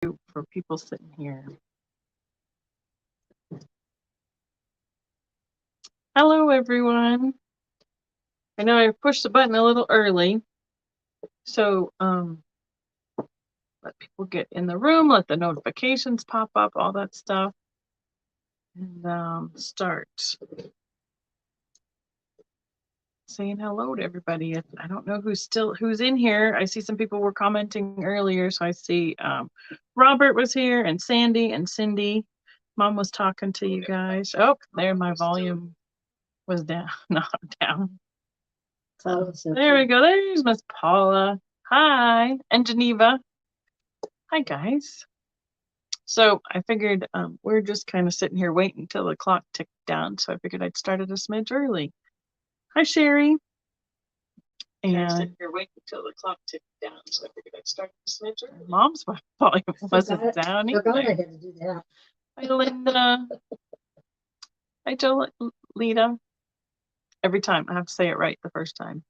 for people sitting here. Hello, everyone. I know I pushed the button a little early, so let people get in the room, let the notifications pop up, all that stuff, and start saying hello to everybody. I don't know who's in here. I see some people were commenting earlier, so I see Robert was here, and Sandy and Cindy. Mom was talking to you guys. Oh, there my volume was down, not down. So there we go. There's Miss Paula. Hi, and Geneva. Hi, guys. So I figured we're just kind of sitting here waiting until the clock ticked down. So I figured I'd start it a smidge early. Hi, Sherry. And sitting here waiting until the clock ticked down. So I figured I'd start it a smidge early. Mom's volume wasn't down either. Forgot I had to do that. Hi, Linda. Hi, Jolita. Every time I have to say it right the first time.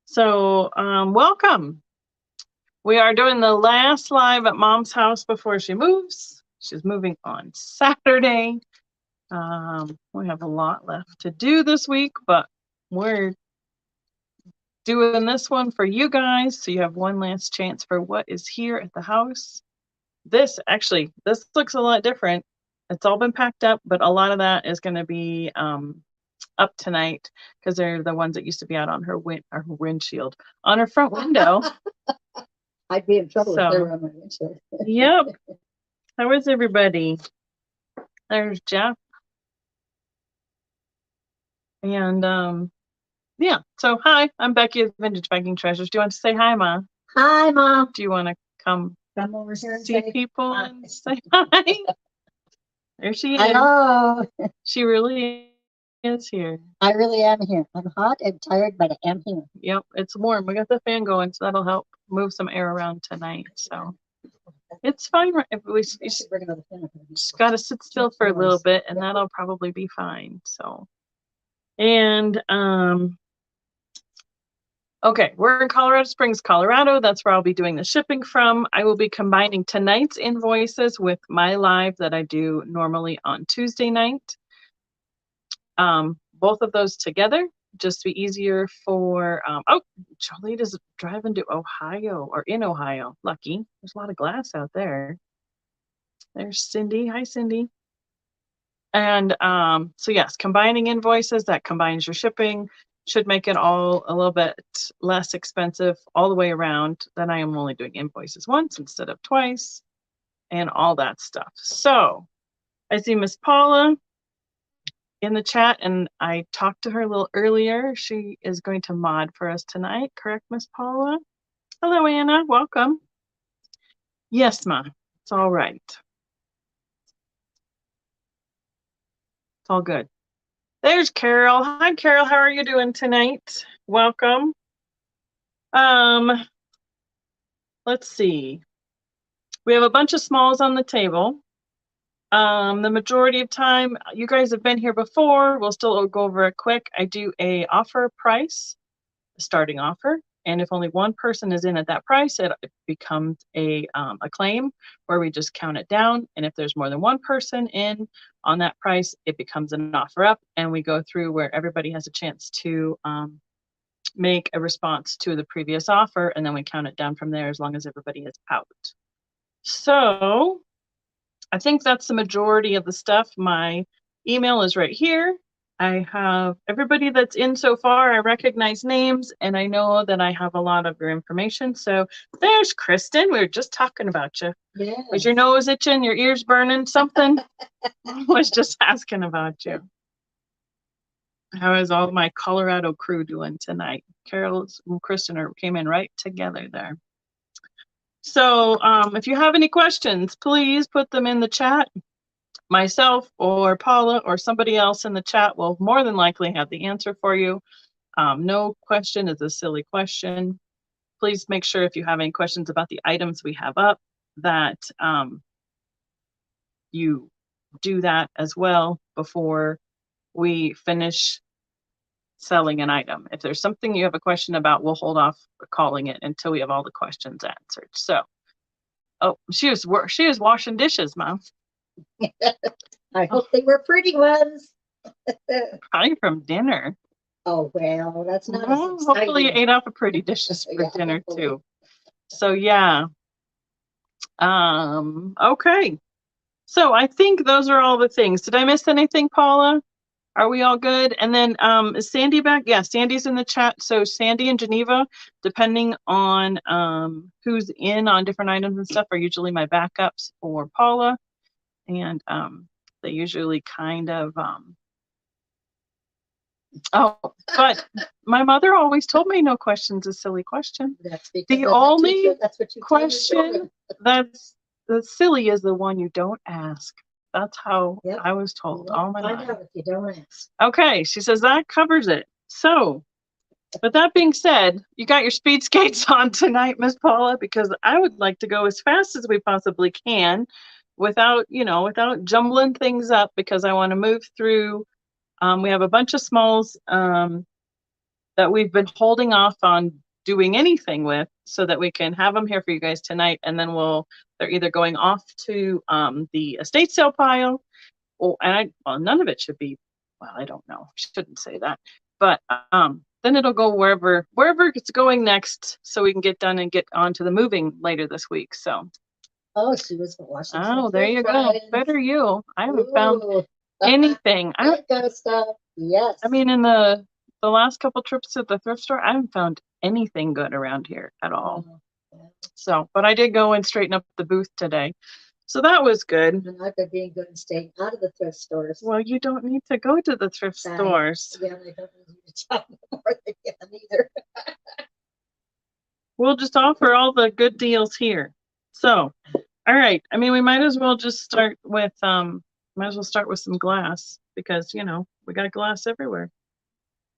So welcome. We are doing the last live at Mom's house before she moves. She's moving on Saturday. We have a lot left to do this week, but we're doing this one for you guys. So you have one last chance for what is here at the house. This looks a lot different. It's all been packed up, but a lot of that is going to be up tonight because they're the ones that used to be out on her windshield, on her front window. I'd be in trouble if they were on my windshield. Yep. How is everybody? There's Jeff. And yeah, so hi, I'm Becky of Vintagevikingtreasures. Do you want to say hi, Ma? Hi, Mom. Do you want to come over here and see people and say hi? There she is. Hello. She really is here. I really am here. I'm hot and tired, but I am here. Yep, it's warm. We got the fan going, so that'll help move some air around tonight. So it's fine. We just got to sit still for a little bit, and that'll probably be fine. So, and okay, we're in Colorado Springs, Colorado. That's where I'll be doing the shipping from. I will be combining tonight's invoices with my live that I do normally on Tuesday night. Both of those together, just to be easier for, oh, Jolita's driving to Ohio, or in Ohio. Lucky. There's a lot of glass out there. There's Cindy. Hi, Cindy. And so yes, combining invoices, that combines your shipping, should make it all a little bit less expensive all the way around. Then I am only doing invoices once instead of twice, and all that stuff. So I see Miss Paula in the chat, and I talked to her a little earlier. She is going to mod for us tonight, correct, Miss Paula? Hello, Anna, welcome. Yes, Ma, it's all right. It's all good. There's Carol. Hi, Carol, how are you doing tonight? Welcome. Let's see. We have a bunch of smalls on the table. The majority of time, you guys have been here before. We'll still go over it quick. I do a offer price, a starting offer, and if only one person is in at that price, it becomes a claim where we just count it down. And if there's more than one person in on that price, it becomes an offer up, and we go through where everybody has a chance to make a response to the previous offer, and then we count it down from there as long as everybody is out. So I think that's the majority of the stuff. My email is right here. I have everybody that's in so far. I recognize names, and I know that I have a lot of your information. So there's Kristen. We were just talking about you. Yes. Was your nose itching? Your ears burning? Something? I was just asking about you. How is all my Colorado crew doing tonight? Carol and Kristen came in right together there. So if you have any questions, please put them in the chat. Myself or Paula or somebody else in the chat will more than likely have the answer for you. No question is a silly question. Please make sure if you have any questions about the items we have up that you do that as well before we finish selling an item. If there's something you have a question about, we'll hold off calling it until we have all the questions answered. So Oh, she was washing dishes, Mom. I hope they were pretty ones. Probably from dinner. Oh, well, that's not Well, as hopefully you exciting. ate off of pretty dishes for Yeah, dinner hopefully. too. So yeah. Okay. So I think those are all the things. Did I miss anything, Paula? Are we all good? And then is Sandy back? Yeah, Sandy's in the chat. So Sandy and Geneva, depending on who's in on different items and stuff, are usually my backups for Paula. And they usually kind of oh, but my mother always told me no question's a silly question. That's because The as a only teacher, that's what you tell your question children. that's silly is the one you don't ask. That's how Yep. I was told You all won't my find life. out if you don't ask. Okay, she says that covers it. So, with that being said, you got your speed skates on tonight, Miss Paula, because I would like to go as fast as we possibly can without, without jumbling things up because I want to move through. We have a bunch of smalls that we've been holding off on doing anything with so that we can have them here for you guys tonight. And then they're either going off to the estate sale pile well, none of it should be, well, I don't know. Shouldn't say that. But then it'll go wherever it's going next so we can get done and get on to the moving later this week. So. Oh, she was watching. Oh, there you go. Better you. I haven't found anything. That kind of stuff. Yes. I mean, in the last couple trips to the thrift store, I haven't found anything good around here at all. So, but I did go and straighten up the booth today. So that was good. And I've been being good and staying out of the thrift stores. Well, you don't need to go to the thrift stores. Yeah, I don't need you to tell me more than either. We'll just offer all the good deals here. So, all right. I mean, we might as well just start with some glass because, we got glass everywhere.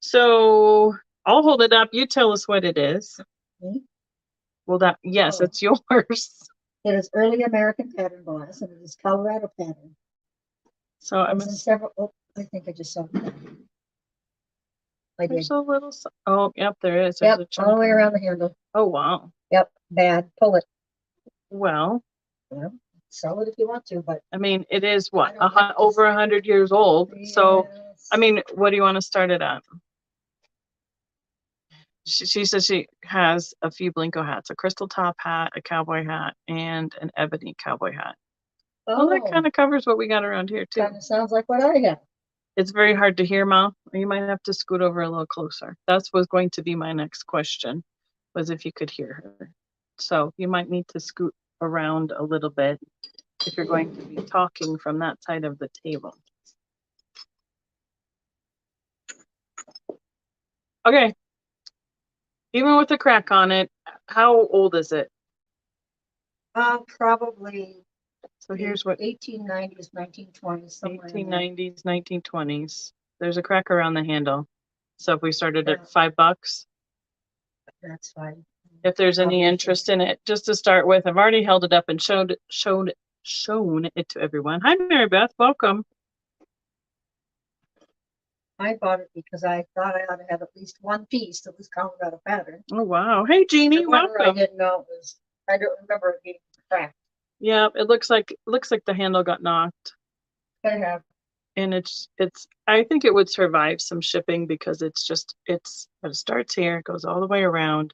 So I'll hold it up. You tell us what it is. Okay. Well, yes, it's yours. It is early American pattern glass, and it is Colorado pattern. So I'm several. I think I just saw it. I did. There's a little. Oh, yep, there is. Yep, all the way around the handle. Oh, wow. Yep, bad. Pull it. Well, sell it if you want to, but I mean, it is what over 100 years old. Yes. So, I mean, what do you want to start it at? She says she has a few Blinko hats, a crystal top hat, a cowboy hat, and an ebony cowboy hat. Oh, well, that kind of covers what we got around here too. Kind of sounds like what I have. It's very hard to hear, Mom. You might have to scoot over a little closer. That was going to be my next question, was if you could hear her. So you might need to scoot around a little bit if you're going to be talking from that side of the table. Okay. Even with the crack on it, how old is it? Probably. So here's what 1890s, 1920s. 1890s, 1920s. There's a crack around the handle. So if we started at $5, that's fine. If there's any interest in it, just to start with, I've already held it up and shown it to everyone. Hi, Mary Beth, welcome. I bought it because I thought I ought to have at least one piece that was Colorado pattern. Oh wow! Hey, Jeannie, welcome. I didn't know it was. I don't remember it being cracked. Yeah, it looks like the handle got knocked. Could have. And it's. I think it would survive some shipping because it starts here, it goes all the way around,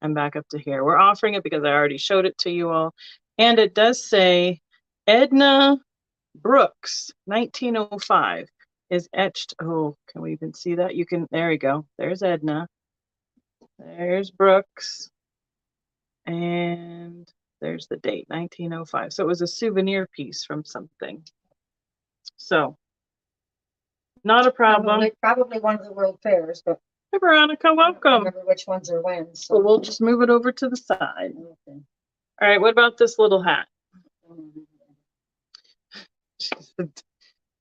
and back up to here. We're offering it because I already showed it to you all, and it does say Edna Brooks, 1905. Is etched. Oh, can we even see that? There we go. There's Edna. There's Brooks. And there's the date, 1905. So it was a souvenir piece from something. So, not a problem. Probably one of the World Fairs, but. Hey, Veronica, welcome. I don't remember which ones are when. So. Well, we'll just move it over to the side. Okay. All right, what about this little hat?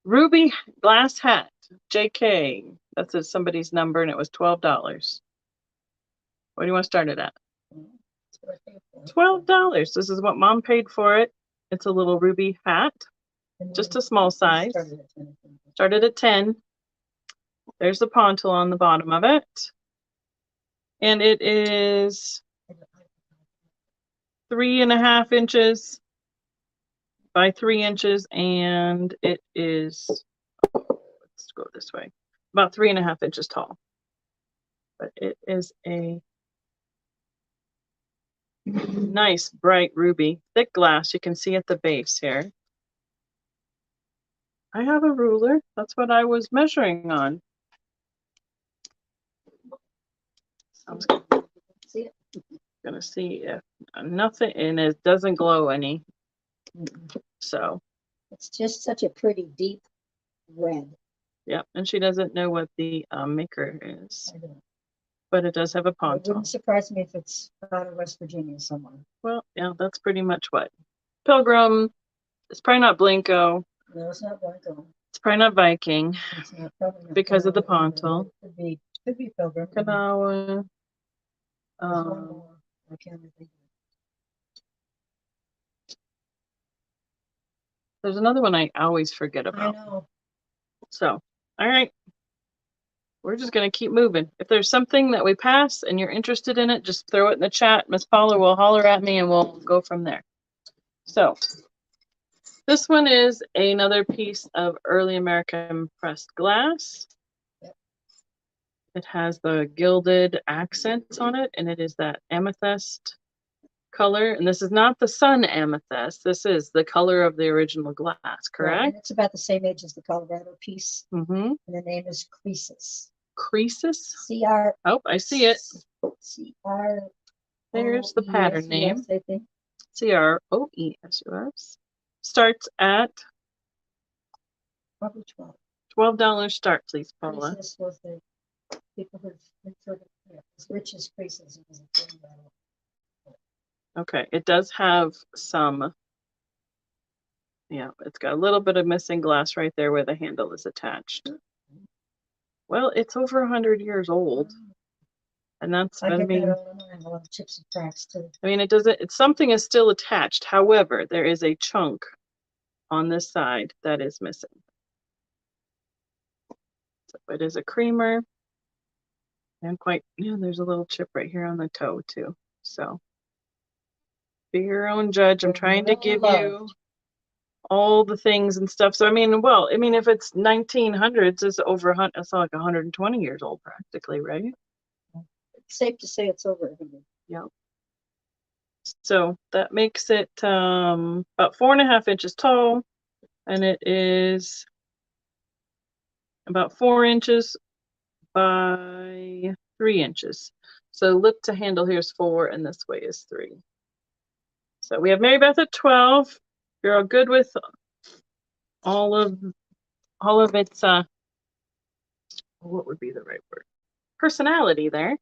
Ruby glass hat, JK. That's somebody's number, and it was $12. What do you want to start it at? $12. This is what Mom paid for it. It's a little ruby hat, just a small size. Started at 10. There's the pontil on the bottom of it. And it is 3.5 inches by 3 inches, and it is, let's go this way, about 3.5 inches tall. But it is a nice bright ruby, thick glass. You can see at the base here. I have a ruler. That's what I was measuring on. I was gonna see if nothing, and it doesn't glow any. So It's just such a pretty deep red. yeah, and she doesn't know what the maker is, I don't. but it does have a It ponton. wouldn't surprise me if it's out of West Virginia somewhere. Well, yeah, that's pretty much what. Pilgrim. It's probably not Blanco. No, it's not Blanco. It's probably not Viking It's not, probably not because of the Pilgrim. ponton. Could be Pilgrim. Kanawa. There's one more. I can't think. There's another one I always forget I about. know. So, all right. We're just going to keep moving. If there's something that we pass and you're interested in it, just throw it in the chat. Miss Paula will holler at me and we'll go from there. So, this one is another piece of early American pressed glass. Yep. It has the gilded accents on it, and it is that amethyst color. And this is not the sun amethyst. This is the color of the original glass, correct? Right, and it's about the same age as the Colorado piece. Mm-hmm. And the name is Croesus. Croesus? C-R. Oh, I see it. C-R. There's the pattern name. I think. CROESUS. Starts at Probably 12. $12 start, please, Paula. Croesus was the people who referred to it as rich as Croesus. It was a thing about it. Okay, it does have some, yeah, it's got a little bit of missing glass right there where the handle is attached. Well, it's over 100 years old. And that's, I I get mean, that all the time. A lot of chips and cracks too. I mean, it doesn't, it's something is still attached. However, there is a chunk on this side that is missing. So it is a creamer. And quite, yeah, there's a little chip right here on the toe too. So be your own judge. I'm trying to give you all the things and stuff. So I mean, well, I mean, if it's 1900s, it's over, it's like 120 years old practically, right? It's safe to say it's over 100. Yeah. So that makes it about 4.5 inches tall, and it is about 4 inches by 3 inches. So lip to handle here is 4, and this way is 3. So we have Mary Beth at 12. You're all good with all of its what would be the right word? Personality there.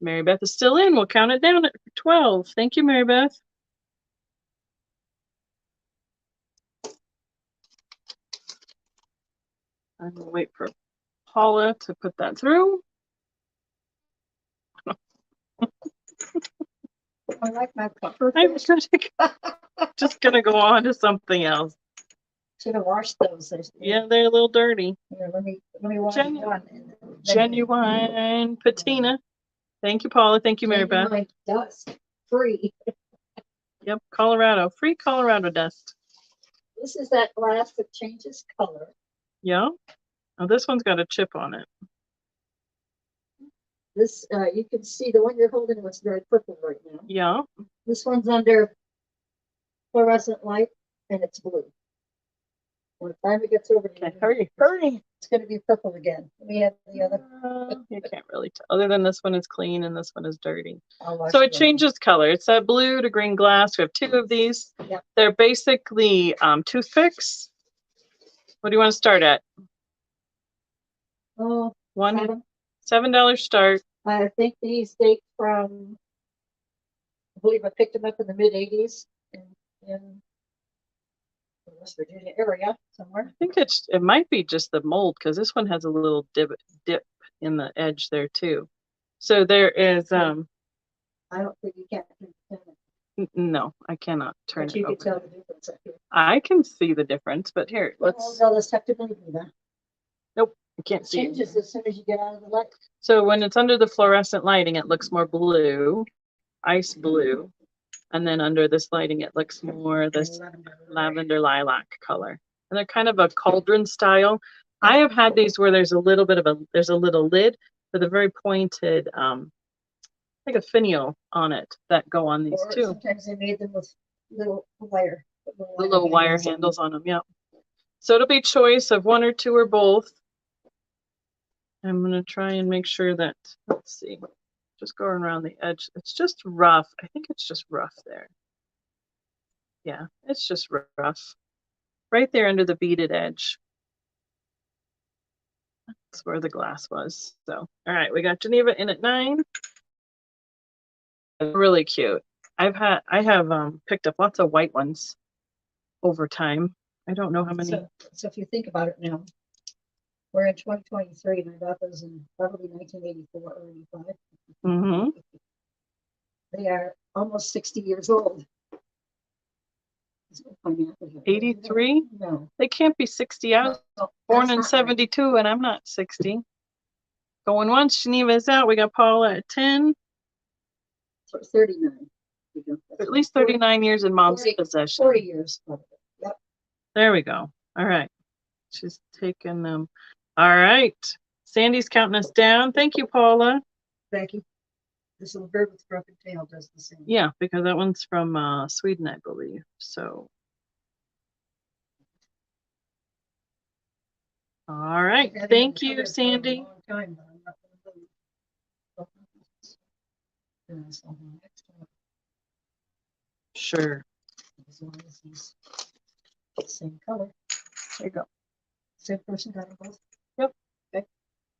Mary Beth is still in. We'll count it down at 12. Thank you, Mary Beth. I'm gonna wait for Paula to put that through. I like my puffer. I'm just gonna go on to something else. Should have washed those. Yeah, they're a little dirty. Here, let me wash one. Genuine patina. Thank you, Paula. Thank you, Mary Beth. Genuine dust free. Yep, Colorado. Free Colorado dust. This is that glass that changes color. Yeah. Oh, this one's got a chip on it. This, you can see the one you're holding was very purple right now. Yeah. This one's under fluorescent light and it's blue. When the time it gets over, Okay, hurry. It's going to be purple again. We have the other. You can't really tell. Other than this one is clean and this one is dirty. So it changes color. It's that blue to green glass. We have 2 of these. Yep. They're basically toothpicks. What do you want to start at? Oh, $7 start. I think these date from, I believe I picked them up in the mid-80s in the West Virginia area somewhere. I think it might be just the mold because this one has a little dip in the edge there too. So there is I don't think you can. no, I cannot turn But it you over. can tell the difference up here. I can see the difference, but here, let's. All this have to believe me then. Nope, I can't It see it. changes as soon as you get out of the light. So when it's under the fluorescent lighting, it looks more blue, ice blue. And then under this lighting, it looks more this lavender lilac color. And they're kind of a cauldron style. I have had these where there's a little bit of there's a little lid with a very pointed, like a finial on it that go on these too. Sometimes they made them with little wire. The little wire handles on them, yeah. So it'll be choice of one or two or both. I'm going to try and make sure that, let's see, just going around the edge. It's just rough. I think it's just rough there. Yeah, it's just rough. Right there under the beaded edge. That's where the glass was. So, all right, we got Geneva in at 9. Really cute. I have picked up lots of white ones over time. I don't know how many. So if you think about it now, we're in 2023, and I got those in probably 1984 or 85. Mm-hmm. They are almost 60 years old. 83? No. They can't be 60. I was born in 72, and I'm not 60. Going once, Geneva's out. We got Paula at 10. So 39. At least 39 years in mom's possession. 40 years. Probably. Yep. There we go. All right. She's taking them. All right. Sandy's counting us down. Thank you, Paula. Becky. This little bird with broken tail does the same. Yeah, because that one's from Sweden, I believe. So. All right. Thank you, Sandy. Sure. Same color. There you go. Same person got them both. Yep. Okay.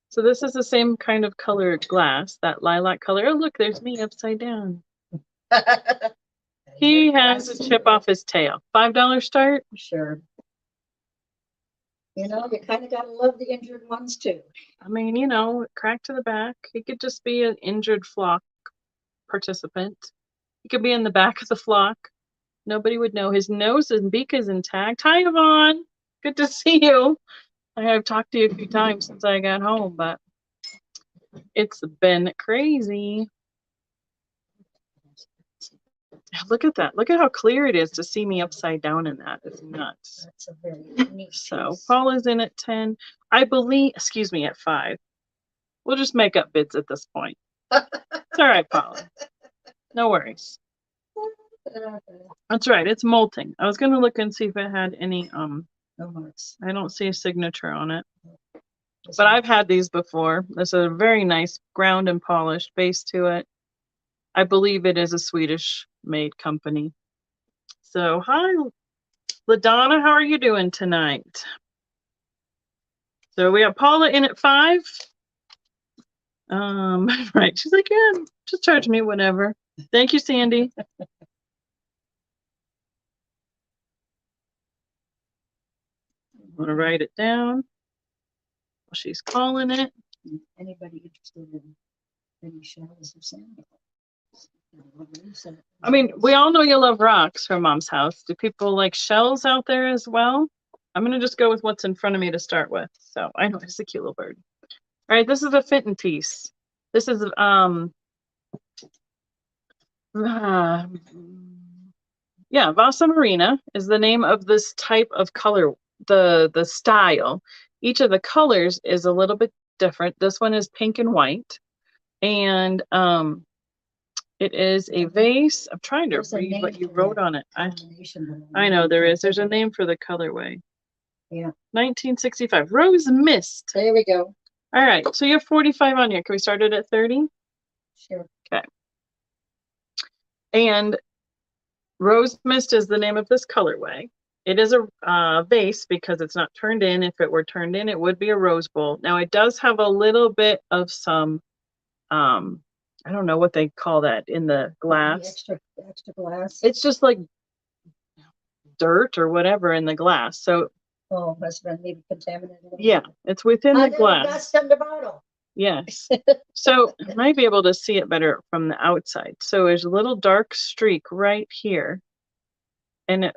So this is the same kind of colored glass, that lilac color. Oh, look, there's me upside down. He has a chip off his tail. $5 start? Sure. You know, you kind of got to love the injured ones too. I mean, you know, crack to the back. He could just be an injured flock participant. He could be in the back of the flock. Nobody would know. His nose and beak is intact. Hi, Yvonne. Good to see you. I've talked to you a few times since I got home, but it's been crazy. Look at that. Look at how clear it is to see me upside down in that. It's nuts. That's a very neat So piece. Paula's in at 10. I believe, excuse me, at 5. We'll just make up bids at this point. It's all right, Paula. No worries. That's right. It's molting. I was going to look and see if it had any, no marks. I don't see a signature on it. But I've had these before. There's a very nice ground and polished base to it. I believe it is a Swedish made company. So hi, LaDonna, how are you doing tonight? So we have Paula in at 5. Right, she's like, yeah, just charge me whatever. Thank you, Sandy. I'm gonna write it down. She's calling it. Anybody interested in any shells of sand? I mean, we all know you love rocks from Mom's house. Do people like shells out there as well? I'm gonna just go with what's in front of me to start with. So I know it's a cute little bird. All right, this is a Fenton piece. This is yeah, Vasa Marina is the name of this type of color, the style. Each of the colors is a little bit different. This one is pink and white, and it is a vase. I'm trying to read what you wrote on it. I know there is. There's a name for the colorway. Yeah. 1965 Rose Mist. There we go. All right, so you have 45 on here. Can we start it at 30? Sure. Okay. And Rose Mist is the name of this colorway. It is a vase because it's not turned in. If it were turned in, it would be a rose bowl. Now it does have a little bit of some, I don't know what they call that in the glass. The extra glass. It's just like dirt or whatever in the glass. So oh, must have been maybe contaminated. Yeah, it's within the glass. Dust in the bottle. Yes. So you might be able to see it better from the outside. So there's a little dark streak right here, and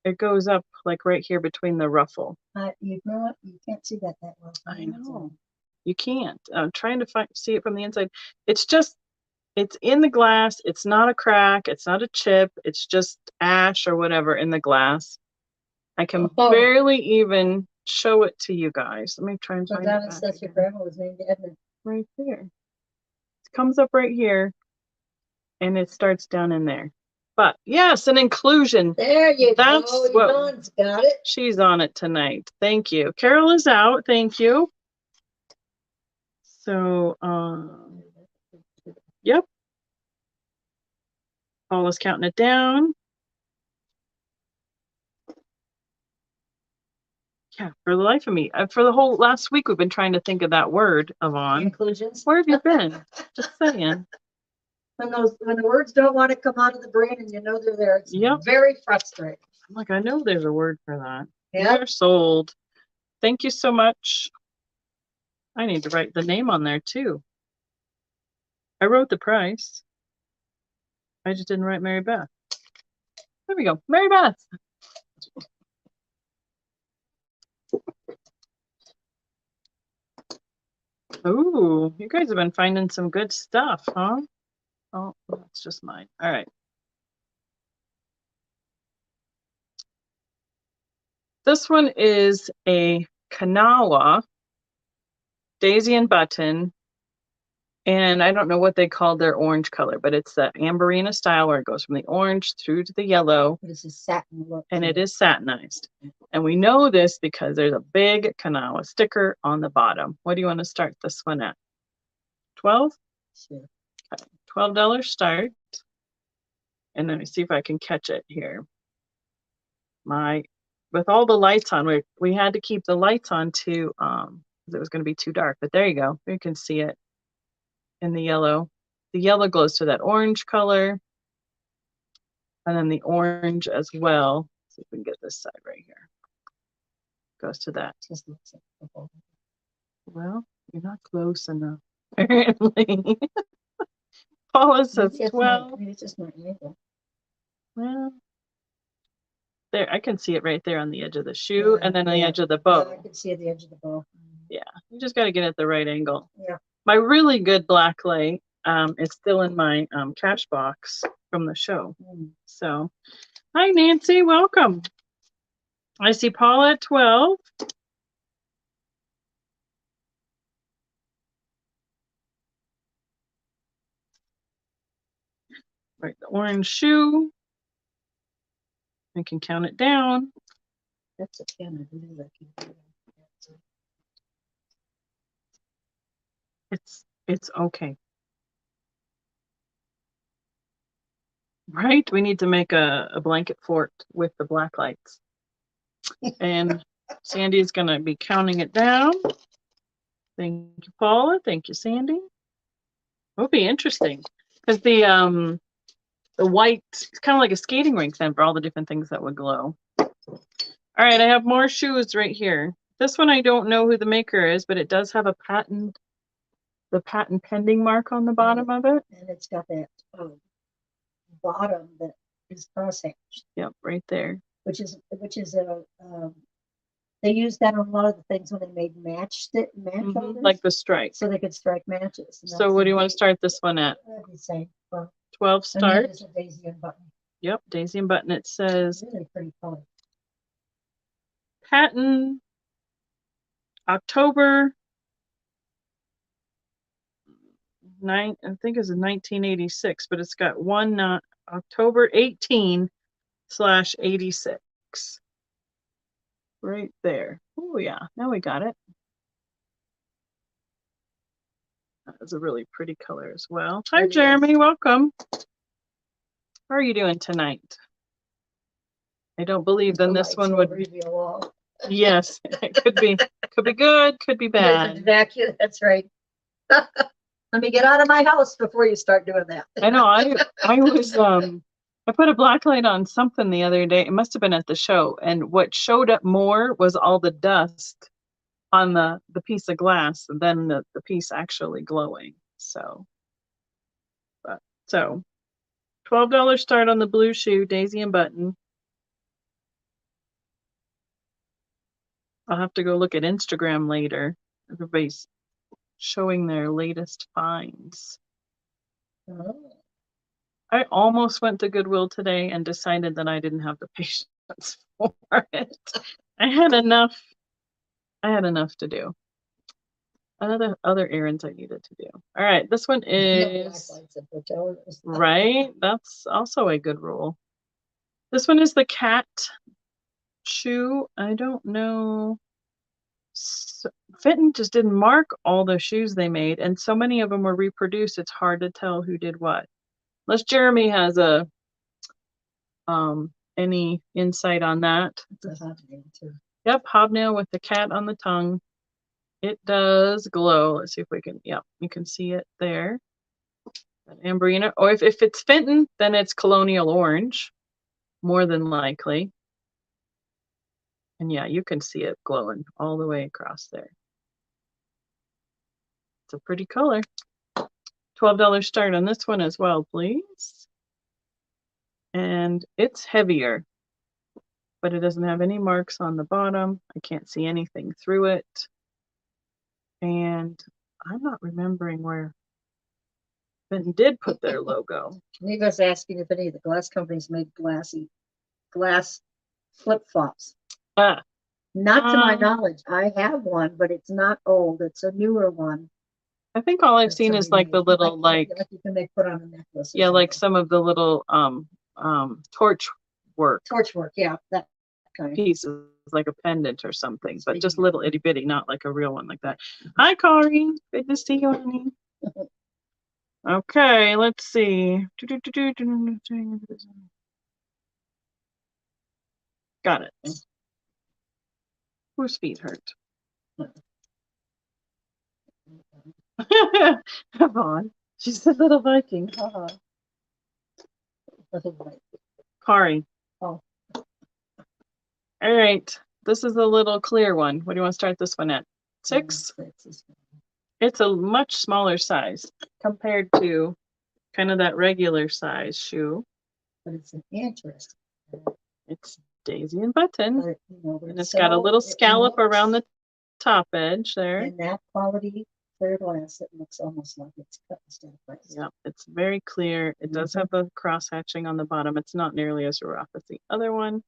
it goes up like right here between the ruffle. You know what? You can't see that well. I know. You can't. I'm trying to see it from the inside. It's just It's in the glass. It's not a crack. It's not a chip. It's just ash or whatever in the glass. I can barely even show it to you guys. Let me try and find it. That's your grandma was named Edna. Right there. It comes up right here, and it starts down in there. But yes, an inclusion. There you That's go. what Yvonne's got it. she's on it tonight. Thank you. Carol is out. Thank you. So, yep. Paula's counting it down. Yeah, for the life of me. For the whole last week, we've been trying to think of that word, Yvonne. Inclusions. Where have you been? Just saying. When the words don't want to come out of the brain and you know they're there, it's very frustrating. I'm like, I know there's a word for that. Yeah. We're sold. Thank you so much. I need to write the name on there too. I wrote the price. I just didn't write Mary Beth. There we go. Mary Beth. Ooh, you guys have been finding some good stuff, huh? Oh, that's just mine. All right. This one is a Kanawha daisy and button. And I don't know what they call their orange color, but it's the amberina style where it goes from the orange through to the yellow. This is satin look. And it is satinized. And we know this because there's a big Kanawha sticker on the bottom. What do you want to start this one at? 12? Sure. Okay. $12 start. And let me see if I can catch it here. With all the lights on, we had to keep the lights on too, because it was going to be too dark. But there you go. You can see it in the yellow. The yellow goes to that orange color. And then the orange as well. Let's see if we can get this side right here. Goes to that. Well, you're not close enough, apparently. Paula says 12. Maybe it's just my angle. Well, there, I can see it right there on the edge of the shoe, and then on the edge of the bow. Yeah, I can see the edge of the bow. Yeah, you just got to get at the right angle. Yeah. My really good black light is still in my cash box from the show. So, hi Nancy, welcome. I see Paula at 12. Right, the orange shoe. I can count it down. That's a can. I believe I can. It's okay. Right? We need to make a blanket fort with the black lights. And Sandy's going to be counting it down. Thank you, Paula. Thank you, Sandy. It'll be interesting because the white, it's kind of like a skating rink then for all the different things that would glow. All right, I have more shoes right here. This one I don't know who the maker is, but it does have a patent, the patent pending mark on the bottom of it. And it's got that bottom that is crosshatched. Yep, right there. Which is a they used that on a lot of the things when they made match holders, like the strike. so they could strike matches. So what do you want to start this one at? That'd be same. 12 start. It's a daisy and button. Yep, daisy and button. It says Really pretty color. patent October 9, I think it's 1986, but it's got October 18/86 right there. Oh yeah, now we got it. That is a really pretty color as well. Hi Jeremy, welcome. How are you doing tonight? I don't believe then this one would reveal all. Yes, it could be good, could be bad. Vacuum, that's right. Let me get out of my house before you start doing that. I know. I was I put a black light on something the other day. It must have been at the show, and what showed up more was all the dust on the piece of glass than the piece actually glowing. So $12 start on the blue shoe, daisy and button. I'll have to go look at Instagram later. Everybody's showing their latest finds. Oh. I almost went to Goodwill today and decided that I didn't have the patience for it. I had enough to do. Other errands I needed to do. All right, this one is right. That's also a good rule. This one is the cat shoe. I don't know. Fenton just didn't mark all the shoes they made, and so many of them were reproduced. It's hard to tell who did what. Unless Jeremy has any insight on that. It's a hobnail too. Yep, hobnail with the cat on the tongue. It does glow. Let's see if we can, yep, you can see it there. Amberina, or if it's Fenton, then it's colonial orange, more than likely. And yeah, you can see it glowing all the way across there. It's a pretty color. $12 start on this one as well, please. And it's heavier, but it doesn't have any marks on the bottom. I can't see anything through it. And I'm not remembering where Fenton did put their logo. Neva's asking if any of the glass companies made glass flip-flops. Not to my knowledge. I have one, but it's not old. It's a newer one. I think all I've seen is like the little like you can make put on a necklace. Yeah, like some of the little torch work. Yeah, that kind of pieces, like a pendant or something, but just little itty bitty, not like a real one like that. Hi, Kari. Good to see you, honey. Okay, let's see. Got it. Whose feet hurt? Come on. She's a little Viking. Kari. Oh. All right. This is a little clear one. What do you want to start this one at? 6? It's a much smaller size compared to kind of that regular size shoe. But it's an interesting. It's daisy and button. But, and it's got a little scallop around the top edge there. And that quality clear glass, it looks almost like it's cut instead of pressed. Yeah, it's very clear. It does have the cross hatching on the bottom. It's not nearly as rough as the other one,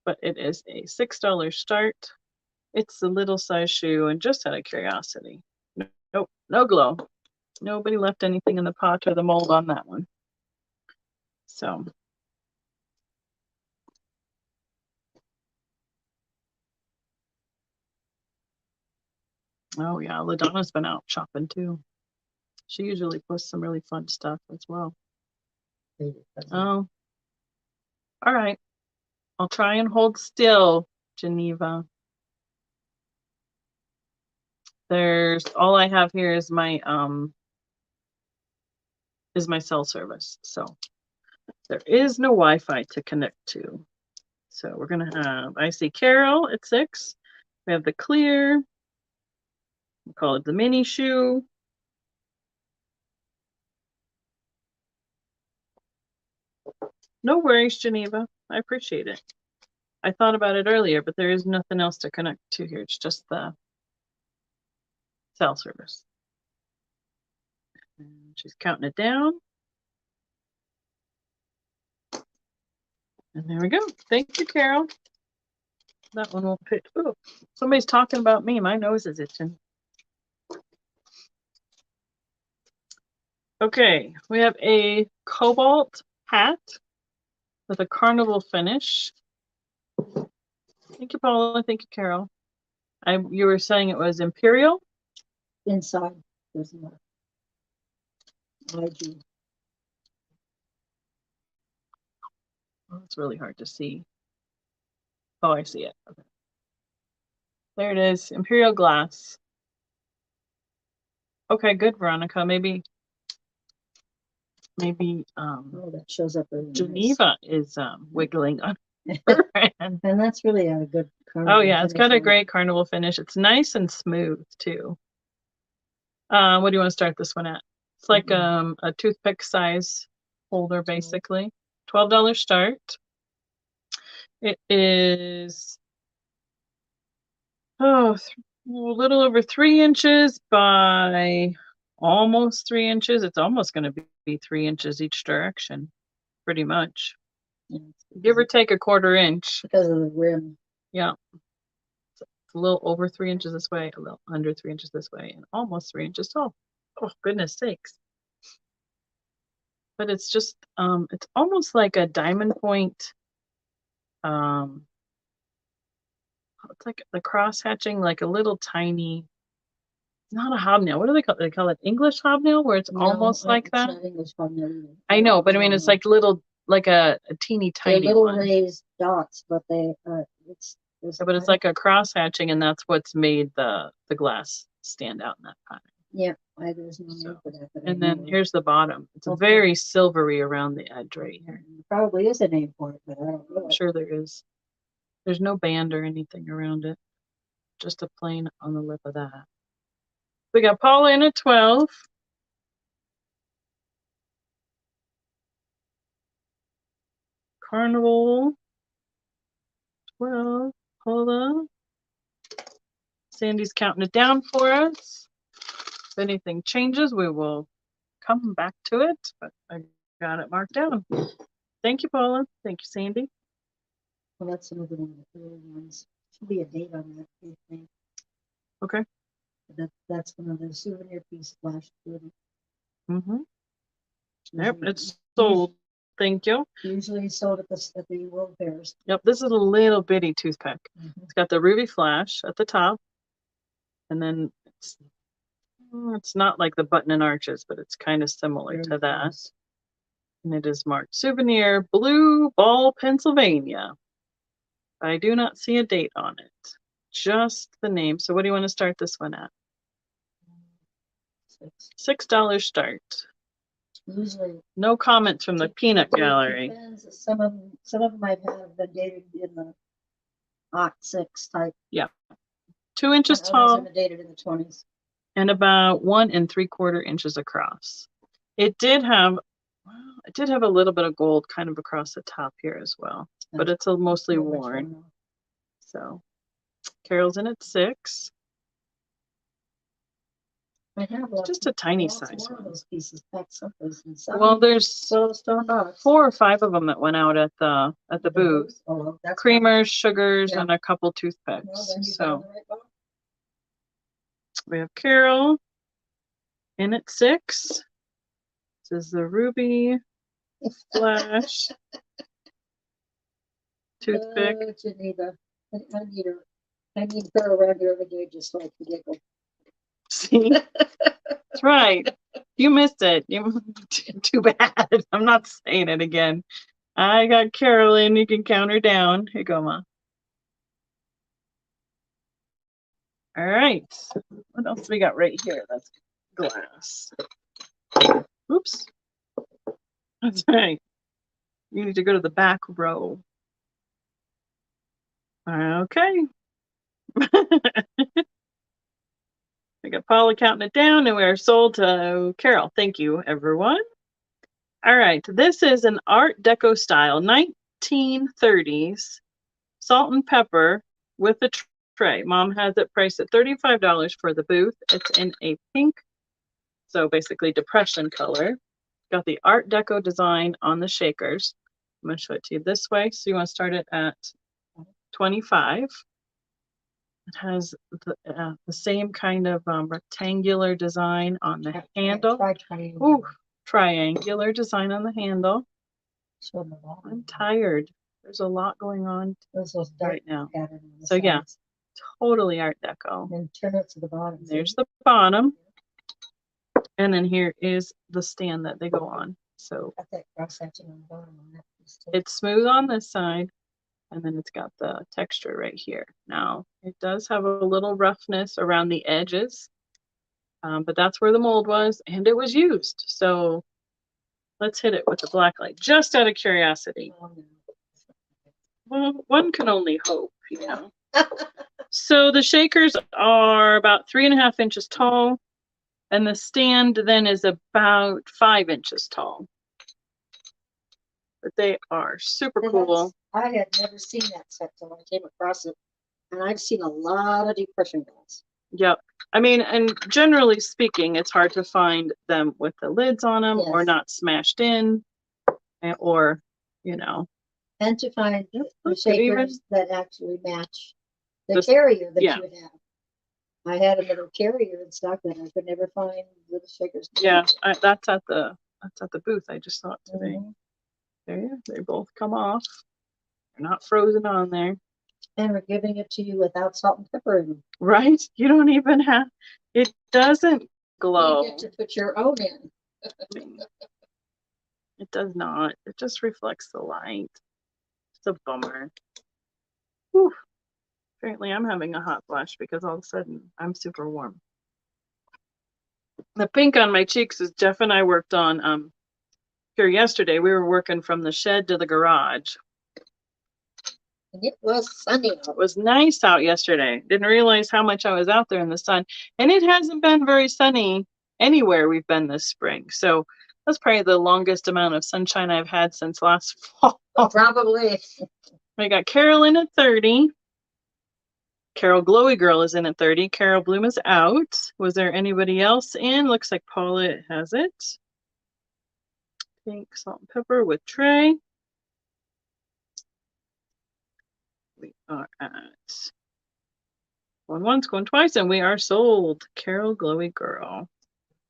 but it is a $6 start. It's a little size shoe, and just out of curiosity, nope, no glow. Nobody left anything in the pot or the mold on that one. So. Oh yeah, LaDonna's been out shopping too. She usually posts some really fun stuff as well. Oh. All right. I'll try and hold still, Geneva. There's all I have here is my cell service. So there is no Wi-Fi to connect to. So we're gonna have, I see Carol at 6. We have the clear. We'll call it the mini shoe. No worries, Geneva. I appreciate it. I thought about it earlier, but there is nothing else to connect to here. It's just the cell service. And she's counting it down. And there we go. Thank you, Carol. That one will fit. Oh, somebody's talking about me. My nose is itching. Okay, we have a cobalt hat with a carnival finish. Thank you, Paula. Thank you, Carol. You were saying it was imperial? Inside, there's more. IG. Oh, it's really hard to see. Oh, I see it. Okay. There it is, imperial glass. Okay, good, Veronica. Maybe oh, that shows up really Geneva nice. is wiggling on her end. And that's really a good carnival. Oh yeah, it's got a great carnival finish. It's nice and smooth too. What do you want to start this one at? It's like a toothpick size holder, basically. $12 start. It is a little over 3 inches by almost 3 inches. It's almost going to be 3 inches each direction, pretty much. Yeah, give or take a 1/4 inch. Because of the rim. Yeah. It's a little over 3 inches this way, a little under 3 inches this way, and almost 3 inches tall. Oh, goodness sakes. But it's just, it's almost like a diamond point. It's like the cross hatching, like a little tiny, not a hobnail. What do they call it? They call it English hobnail, where it's almost like that. It's not English hobnail either. I know, but I mean, it's like little, like a teeny tiny They're little one. raised dots, but it's but it's like a cross hatching, and that's what's made the glass stand out in that pattern. Yeah, there's no name for that. And then here's the bottom. It's very silvery around the edge right here. There probably is a name for it, but I don't know. I'm sure there is. There's no band or anything around it. Just a plain on the lip of that. We got Paula in at 12. Carnival 12. Paula. Sandy's counting it down for us. If anything changes, we will come back to it, but I got it marked down. Thank you, Paula. Thank you, Sandy. Well, that's another one of the early ones. Should be a date on that, I think. Okay. That's one of the souvenir piece flash. Mm-hmm. Yep, it's sold. Thank you. Usually sold at the World Fairs. Yep, this is a little bitty toothpick. Mm-hmm. It's got the ruby flash at the top, and then it's not like the button and arches, but it's kind of similar to that. Nice. And it is marked Souvenir, Blue Ball, Pennsylvania. I do not see a date on it, just the name. So what do you want to start this one at? $6 start. Usually, no comments from the peanut gallery. Depends. Some of them might have been dated in the 06 type. Yeah, 2 inches tall. Dated in the 20s. And about 1 3/4 inches across. It did have a little bit of gold kind of across the top here as well, but it's mostly worn. So Carol's in at 6. I have just a tiny size one. Those pieces well, there's 4 or 5 of them that went out at the booth. Oh, creamers, sugars, and a couple toothpicks. Well, so we have Carol in at 6. This is the ruby flash toothpick. I need her around here every day just like the giggle. See, that's right. You missed it. Too bad. I'm not saying it again. I got Carolyn. You can count her down. Here you go, Ma. All right. What else we got right here? That's glass. Oops. That's right. You need to go to the back row. Okay. We got Paula counting it down, and we are sold to Carol. Thank you, everyone. All right. This is an Art Deco style 1930s salt and pepper with a tray. Mom has it priced at $35 for the booth. It's in a pink, so basically depression color. Got the Art Deco design on the shakers. I'm going to show it to you this way. So you want to start it at 25. It has the same kind of rectangular design on the handle. Ooh, triangular design on the handle. I'm tired. There's a lot going on right now. So yeah, totally Art Deco. And turn it to the bottom. There's the bottom. And then here is the stand that they go on. So it's smooth on this side, and then it's got the texture right here. Now, it does have a little roughness around the edges, but that's where the mold was, and it was used. So let's hit it with the black light, just out of curiosity. Well, one can only hope, you know. So the shakers are about 3.5 inches tall. And the stand then is about 5 inches tall. But they are super cool. I had never seen that set till I came across it. And I've seen a lot of depression glass. Yep. I mean, and generally speaking, it's hard to find them with the lids on them or Yes. not smashed in, or, you know. And to find the Look, it even- shakers that actually match the This- carrier that yeah. you would have. I had a little carrier in stock that I could never find little shakers. Yeah, that's at the booth. I just saw it today. Mhm. There, they both come off. They're not frozen on there. And we're giving it to you without salt and pepper in them. Right? You don't even have, it doesn't glow. You get to put your own in. It does not. It just reflects the light. It's a bummer. Whew. Apparently I'm having a hot flash because all of a sudden I'm super warm. The pink on my cheeks is Jeff and I worked on here yesterday. We were working from the shed to the garage. And it was sunny. It was nice out yesterday. Didn't realize how much I was out there in the sun. And it hasn't been very sunny anywhere we've been this spring. So that's probably the longest amount of sunshine I've had since last fall. Probably. We got Carol in at 30. Carol Glowy Girl is in at 30. Carol Bloom is out. Was there anybody else in? Looks like Paula has it. Pink salt and pepper with Trey. We are at going once, going twice, and we are sold. Carol Glowy Girl.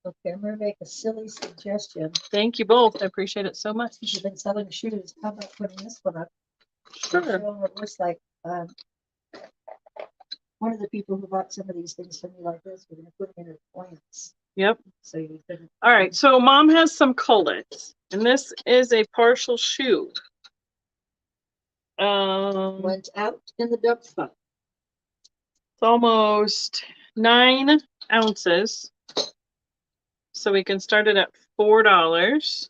Okay, I'm gonna make a silly suggestion. Thank you both. I appreciate it so much. You've been selling shoes. How about putting this one up? Sure. Show 'em what it looks like. One of the people who bought some of these things from me like this, we're gonna put them in her plants. Yep. So you can. All right. So Mom has some cullets, and this is a partial shoe. Went out in the dump spot. It's almost 9 ounces. So we can start it at $4.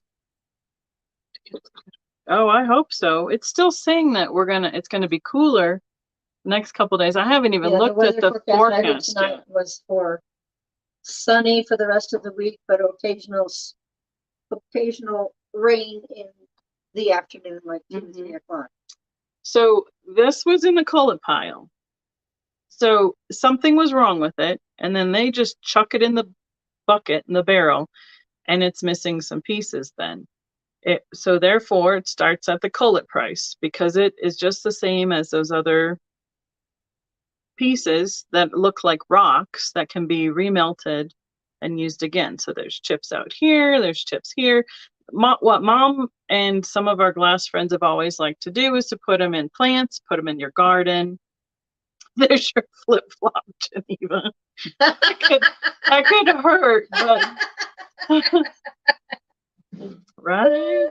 Oh, I hope so. It's still saying that it's gonna be cooler next couple days. I haven't even looked at the forecast yet. Was for sunny for the rest of the week, but occasional rain in the afternoon, like 2-3 o'clock. So this was in the cullet pile. So something was wrong with it, and then they just chuck it in the bucket, in the barrel, and it's missing some pieces then. So therefore it starts at the cullet price because it is just the same as those other pieces that look like rocks that can be remelted and used again. So there's chips out here, there's chips here. What Mom and some of our glass friends have always liked to do is to put them in plants, put them in your garden. There's your flip-flop, Geneva. That could hurt, but right?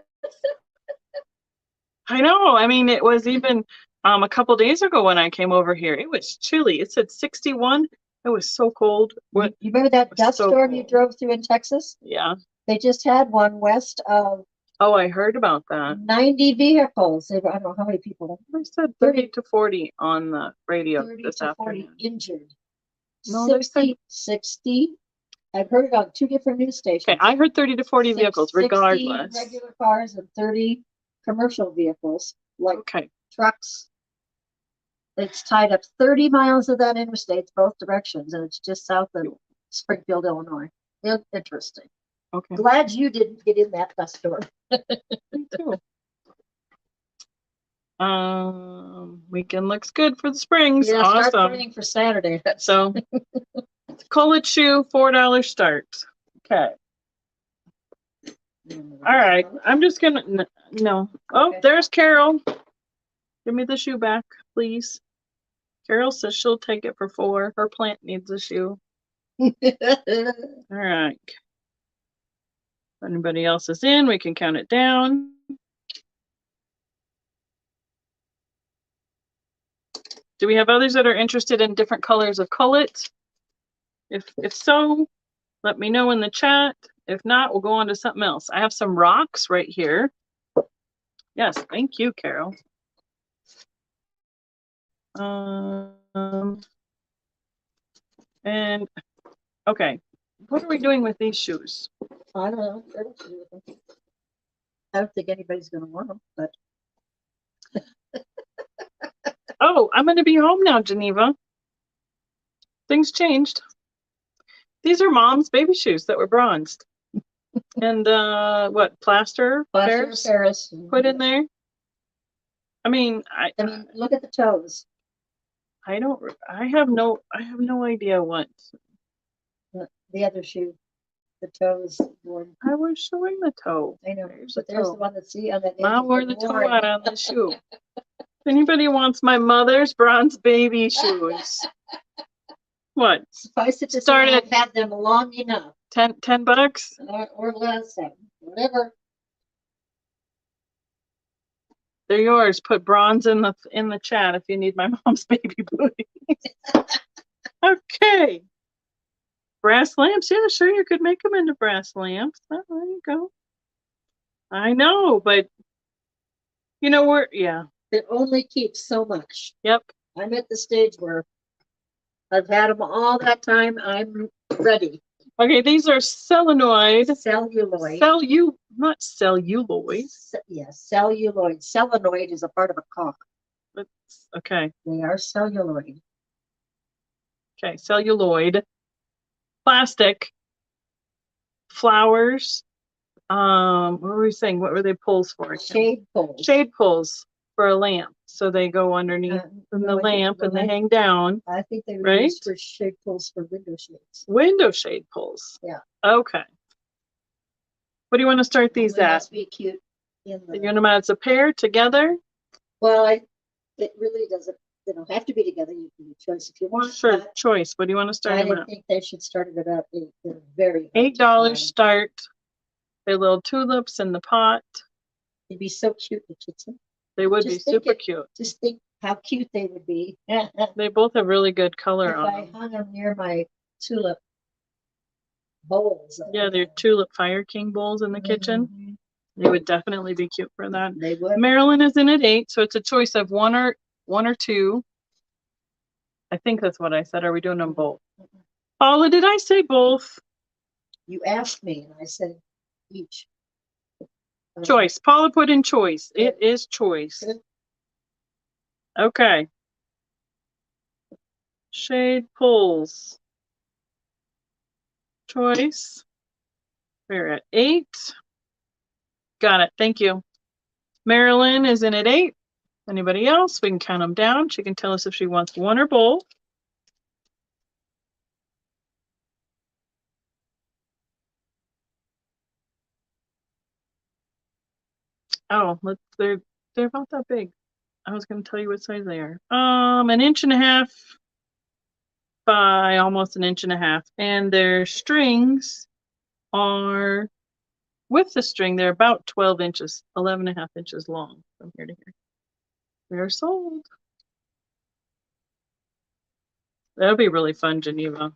I know. I mean, it was even a couple days ago when I came over here. It was chilly. It said 61. It was so cold. You remember that dust storm you drove through in Texas? Yeah. They just had one west of. Oh, I heard about that. 90 vehicles. I don't know how many people. They said 30 to 40 on the radio 30 this to afternoon. 40 injured. No, 60. I've heard it on 2 different news stations. Okay, I heard 30 to 40 vehicles, 60 regardless. Regular cars and 30 commercial vehicles, like trucks. It's tied up 30 miles of that interstate, both directions, and it's just south of Springfield, Illinois. Interesting. Okay. Glad you didn't get in that dust storm. Me too. Weekend looks good for the Springs. Yeah, awesome. start planning for Saturday. So, cullet shoe, $4 start. Okay. All right. I'm just gonna no. Oh, Okay. There's Carol. Give me the shoe back, please. Carol says she'll take it for $4. Her plant needs a shoe. All right. If anybody else is in, we can count it down. Do we have others that are interested in different colors of cullet? If so, let me know in the chat. If not, we'll go on to something else. I have some rocks right here. Yes, thank you, Carol. And okay, what are we doing with these shoes? I don't know. I don't think anybody's going to want them, but. Oh, I'm going to be home now, Geneva. things changed. These are Mom's baby shoes that were bronzed. And what, plaster Paris put in there? I mean, look at the toes. I have no idea what. The other shoe, the toes worn. I was showing the toe. I know, but there's the one that's on that. Mom wore the toe out on the shoe. If anybody wants my mother's bronze baby shoes, what? Suffice it to say, I've had them long enough. $10? Or less, whatever. They're yours. Put bronze in the chat if you need my mom's baby booties. Okay. Brass lamps. Yeah, sure, you could make them into brass lamps. Oh, there you go. I know, but you know it only keeps so much. Yep. I'm at the stage where I've had them all that time. I'm ready. Okay, these are celluloid. Not celluloid. Yes, celluloid. Celluloid is a part of a caulk. Okay. They are celluloid. Okay, celluloid. Plastic. Flowers. What were we saying? What were they pulls for? Shade pulls. Shade pulls for a lamp. So they go underneath the lamp and they hang down. I think they were used for shade pulls for window shades. Window shade pulls. Yeah. Okay. What do you want to start these at? Must be cute. You want them as a pair together? Well, it really doesn't. They don't have to be together. You can choice if you want. Sure, choice. What do you want to start them at? I think they should start at about $8. They're very $8 start. They're little tulips in the pot. They'd be so cute in the kitchen. They would be super cute. Just think how cute they would be. They both have really good color on them. If I hung them near my tulip bowls. Yeah, they're tulip Fire King bowls in the kitchen. They would definitely be cute for that. They would. Marilyn is in at 8, so it's a choice of one or two. I think that's what I said. Are we doing them both? Paula, did I say both? You asked me, and I said each. Choice. Paula put in choice. It is choice. Okay. Shade pulls. Choice. We're at 8. Got it. Thank you. Marilyn is in at 8. Anybody else? We can count them down. She can tell us if she wants one or both. Oh, they're about that big. I was going to tell you what size they are. 1.5 inches by almost 1.5 inches. And their strings are, with the string, they're about 12 inches, 11.5 inches long from here to here. We are sold. That'll be really fun, Geneva.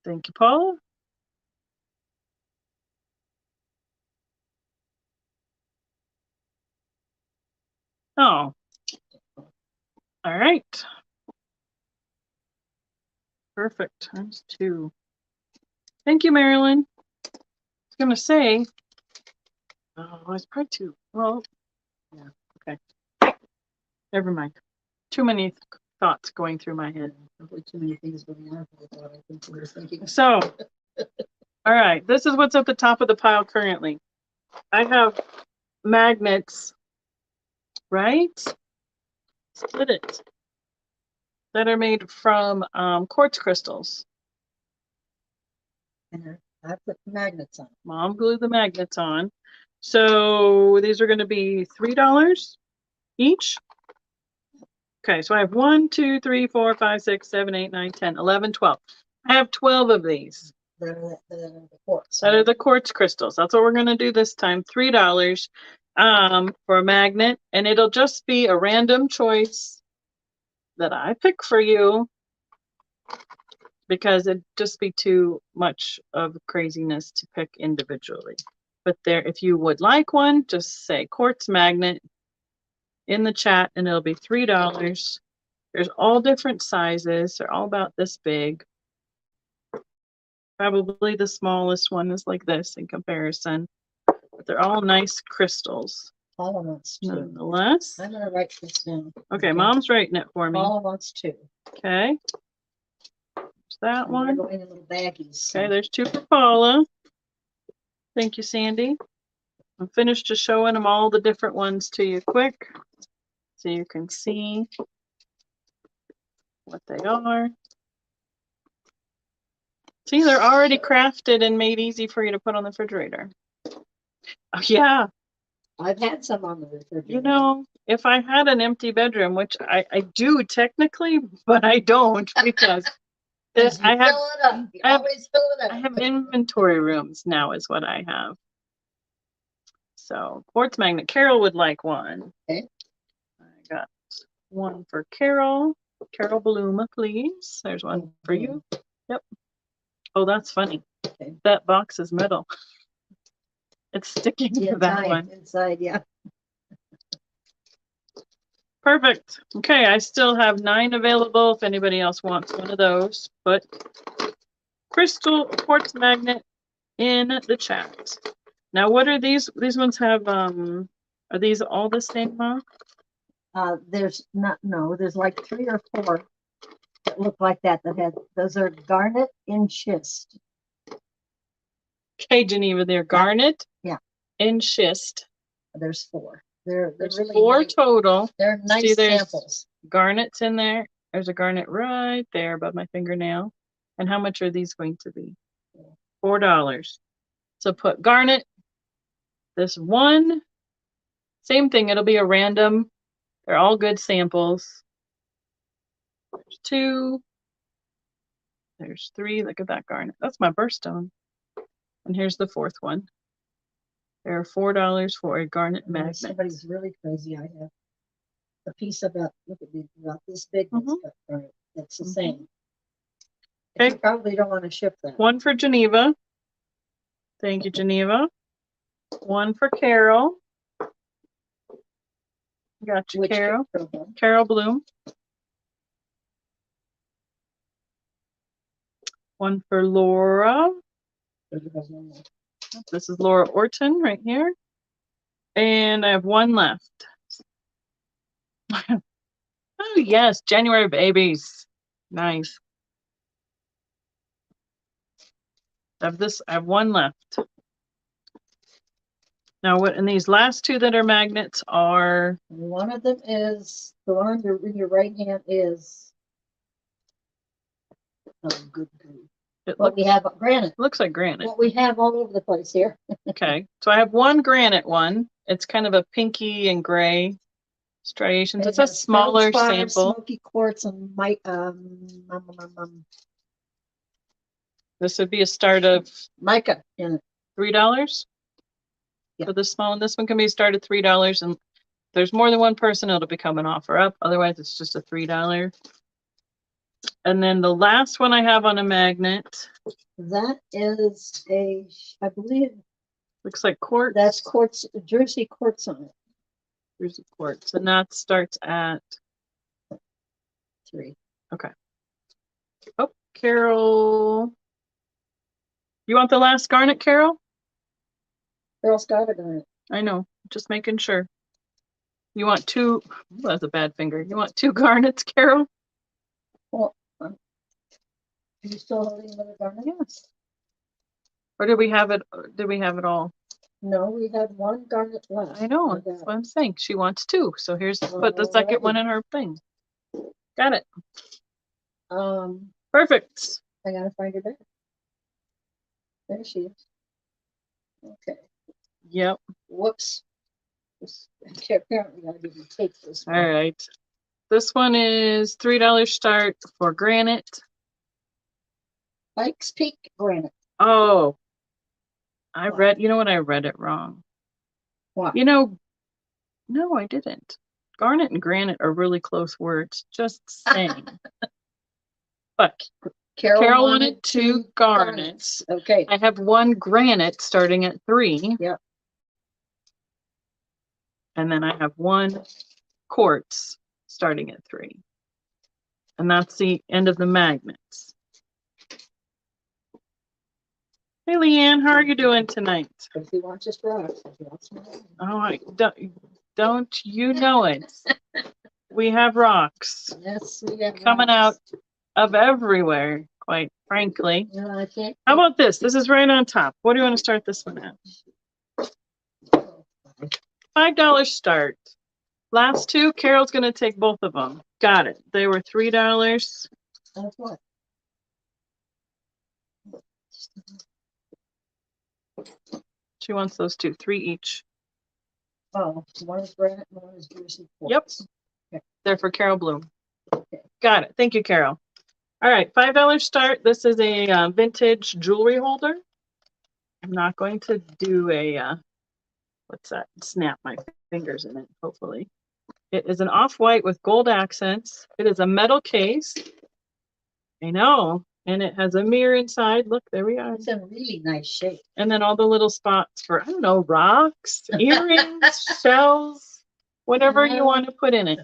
Thank you, Paula. Oh. All right. Perfect. Times 2. Thank you, Marilyn. I was going to say, oh, it's probably 2. Well, yeah, okay. Never mind. Too many thoughts going through my head. Probably too many things going on. I think we were thinking. So, all right, this is what's at the top of the pile currently. I have magnets, right? Split it. That are made from quartz crystals. And I put the magnets on. Mom glued the magnets on. So these are going to be $3 each. Okay, so I have 1, 2, 3, 4, 5, 6, 7, 8, 9, 10, 11, 12. I have 12 of these. That are the quartz. That are the quartz crystals. That's what we're going to do this time. $3 for a magnet. And it'll just be a random choice that I pick for you, because it'd just be too much of craziness to pick individually. But there, if you would like one, just say quartz magnet in the chat and it'll be $3. There's all different sizes. They're all about this big. Probably the smallest one is like this in comparison. But they're all nice crystals. Paula wants two. Nonetheless. I'm gonna write this down. Okay, Mom's writing it for me. Paula wants two. Okay. There's that And one. they're going in little baggies. Okay, there's two for Paula. Thank you, Sandy. I'm finished just showing them all the different ones to you quick, so you can see what they are. See, they're already crafted and made easy for you to put on the refrigerator. Oh, yeah. I've had some on the refrigerator. You know, if I had an empty bedroom, which I do technically, but I don't because I have, fill it up. You always fill it up. I have inventory rooms now is what I have. So quartz magnet, Carol would like one. Okay. I got one for Carol. Carol Bloom, please. There's one for you. Yep. Oh, that's funny. Okay. That box is metal. It's sticking to that one. Inside, yeah. Perfect. Okay, I still have 9 available if anybody else wants one of those. Put crystal quartz magnet in the chat. Now, what are these? These ones have, are these all the same, Mom? There's not, no, there's like 3 or 4 that look like that had, those are garnet in schist. Okay, Geneva, they're garnet. Yeah. In schist. There's 4. There's really 4 nice, total. they're nice See, there's samples. garnets in there. There's a garnet right there above my fingernail. And how much are these going to be? $4. So put garnet. This one, same thing. It'll be a random. They're all good samples. There's 2. There's 3. Look at that garnet. That's my birthstone. And here's the 4th one. There are $4 for a garnet magnet. Somebody's really crazy. I have a piece about, look at me, about this big. That's the same. Okay. You probably don't want to ship that. One for Geneva. Thank you, Geneva. One for Carol. Got you, Carol. Carol Bloom. One for Laura. This is Laura Orton right here. And I have one left. Oh, yes. January babies. Nice. I have one left. Now, what in these last 2 that are magnets are? One of them is the one in your right hand is. Oh, good grief. We have granite. Looks like granite. What we have all over the place here. Okay, so I have one granite one. It's kind of a pinky and gray striations. It's a smaller sample. Smoky quartz and This would be a start of mica in it. $3 for the small one. This one can be started $3, and if there's more than one person, it'll become an offer up. Otherwise, it's just a $3. And then the last one I have on a magnet. That is a, I believe. Looks like quartz. That's quartz, Jersey quartz on it. Jersey quartz, and that starts at 3. Okay. Oh, Carol. You want the last garnet, Carol? Carol's got a garnet. I know. Just making sure. You want 2? Oh, that's a bad finger. You want 2 garnets, Carol? Well, are you still holding another garnet? Yes. Or did we have it? Did we have it all? No, we had one garnet left. I know. That's what I'm saying. She wants 2. So here's put the second one in her thing. Got it. Perfect. I gotta find her there. There she is. Okay. Yep. Whoops. Apparently I didn't take this one. All right. This one is $3 start for granite. Pikes Peak granite. Oh, you know what? I read it wrong. What? You know, no, I didn't. Garnet and granite are really close words. Just saying. But Carol wanted 2 garnets. Okay. I have 1 granite starting at 3. Yep. And then I have 1 quartz starting at 3. And that's the end of the magnets. Hey, Leanne, how are you doing tonight? If he wants just rocks, if he wants more. Oh, don't you know it? We have rocks Yes, we have coming rocks. out of everywhere, quite frankly. No, I can't. How about this? This is right on top. What do you want to start this one at? $5 start. Last two, Carol's going to take both of them. Got it. They were $3. That's what? She wants those two, 3 each. Oh, one is granite, one is juicy. Yep. Okay. They're for Carol Bloom. Okay. Got it. Thank you, Carol. All right, $5 start. This is a vintage jewelry holder. I'm not going to do a, what's that? Snap my fingers in it, hopefully. It is an off-white with gold accents. It is a metal case. I know. And it has a mirror inside. Look, there we are. It's a really nice shape. And then all the little spots for, I don't know, rocks, earrings, shells, whatever you want to put in it.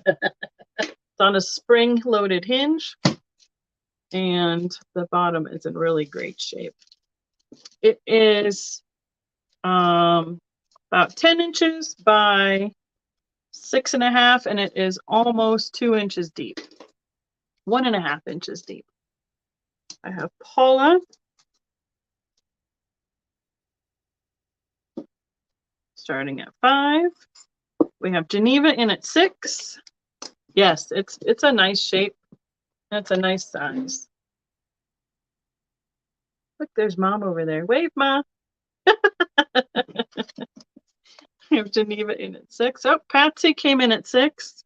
It's on a spring-loaded hinge. And the bottom is in really great shape. It is about 10 inches by 6.5, and it is almost 2 inches deep. 1.5 inches deep. I have Paula. Starting at 5. We have Geneva in at 6. Yes, it's a nice shape. That's a nice size. Look, there's Mom over there. Wave, Ma. We have Geneva in at 6. Oh, Patsy came in at 6.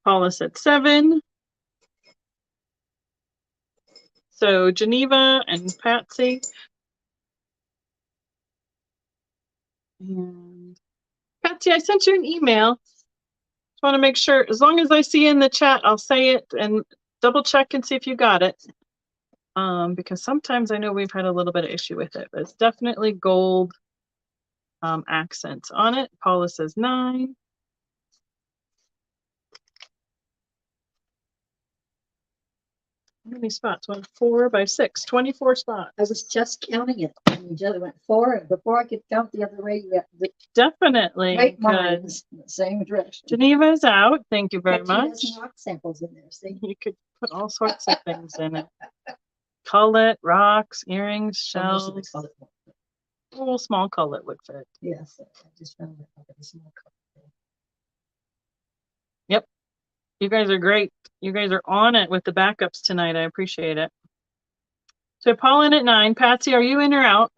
Paula's at 7. So Geneva and Patsy. And Patsy, I sent you an email. Just want to make sure, as long as I see in the chat, I'll say it and double check and see if you got it. Because sometimes I know we've had a little bit of issue with it, but it's definitely gold accents on it. Paula says 9. How many spots? 1, 4 by 6, 24 spots. I was just counting it. And the other went 4, and before I could count the other way, you have the Definitely right good. minds in the same direction. Geneva is out. Thank you very But much. she has rock samples in there. See, You could put all sorts of things in it. Cullet, rocks, earrings, shells. Oh, small cullet would fit. Yes, I just found it. A small color. Yep. You guys are great. You guys are on it with the backups tonight. I appreciate it. So Paul in at 9. Patsy, are you in or out?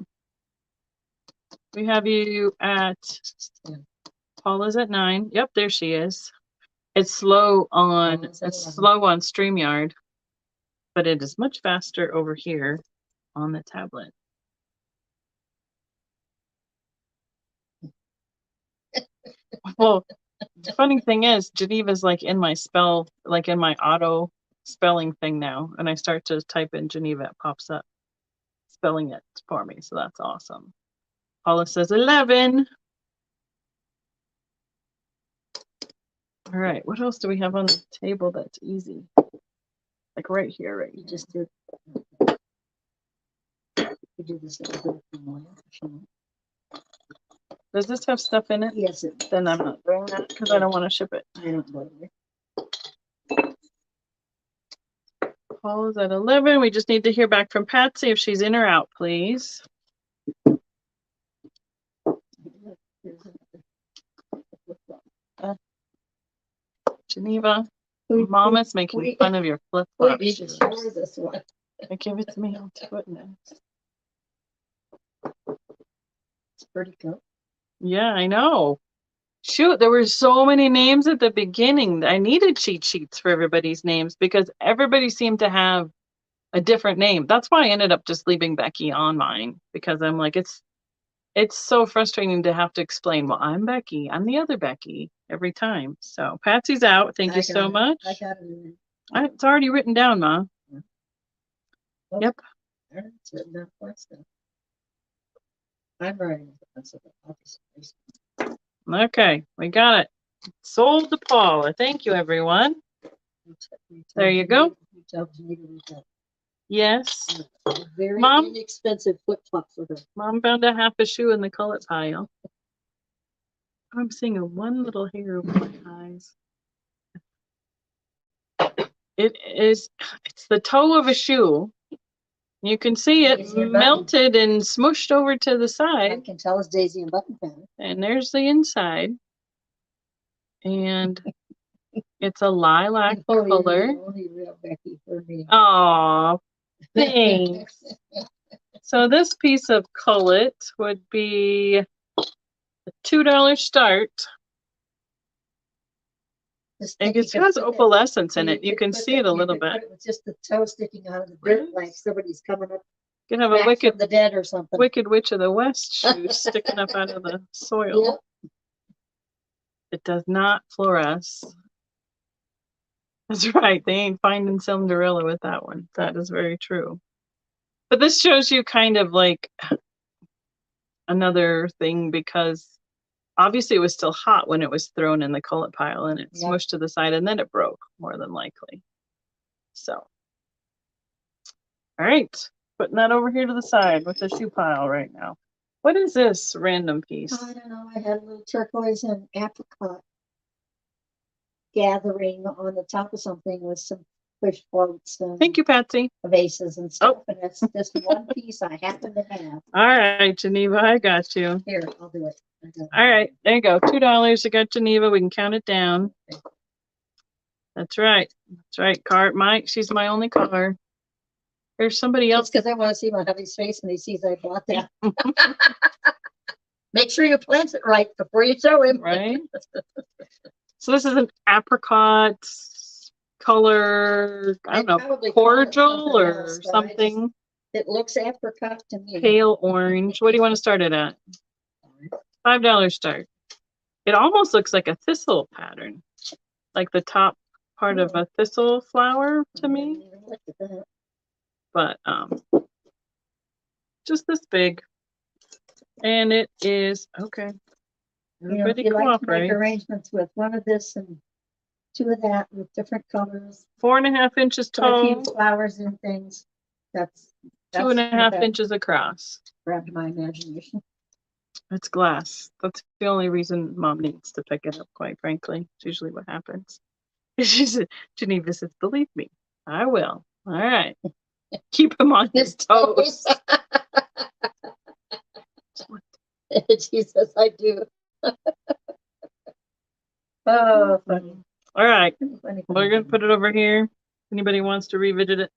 We have you at, Paula's at 9. Yep, there she is. It's slow on StreamYard, but it is much faster over here on the tablet. Well, the funny thing is, Geneva's like in my auto spelling thing now. And I start to type in Geneva, it pops up spelling it for me. So that's awesome. Paula says 11. All right. What else do we have on the table that's easy? Like right here, right? You just did. You did this. Does this have stuff in it? Yes, it. Then I'm not doing that because I don't want to ship it. I don't blame you. Paula's at 11. We just need to hear back from Patsy if she's in or out, please. Geneva, Mama's making fun of your flip-flops. This one. Give it to me. I'll do it next. It's pretty cool. Yeah, I know. Shoot, there were so many names at the beginning. I needed cheat sheets for everybody's names because everybody seemed to have a different name. That's why I ended up just leaving Becky on mine, because I'm like, it's so frustrating to have to explain, well, I'm Becky, I'm the other Becky every time. So Patsy's out. Thank you so much. I got it. It's already written down, Ma. Yeah. Well, yep. It's written down twice now. I'm writing it. Okay, we got it. Sold to Paula. Thank you, everyone. There you go. Yes. Very Mom? inexpensive flip flop for her. Mom found a half a shoe in the cullet pile. I'm seeing a one little hair over my eyes. It's the toe of a shoe. You can see it melted and smushed over to the I side. can tell it's Daisy and Button pattern. And there's the inside. And it's a lilac color. Only real Becky for me. Aw, thanks. So this piece of cullet would be a $2 start. It has opalescence in it. You can see it a little bit. It's just the toe sticking out of the dirt, like somebody's coming up. You can have a wicked, the dead or something. Wicked Witch of the West shoe sticking up out of the soil. Yep. It does not fluoresce. That's right. They ain't finding Cinderella with that one. That is very true. But this shows you kind of like another thing, because obviously it was still hot when it was thrown in the cullet pile, and it smushed to the side, and then it broke, more than likely. So, all right, putting that over here to the side with the shoe pile right now. What is this random piece? I don't know. I had a little turquoise and apricot gathering on the top of something with some fish floats and thank you, Patsy. Vases and stuff. And it's just one piece I happen to have. All right, Geneva, I got you. Here, I'll do it. All right, there you go. $2. I got Geneva. We can count it down. Okay. That's right. That's right. Mike, she's my only caller. There's somebody else. Because I want to see my hubby's face when he sees I bought that. Make sure you plant it right before you show him. Right. So this is an apricot color, I don't know, cordial or something. It looks apricot to me. Pale orange. What do you want to start it at? $5 start. It almost looks like a thistle pattern, like the top part of a thistle flower to me. But just this big, and it is okay. Everybody cooperate. Like arrangements with one of this and two of that with different colors. 4.5 inches tall. A few flowers and things. That's 2.5 inches across. Grabbed my imagination. It's glass. That's the only reason Mom needs to pick it up, quite frankly. It's usually what happens. She said, Geneva says, believe me, I will. All right. Keep him on his toes. Jesus, I do. Oh, funny. All right. Funny. We're going to put it over here. Anybody wants to revisit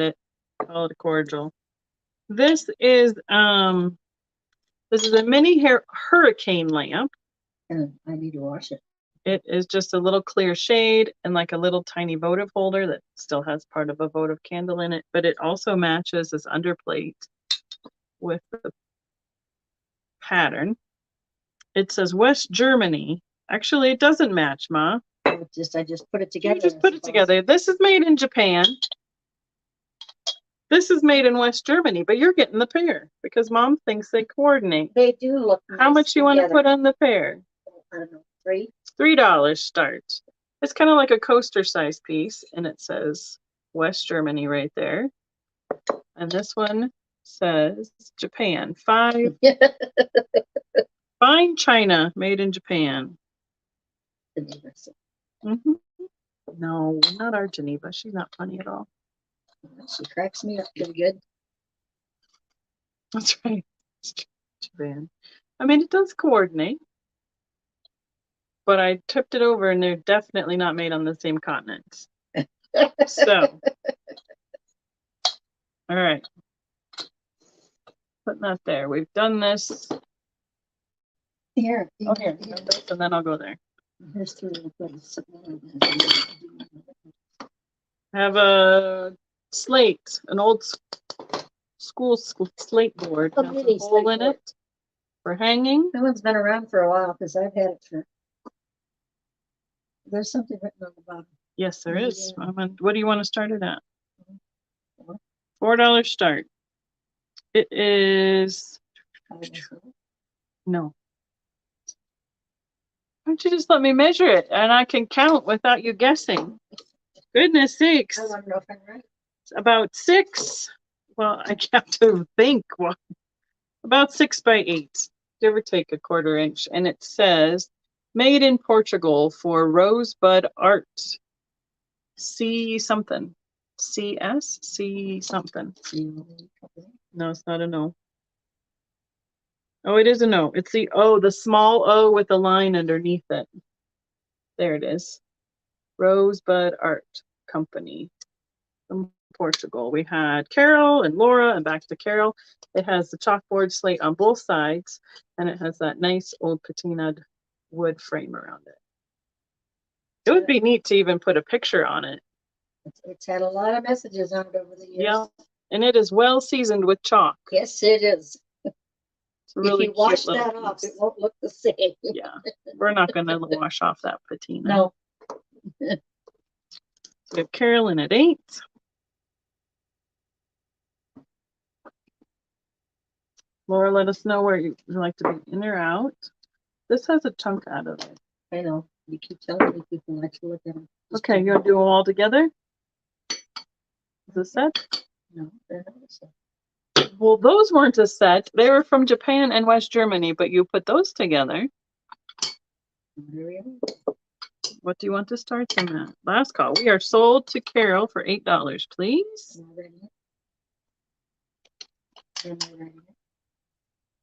it, call it a cordial. This is a mini hurricane lamp. And I need to wash it. It is just a little clear shade and like a little tiny votive holder that still has part of a votive candle in it, but it also matches this underplate with the pattern. It says West Germany. Actually, it doesn't match, Ma. I just put it together. You just put it together. This is made in Japan. This is made in West Germany, but you're getting the pair because Mom thinks they coordinate. They do look nice. How much you want to put on the pair? I don't know, $3. $3 start. It's kind of like a coaster size piece, and it says West Germany right there. And this one says Japan. Fine china made in Japan. Mm-hmm. No, not our Geneva. She's not funny at all. She cracks me up pretty good. That's right. Japan. I mean, it does coordinate. But I tipped it over, and they're definitely not made on the same continent. So, all right. Putting that there. We've done this. Here. Okay, and then I'll go there. Here's 3 things. I have a slate, an old school slate board. A has mini a hole in it for hanging. That one's been around for a while because I've had it for. There's something written on the bottom. Yes, there is. What do you want to start it at? $4 start. It is. No. Why don't you just let me measure it and I can count without you guessing? Goodness sakes. I want to know if I'm right. about 6. Well, I have to think. Well, about 6 by 8, give or take a 1/4 inch, and it says made in Portugal for Rosebud Art. C something. CS? C something. No, it's not a no. Oh, it is a no. It's the O, the small O with the line underneath it. There it is. Rosebud Art Company from Portugal. We had Carol and Laura, and back to Carol. It has the chalkboard slate on both sides, and it has that nice old patinaed wood frame around it. It would be neat to even put a picture on it. It's had a lot of messages on it over the years. Yeah, and it is well seasoned with chalk. Yes, it is. Really if you wash that off, it won't look the same. Yeah, we're not going to wash off that patina. No. So we have Carolyn at 8. Laura, let us know where you like to be, in or out. This has a chunk out of it. I know. You keep telling me people like to look at them. Okay, you want to do them all together? Is it set? No, they're not a set. Well, those weren't a set. They were from Japan and West Germany, but you put those together. What do you want to start them at? Last call. We are sold to Carol for $8, please.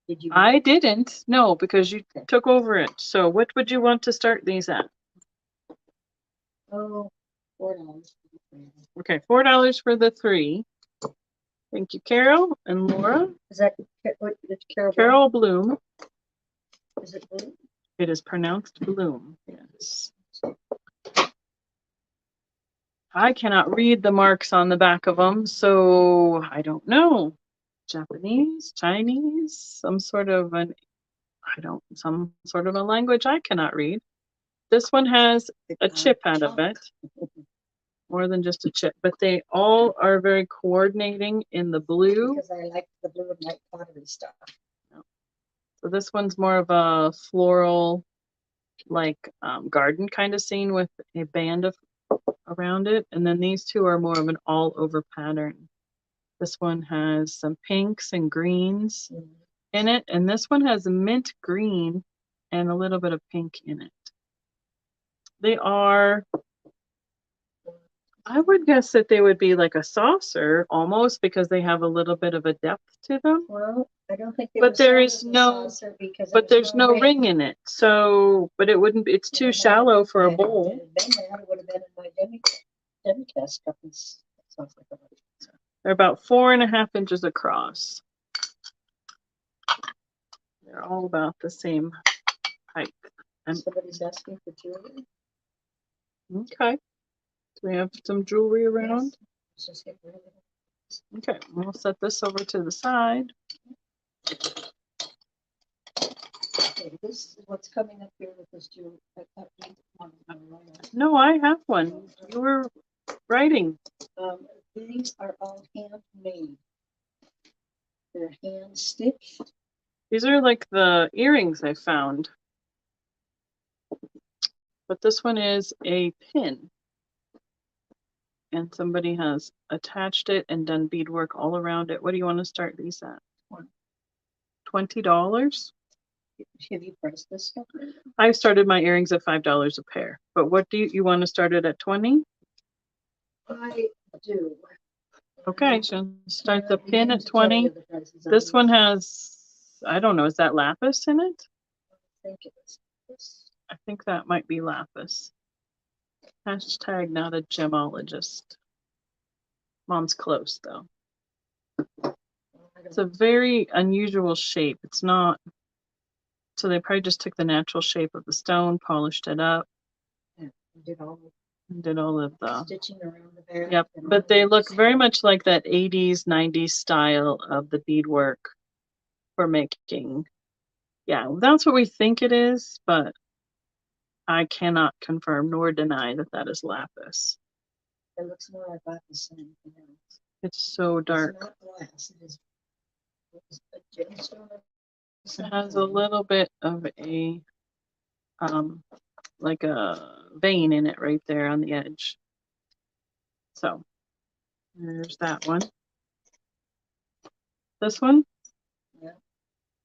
Did you? I didn't. No, because you took over it. So what would you want to start these at? Oh, $4. Okay, $4 for the 3. Thank you, Carol and Laura. Is that what? Carol Bloom. Is it Bloom? It is pronounced Bloom. Yes. I cannot read the marks on the back of them, so I don't know. Japanese, Chinese, some sort of a language I cannot read. This one has a chip out of it. More than just a chip, but they all are very coordinating in the blue. Because I like the blue and white pottery stuff. So this one's more of a floral, like garden kind of scene with a band of around it. And then these two are more of an all over pattern. This one has some pinks and greens in it. And this one has a mint green and a little bit of pink in it. They are, I would guess that they would be like a saucer almost, because they have a little bit of a depth to them. Well, I don't think but there is no, but there's no ring in it. So, but it wouldn't, it's too shallow for a bowl. It would have been in my demi-tasse cup. They're about 4.5 inches across. They're all about the same height. And somebody's asking for jewelry. Okay. Do we have some jewelry around? Yes. Just get rid of it. Okay, we'll set this over to the side. Okay, this is what's coming up here with this jewelry. No, I have one. You were writing. These are all handmade. They're hand stitched. These are like the earrings I found. But this one is a pin. And somebody has attached it and done beadwork all around it. What do you want to start these at? $20? Have you priced this stuff? I've started my earrings at $5 a pair. But what do you want to start it at 20? I do. Okay, so start the pin at 20. This one has, I don't know, is that lapis in it? I think it is. I think that might be lapis. Hashtag not a gemologist. Mom's close though. It's a very unusual shape. It's not, so they probably just took the natural shape of the stone, polished it up. Yeah, did all of the stitching around the back. Yep, but they look very much like that 80s, 90s style of the beadwork for making. Yeah, that's what we think it is, but I cannot confirm nor deny that that is lapis. It looks more like lapis than anything else. It's so dark. It's not glass. It is a gemstone. It has a little bit of a like a vein in it right there on the edge. So There's that one. This one? Yeah.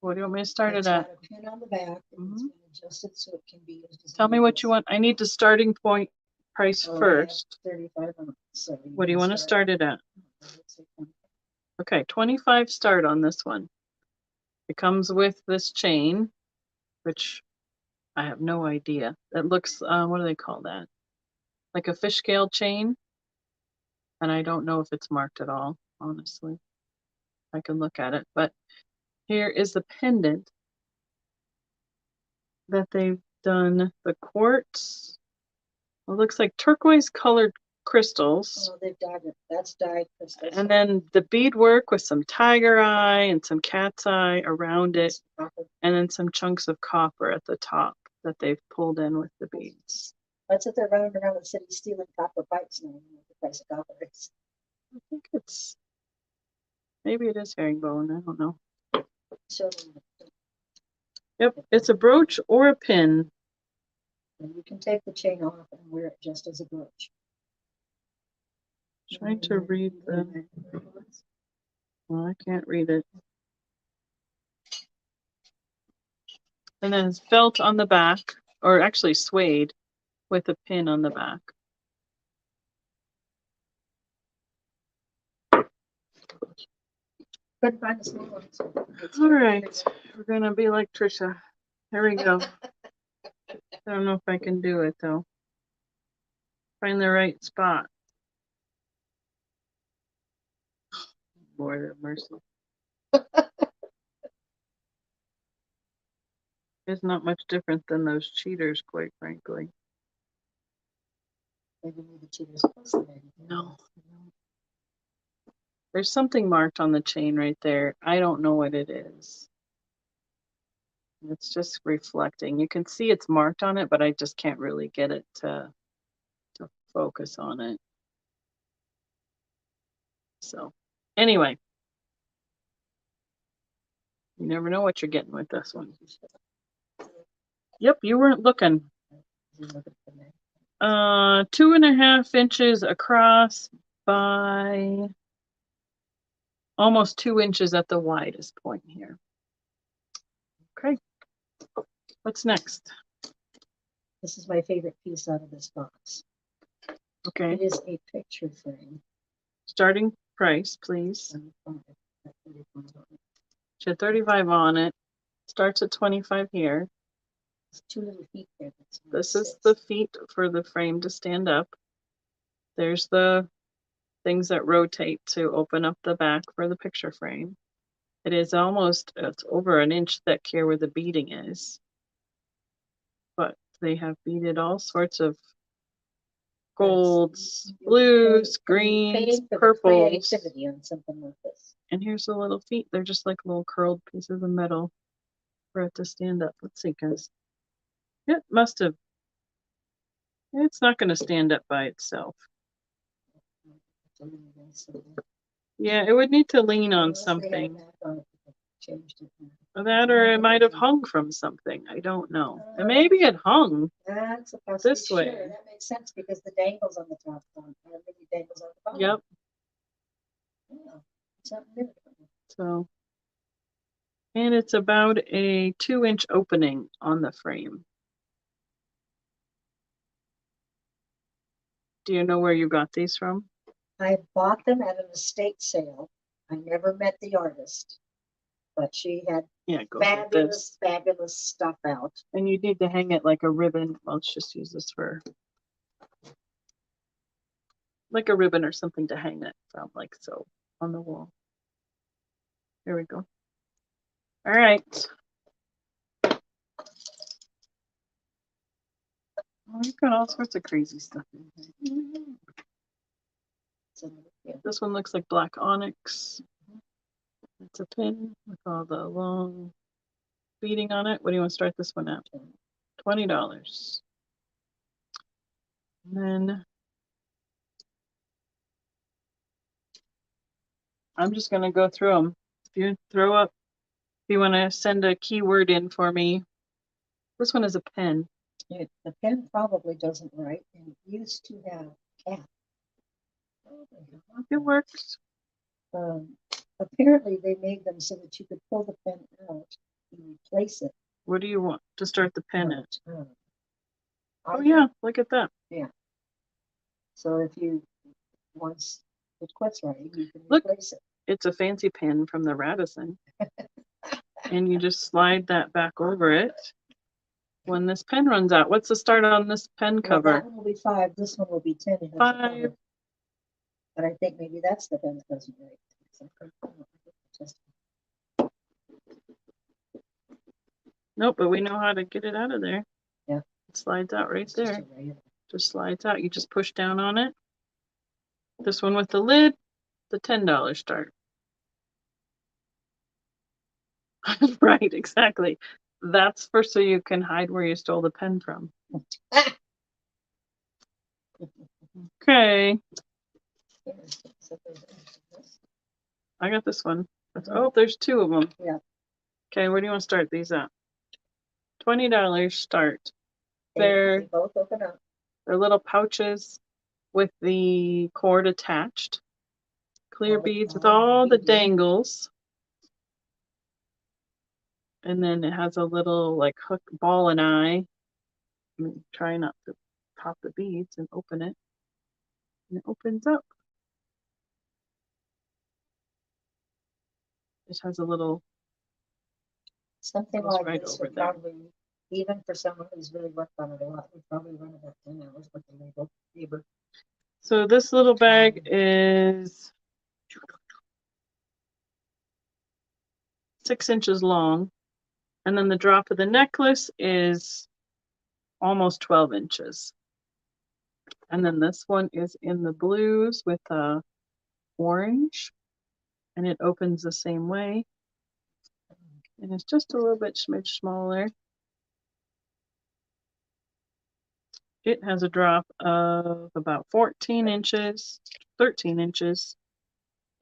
What do you want me to start It's it at? got a pin on the back. And it's been adjusted so it can be used as Tell me what you want. I need the starting point price first. 35 on it, so What do you want to start it at? Okay, 25 start on this one. It comes with this chain, which I have no idea. That looks, what do they call that? Like a fish scale chain. And I don't know if it's marked at all, honestly. I can look at it. But here is the pendant that they've done. The quartz. It looks like turquoise colored crystals. Oh, they've dyed it. That's dyed crystals. And then the beadwork with some tiger eye and some cat's eye around it. And then some chunks of copper at the top that they've pulled in with the beads. That's what they're running around the city stealing copper pipes now. The price of copper is. I think it's, maybe it is herringbone. I don't know. So, Yep, it's a brooch or a pin. and you can take the chain off and wear it just as a brooch. Trying to read the, well, I can't read it. And then it's felt on the back, or actually suede with a pin on the back. Couldn't find the small one. So all right, we're gonna be like Trisha. Here we go. I don't know if I can do it though. Find the right spot. Lord have mercy. It's not much different than those cheaters, quite frankly. No. There's something marked on the chain right there. I don't know what it is. It's just reflecting. You can see it's marked on it, but I just can't really get it to focus on it. So anyway, you never know what you're getting with this one. Yep, you weren't looking. 2.5 inches across by almost 2 inches at the widest point here. Okay, what's next? This is my favorite piece out of this box. Okay. It is a picture frame. Starting price, please. She had 35 on it. Starts at 25 here. There's 2 little feet there. This is the feet for the frame to stand up. There's the things that rotate to open up the back for the picture frame. It is almost, it's over an inch thick here where the beading is. But they have beaded all sorts of golds, blues, greens, purples. On something like this. And here's the little feet. They're just like little curled pieces of metal for it to stand up. Let's see, guys. It must have. It's not going to stand up by itself. Yeah, it would need to lean on something. That, or it might have hung from something. I don't know. And maybe it hung this way. Sure, that makes sense because the dangles on the top dangles on the bottom. Yep. Yeah, something new. So, and it's about a 2-inch opening on the frame. Do you know where you got these from? I bought them at an estate sale. I never met the artist, but she had fabulous stuff out. And you need to hang it like a ribbon. Well, let's just use this for like a ribbon or something to hang it from, like so, on the wall. Here we go. All right. Oh, you've got all sorts of crazy stuff in here. This one looks like black onyx. It's a pin with all the long beading on it. What do you want to start this one at? $20. And then I'm just going to go through them. If you throw up, if you want to send a keyword in for me. This one is a pen. The pen probably doesn't write, and it used to have cat. It works. Apparently they made them so that you could pull the pen out and replace it. What do you want to start the pen at? Oh Oh yeah, look at that. Yeah. So if you, once it quits writing, you can Look, replace it. It's a fancy pen from the Radisson. And you just slide that back over it when this pen runs out. What's the start on this pen cover? That one will be 5. This one will be 10. It has a 5. cover. But I think maybe that's the pen that doesn't write. Nope, but we know how to get it out of there. Yeah. It slides out right there. Just slides out. You just push down on it. This one with the lid, the $10 start. Right, exactly. That's for so you can hide where you stole the pen from. Okay. I got this one. Oh, there's 2 of them. Yeah. Okay, where do you want to start these at? $20 start. They both open up. They're little pouches with the cord attached. Clear beads with all the dangles. And then it has a little like hook ball and eye. Try not to pop the beads and open it. And it opens up. It has a little something like right this over would there. probably, even for someone who's really worked on it a lot, would probably run about 10 hours with the labor. So this little bag is 6 inches long. And then the drop of the necklace is almost 12 inches. And then this one is in the blues with a orange. And it opens the same way. And it's just a little bit smidge smaller. It has a drop of about 14 inches, 13 inches.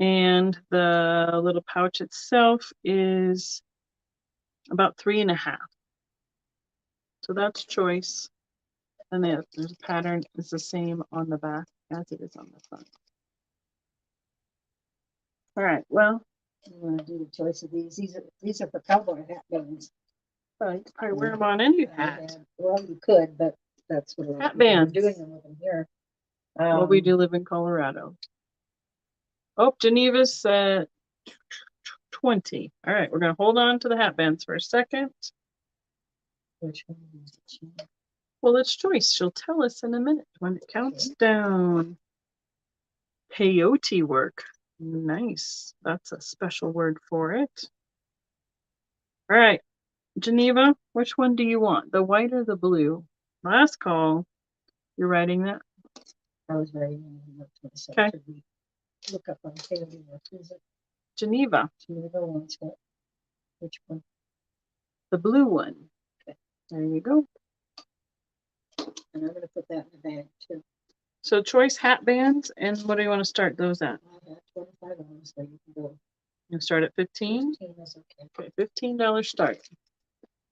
And the little pouch itself is about 3.5. So that's choice. And the pattern is the same on the back as it is on the front. All right, well. I'm going to do the choice of these. These are for cowboy hat bands. Right, probably wear them on any hat. Well, you could, but that's what hat bands. We're doing them with them here. Well, we do live in Colorado. Oh, Geneva's 20. All right, we're going to hold on to the hat bands for a second. Which one is it? Well, it's choice. She'll tell us in a minute when it counts down. Peyote work. Nice. That's a special word for it. All right, Geneva, which one do you want? The white or the blue? Last call. You're writing that? I was writing. Okay. Look up on peyote work. Is it? Geneva. Geneva wants what? Which one? The blue one. Okay. There you go. And I'm going to put that in the bag too. So choice hat bands, and what do you want to start those at? $25, so you can go. You start at 15? 15 is okay. Okay, $15 start.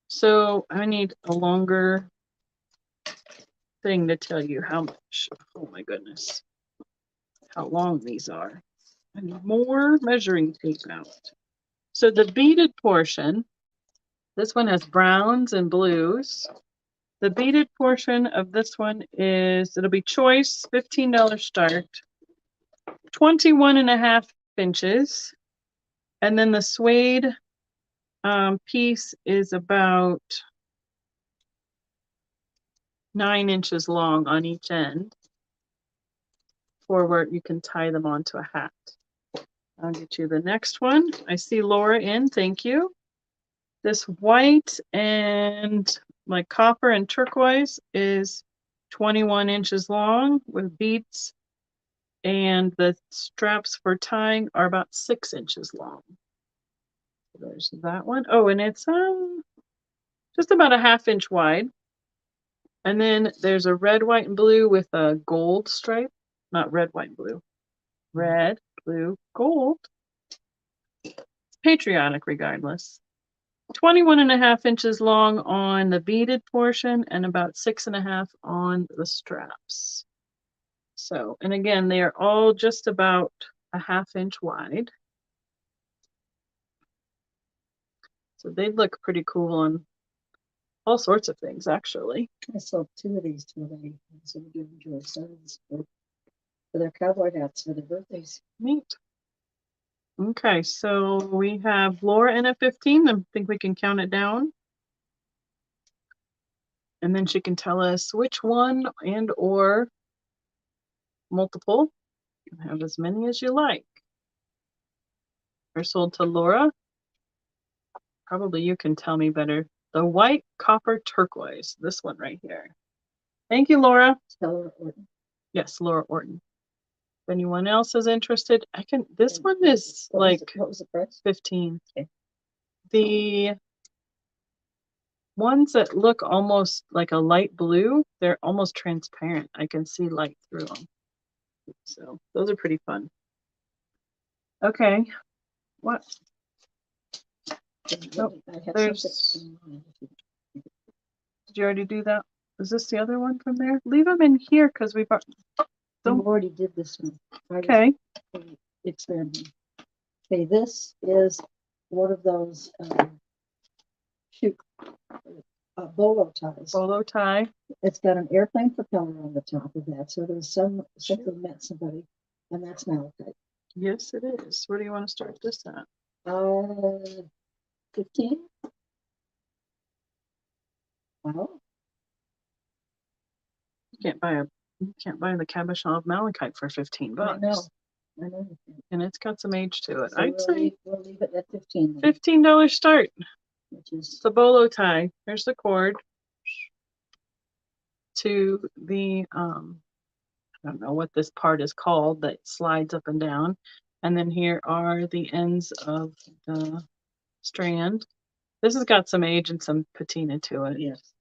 So I need a longer thing to tell you how much. Oh my goodness. How long these are. I need more measuring tape out. So the beaded portion, this one has browns and blues. The beaded portion of this one is, it'll be choice, $15 start, 21.5 inches. And then the suede piece is about 9 inches long on each end for where you can tie them onto a hat. I'll get you the next one. I see Laura in, thank you. This white and like copper and turquoise is 21 inches long with beads, and the straps for tying are about 6 inches long. So there's that one. Oh, and it's just about a 1/2 inch wide. And then there's a red, white, and blue with a gold stripe. Not red, white, and blue. Red, blue, gold. It's patriotic regardless. 21.5 inches long on the beaded portion and about 6.5 on the straps. So, and again, they are all just about a 1/2 inch wide. So they look pretty cool on all sorts of things, actually. I sold 2 of these to a lady, so we give them to our sons for their cowboy hats for their birthdays. Neat. Okay, so we have Laura in at 15. I think we can count it down. And then she can tell us which one and or multiple. You can have as many as you like. They're sold to Laura. Probably you can tell me better. The white copper turquoise. This one right here. Thank you, Laura. Laura Orton. Yes, Laura Orton. If anyone else is interested, I can. This one is like what was the price? 15. Okay. The ones that look almost like a light blue, they're almost transparent. I can see light through them. So those are pretty fun. Okay. What? Oh, there's... Did you already do that? Is this the other one from there? Leave them in here because we've already did this one. Okay. Experiment. Okay, this is one of those bolo ties. Bolo tie. It's got an airplane propeller on the top of that, so there's something met somebody, and that's malachite. Yes, it is. Where do you want to start this at? 15. Wow. You can't buy the cabochon of malachite for $15. I know. And it's got some age to it. So I'd say we'll leave it at 15. $15 start. Which is the bolo tie. There's the cord to the I don't know what this part is called that slides up and down. And then here are the ends of the strand. This has got some age and some patina to it. Yes,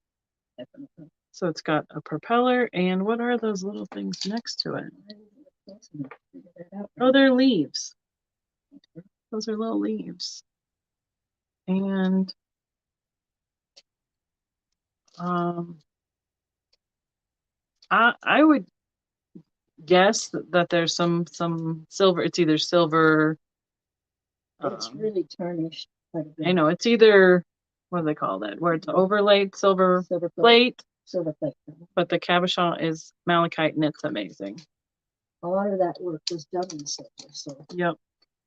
definitely. So it's got a propeller, and what are those little things next to it? Oh, they're leaves. Those are little leaves. And I would guess that there's some silver. It's either silver. It's really tarnished. I know it's either, what do they call that? Where it's overlaid silver plate. Silver plate. But the cabochon is malachite, and it's amazing. A lot of that work was done in silver. So. Yep.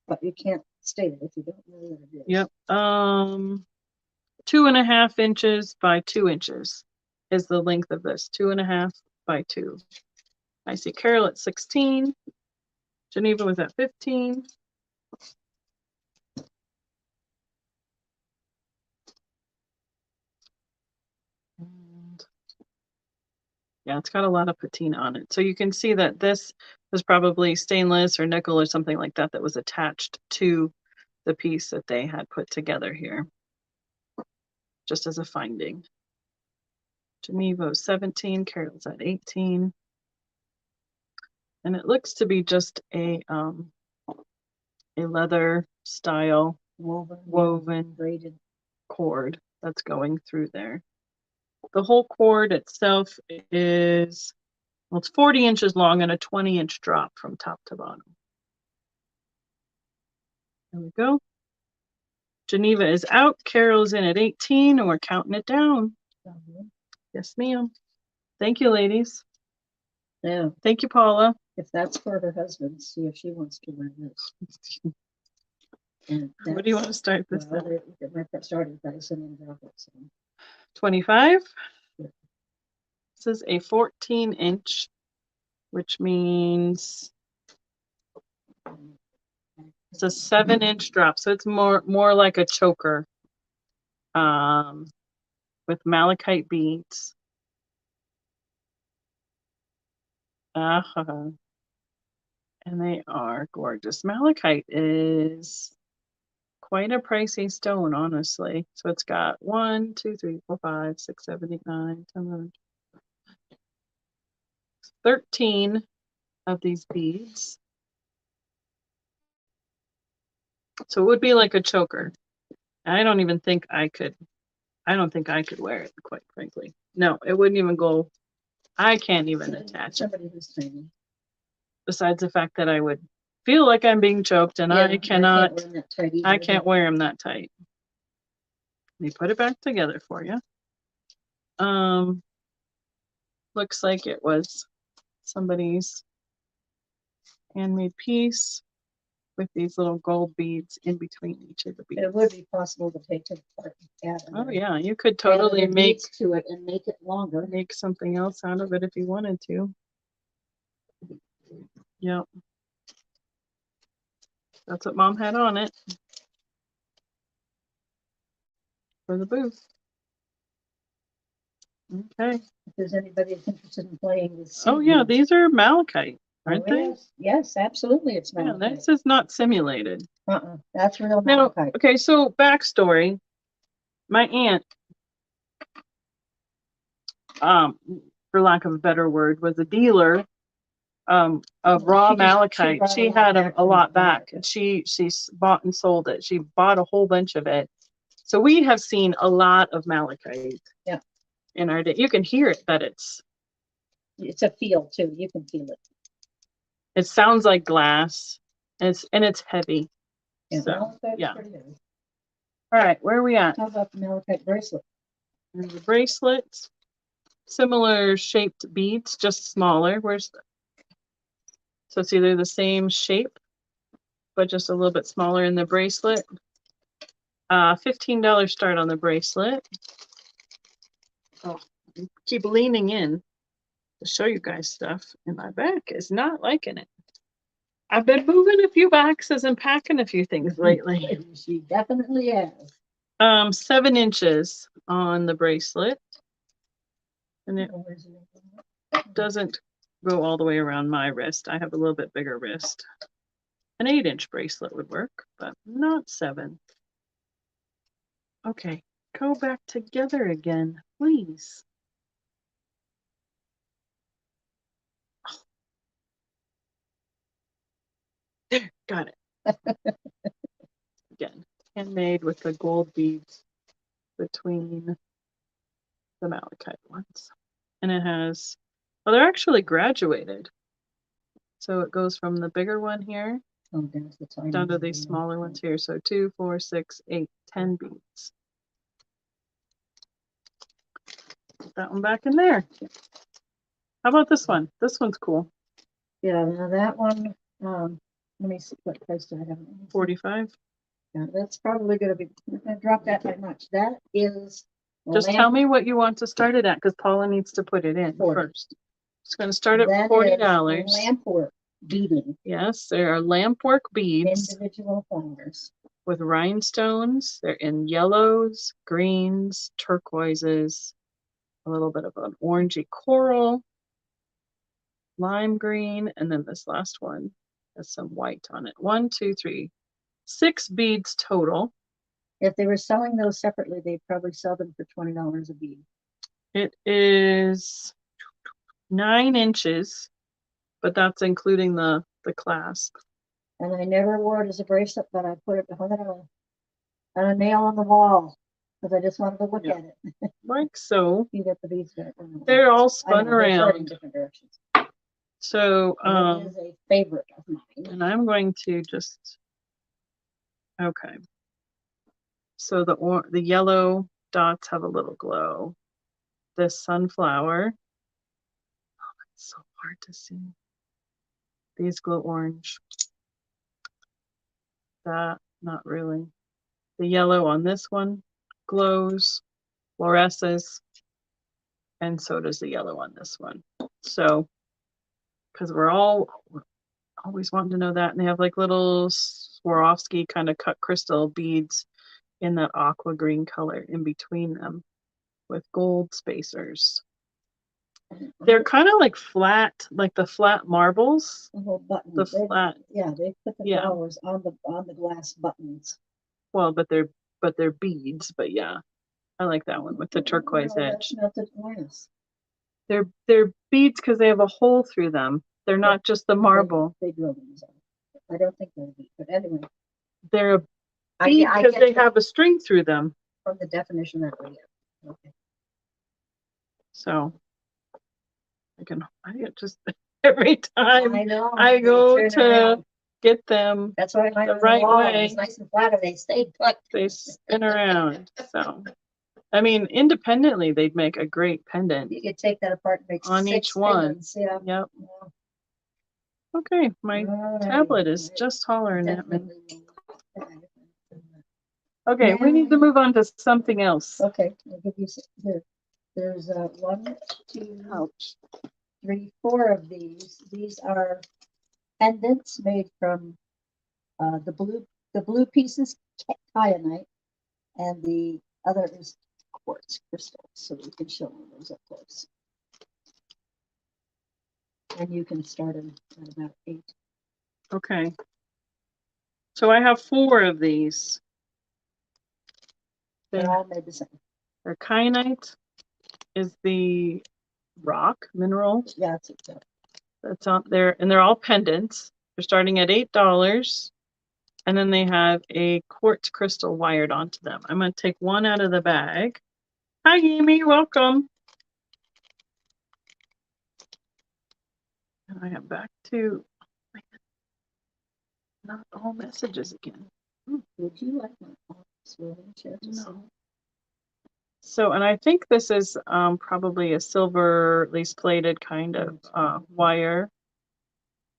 But you can't state it if you don't know what it is. Yep. 2.5 inches by 2 inches is the length of this. 2.5 by 2. I see Carol at 16. Geneva was at 15. And yeah, it's got a lot of patina on it. So you can see that this was probably stainless or nickel or something like that that was attached to the piece that they had put together here, just as a finding. Geneva was 17, Carol's at 18. And it looks to be just a leather style woven braided cord that's going through there. The whole cord itself is, well, it's 40 inches long and a 20-inch drop from top to bottom. There we go. Geneva is out. Carol's in at 18, and we're counting it down. Yes, ma'am. Thank you, ladies. Yeah. Thank you, Paula. If that's for her husband, see if she wants to wear this. And what do you want to start this at? My starting price and then drop it. So. 25. Yeah. This is a 14-inch, which means it's a 7-inch drop. So it's more like a choker with malachite beads. And they are gorgeous. Malachite is quite a pricey stone, honestly. So it's got 1, 2, 3, 4, 5, 6, 7, 8, 9, 10, 11, 13 of these beads. So it would be like a choker. I don't think I could wear it, quite frankly. No, it wouldn't even go. I can't even attach it. Somebody who's training. Besides the fact that I would feel like I'm being choked, and I cannot, I can't wear them that tight. Let me put it back together for you. Looks like it was somebody's handmade piece with these little gold beads in between each of the beads. It would be possible to take it apart and add Oh yeah, you could totally make to it and make it longer. Make something else out of it if you wanted to. Yep. That's what Mom had on it for the booth. Okay. If there's anybody that's interested in playing with Oh yeah, these are malachite, aren't they? Yes, yes, absolutely, it's malachite. Yeah, this is not simulated. That's real malachite. Okay, so backstory. My aunt, for lack of a better word, was a dealer of raw malachite. She had a lot back, and she bought and sold it. She bought a whole bunch of it. So we have seen a lot of malachite. Yeah. In our day, you can hear it, that it's a feel too. You can feel it. It sounds like glass, and it's heavy. Yeah. So yeah. All right, where are we at? How about the malachite bracelet? There's the bracelets, similar shaped beads, just smaller. So it's either the same shape, but just a little bit smaller in the bracelet. $15 start on the bracelet. Oh, I keep leaning in to show you guys stuff, and my back is not liking it. I've been moving a few boxes and packing a few things lately. She definitely has. 7 inches on the bracelet, and it doesn't go all the way around my wrist. I have a little bit bigger wrist. An 8-inch bracelet would work, but not 7. Okay, go back together again, please. There, got it. Again, handmade with the gold beads between the malachite ones. And it has, well, they're actually graduated. So it goes from the bigger one here down to these smaller ones here. So 2, 4, 6, 8, 10 beads. Put that one back in there. How about this one? This one's cool. Yeah, now that one, let me see what price do I have. 45. Yeah, that's probably going to be, I'm going to drop that by much. That is. Just tell me what you want to start it at, because Paula needs to put it in first. It's going to start at $40. Lampwork beading. Yes, there are lampwork beads. Individual flowers. With rhinestones. They're in yellows, greens, turquoises, a little bit of an orangey coral, lime green, and then this last one has some white on it. 1, 2, 3, 6 beads total. If they were selling those separately, they'd probably sell them for $20 a bead. It is 9 inches, but that's including the clasp. And I never wore it as a bracelet, but I put it hung it on a nail on the wall because I just wanted to look at it. Like so. You get the beads there. They're all spun around in different directions. So it is a favorite of mine. And I'm going to just, okay. So the yellow dots have a little glow. This sunflower, oh, it's so hard to see. These glow orange. That, not really. The yellow on this one glows, fluoresces, and so does the yellow on this one. So, because we're always wanting to know that, and they have like little Swarovski kind of cut crystal beads in that aqua green color in between them with gold spacers. They're kind of like flat, like the flat marbles. The flat. Yeah, they put the flowers on the glass buttons. Well, but they're beads. But yeah, I like that one with the turquoise edge. They're beads because they have a hole through them. They're not just the marble. They drill them. I don't think they're a bead, but anyway. They're a bead because they have a string through them. From the definition that we have. Okay. So I every time I know. I they go turn to around. get them. That's why mine the was right long. way. It was nice and flat, and they stayed put. They spin around. So, I mean, independently, they'd make a great pendant You could take that apart and make on six each one. pendants, yeah. Yep. Yeah. Okay, my All tablet right. is just hollering at me. Definitely will. Okay, we need to Now- move on to something else. Okay, I'll give you here. There's 1, 2, Ouch. 3, 4 of these. These are pendants made from the blue piece is kyanite, and the other is quartz crystal. So we can show them those up close. And you can start them at about 8. Okay. So I have 4 of these. They're all made the same. Their kyanite is the rock mineral. Yeah, that's it. That's out there, and they're all pendants. They're starting at $8, and then they have a quartz crystal wired onto them. I'm going to take one out of the bag. Hi, Amy, welcome. And I am back to not all messages again. Would you like my swirling chair to see? So, and I think this is probably a silver lace plated kind of wire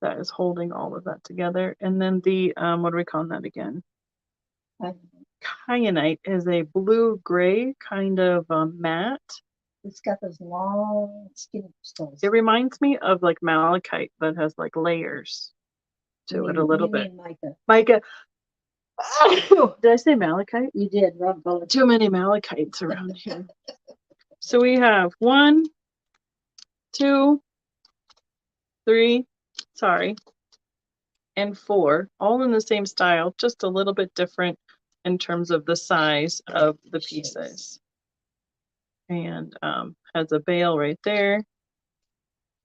that is holding all of that together. And then the, what are we calling that again? Kyanite is a blue-gray kind of matte. It's got those long skinny crystals. It reminds me of like malachite that has like layers to it a little bit. Mica. Mica. Did I say malachite? You did, wrong color. Too many malachites around here. So we have 1, 2, 3, sorry, and 4, all in the same style, just a little bit different in terms of the size of the pieces. And has a bail right there.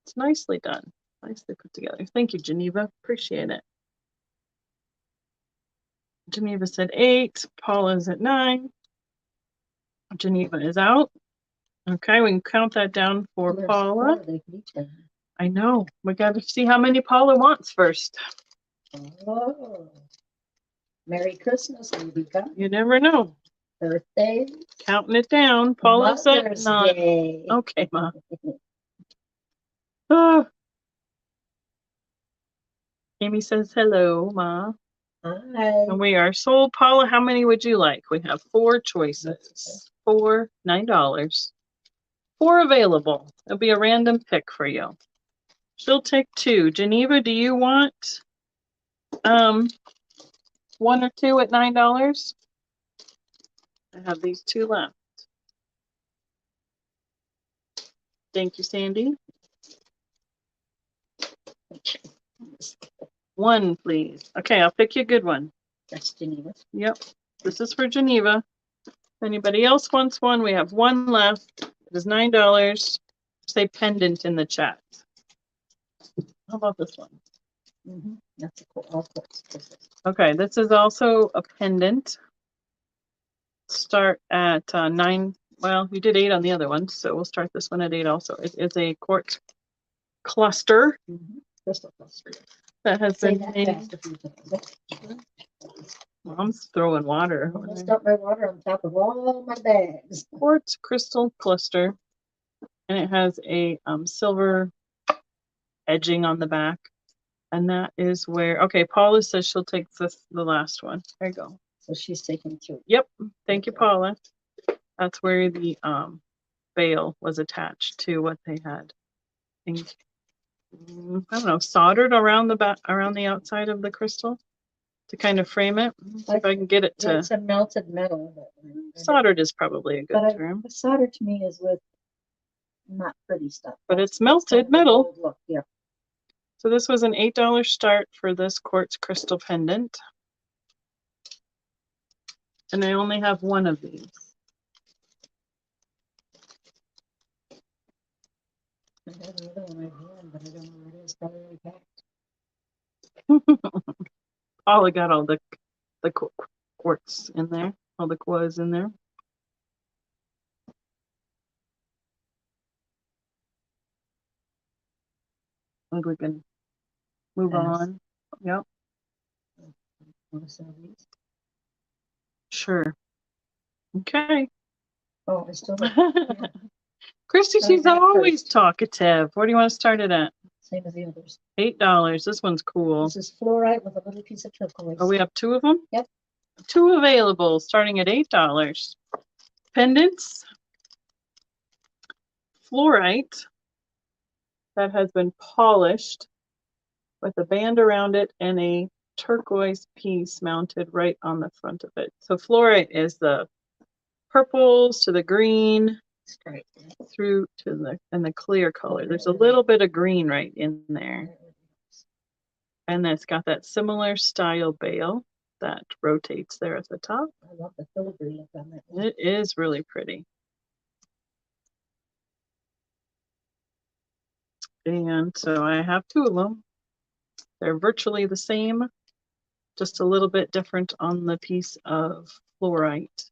It's nicely done, nicely put together. Thank you, Geneva. Appreciate it. Geneva said 8. Paula's at 9. Geneva is out. Okay, we can count that down for Paula. I know. We got to see how many Paula wants first. Oh. Merry Christmas, Lubica. You never know. Birthday. Counting it down. Paula's at 9. Day. Okay, Ma. Oh. Amy says hello, Ma. Hi. And we are sold. Paula, how many would you like? We have 4 choices. 4, $9. 4 available. It'll be a random pick for you. She'll take 2. Geneva, do you want 1 or 2 at $9? I have these 2 left. Thank you, Sandy. 1, please. Okay, I'll pick you a good one. That's Geneva. Yep. This is for Geneva. If anybody else wants one, we have 1 left. It is $9. Say pendant in the chat. How about this one? That's a cool. Okay, this is also a pendant. Start at 9. Well, you did 8 on the other one, so we'll start this one at 8 also. It is a quartz cluster. Crystal cluster. That has been made. Mom's throwing water. I almost dumped my water on top of all my bags. Quartz crystal cluster, and it has a silver edging on the back, and that is where. Okay, Paula says she'll take the last one. There you go. So she's taking 2. Yep. Thank you, Paula. That's where the veil was attached to what they had. I don't know, soldered around the back, around the outside of the crystal to kind of frame it. See if I can get it to. It's a melted metal. Soldered is probably a good term. Solder to me is with not pretty stuff. But it's melted metal. Look, yeah. So this was an $8 start for this quartz crystal pendant. And I only have 1 of these. I have another one right here, but I don't know where it is. Probably packed. Paula got all the quartz in there, all the quartz in there. think we can move on. Yep. Sure. Okay. Oh, I still Christy, she's always talkative. Where do you want to start it at? Same as the others. $8. This one's cool. This is fluorite with a little piece of turquoise. Oh, we have two of them? Yep. Two available, starting at $8. Pendants. Fluorite that has been polished with a band around it and a turquoise piece mounted right on the front of it. So fluorite is the purples to the green through to the clear color. There's a little bit of green right in there. And it's got that similar style bail that rotates there at the top. I love the filigree look on that. It is really pretty. And so I have two of them. They're virtually the same, just a little bit different on the piece of fluorite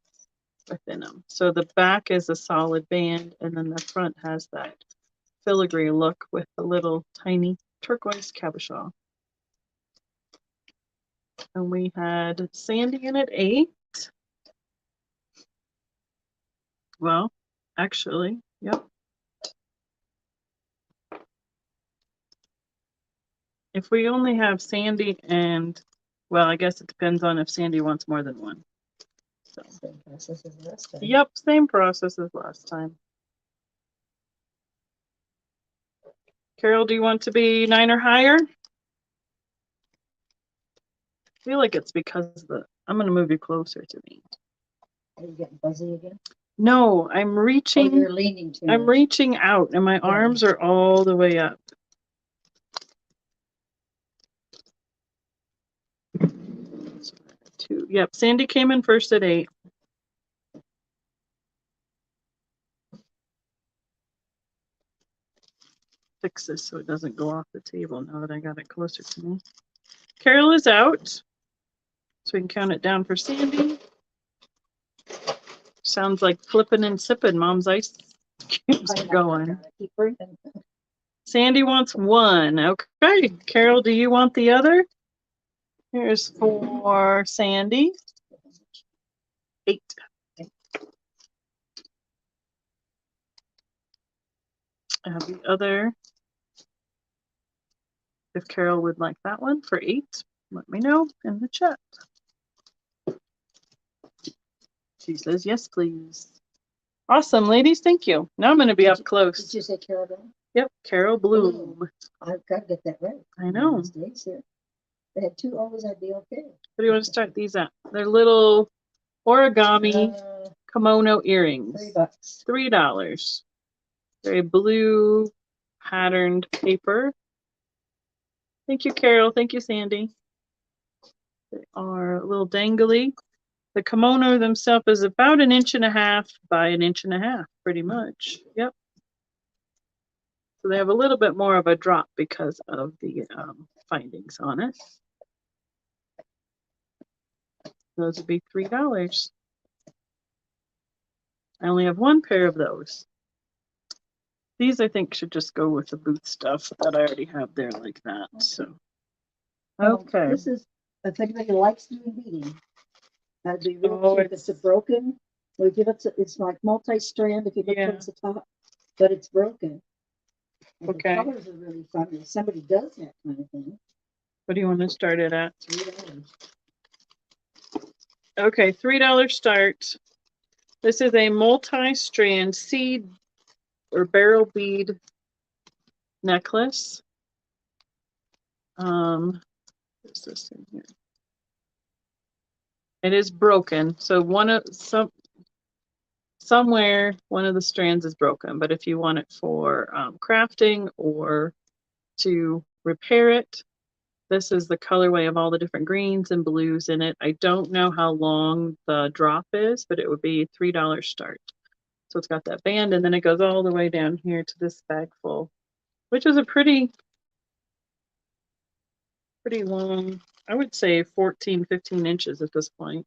within them. So the back is a solid band, and then the front has that filigree look with a little tiny turquoise cabochon. And we had Sandy in at 8. Well, actually, yep. If we only have Sandy and, well, I guess it depends on if Sandy wants more than one. So. Same process as last time. Yep, same process as last time. Carol, do you want to be 9 or higher? I feel like it's because I'm going to move you closer to me. Are you getting fuzzy again? No, I'm reaching. Oh, you're leaning too I'm much. Reaching out, and my arms are all the way up. Two. Yep, Sandy came in first at 8. Fix this so it doesn't go off the table now that I got it closer to me. Carol is out, so we can count it down for Sandy. Sounds like flipping and sipping. Mom's ice cubes are going. Sandy wants 1. Okay. Carol, do you want the other? Here's for Sandy. 8. I have the other. If Carol would like that one for 8, let me know in the chat. She says, yes, please. Awesome, ladies. Thank you. Now I'm going to be up close. Did you say Carol Bloom? Yep, Carol Bloom. Oh, I've got to get that right. I know. They had 2 O's, I'd be okay. What do you want to start these at? They're little origami kimono earrings. $3. $3. Very blue patterned paper. Thank you, Carol. Thank you, Sandy. They are a little dangly. The kimono themselves is about 1.5 inches by 1.5 inches, pretty much. Yep. So they have a little bit more of a drop because of the findings on it. Those would be $3. I only have 1 pair of those. These I think should just go with the booth stuff that I already have there like that. So, okay. This is, if anybody likes doing beading, that'd be real cheap. It's a broken. We give it to, it's like multi-strand if you look towards the top, but it's broken. And okay. The colors are really fun. If somebody does that kind of thing. What do you want to start it at? $3. Okay, $3 start. This is a multi-strand seed or barrel bead necklace. What's this in here? It is broken, so somewhere one of the strands is broken. But if you want it for crafting or to repair it, this is the colorway of all the different greens and blues in it. I don't know how long the drop is, but it would be $3 start. So it's got that band, and then it goes all the way down here to this bag full, which is a pretty long, I would say 14, 15 inches at this point.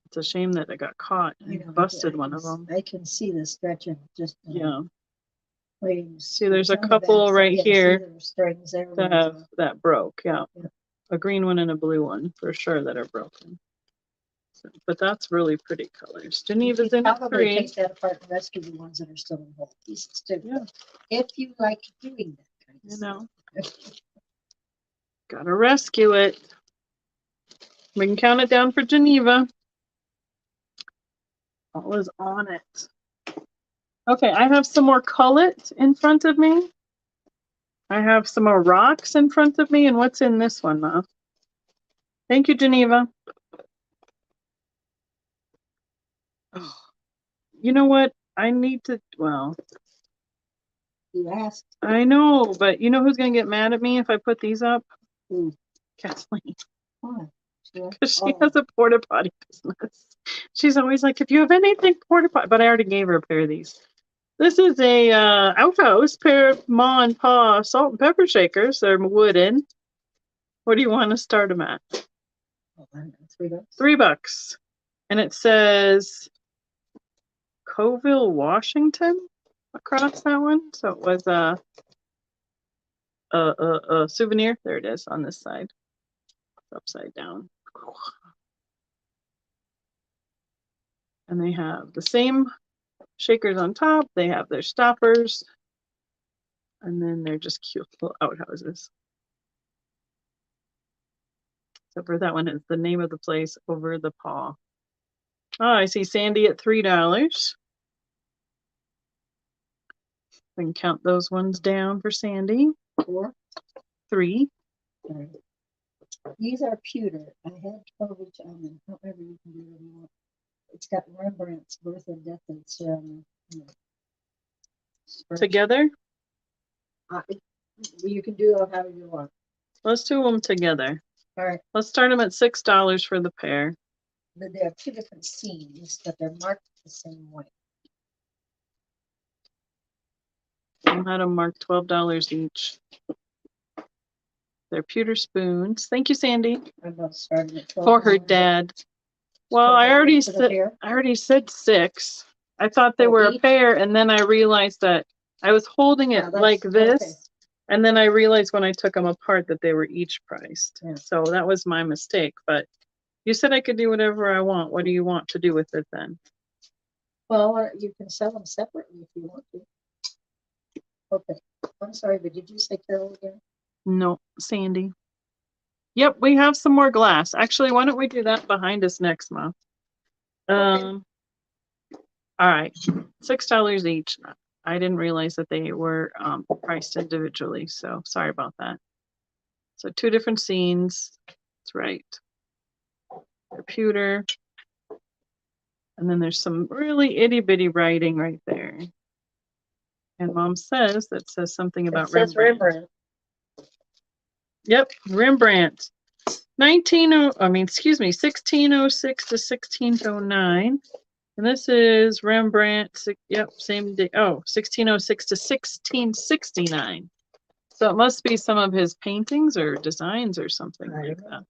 It's a shame that I got caught and busted one of them. I can see the stretching just. Yeah. See, there's a couple right here strings there that broke. Yeah. A green one and a blue one for sure that are broken. So, but that's really pretty colors. Geneva's in at 3. Take that apart and rescue the ones that are still in whole pieces too. Yeah. If you like doing that kind of stuff. Gotta rescue it. We can count it down for Geneva. All is on it. Okay, I have some more cullet in front of me. I have some more rocks in front of me. And what's in this one, Ma? Thank you, Geneva. Oh, you know what? I need to, well. You asked. I know, but you know who's going to get mad at me if I put these up? Kathleen. Why? Because she has a porta potty business. She's always like, if you have anything porta potty, but I already gave her a pair of these. This is a outhouse pair of Ma and Pa salt and pepper shakers. They're wooden. What do you want to start them at? $3. $3. And it says Coville, Washington across that one. So it was a souvenir. There it is on this side. It's upside down. And they have the same shakers on top. They have their stoppers. And then they're just cute little outhouses. Except for that one is the name of the place over the paw. Oh, I see Sandy at $3. We can count those ones down for Sandy. 4. 3. These are pewter. I had trouble on however you can do what you want. It's got Rembrandt's birth and death. It's together? You can do it however you want. Let's do them together. All right. Let's start them at $6 for the pair. They have 2 different scenes, but they're marked the same way. I had them marked $12 each. They're pewter spoons. Thank you, Sandy. For her dad. Well, I already said 6. I thought they were a pair, and then I realized that I was holding it like this, okay. And then I realized when I took them apart that they were each priced. Yeah. So that was my mistake. But you said I could do whatever I want. What do you want to do with it then? Well, you can sell them separately if you want to. Okay. I'm sorry, but did you say Carol again? No, Sandy. Yep, we have some more glass. Actually, why don't we do that behind us next month? Okay. All right, $6 each. I didn't realize that they were priced individually, so sorry about that. So 2 different scenes. That's right. They're pewter. And then there's some really itty bitty writing right there. And Mom says that says something about Rembrandt. Yep, Rembrandt. 1606 to 1609. And this is Rembrandt, yep, same day. Oh, 1606 to 1669. So it must be some of his paintings or designs or something like that.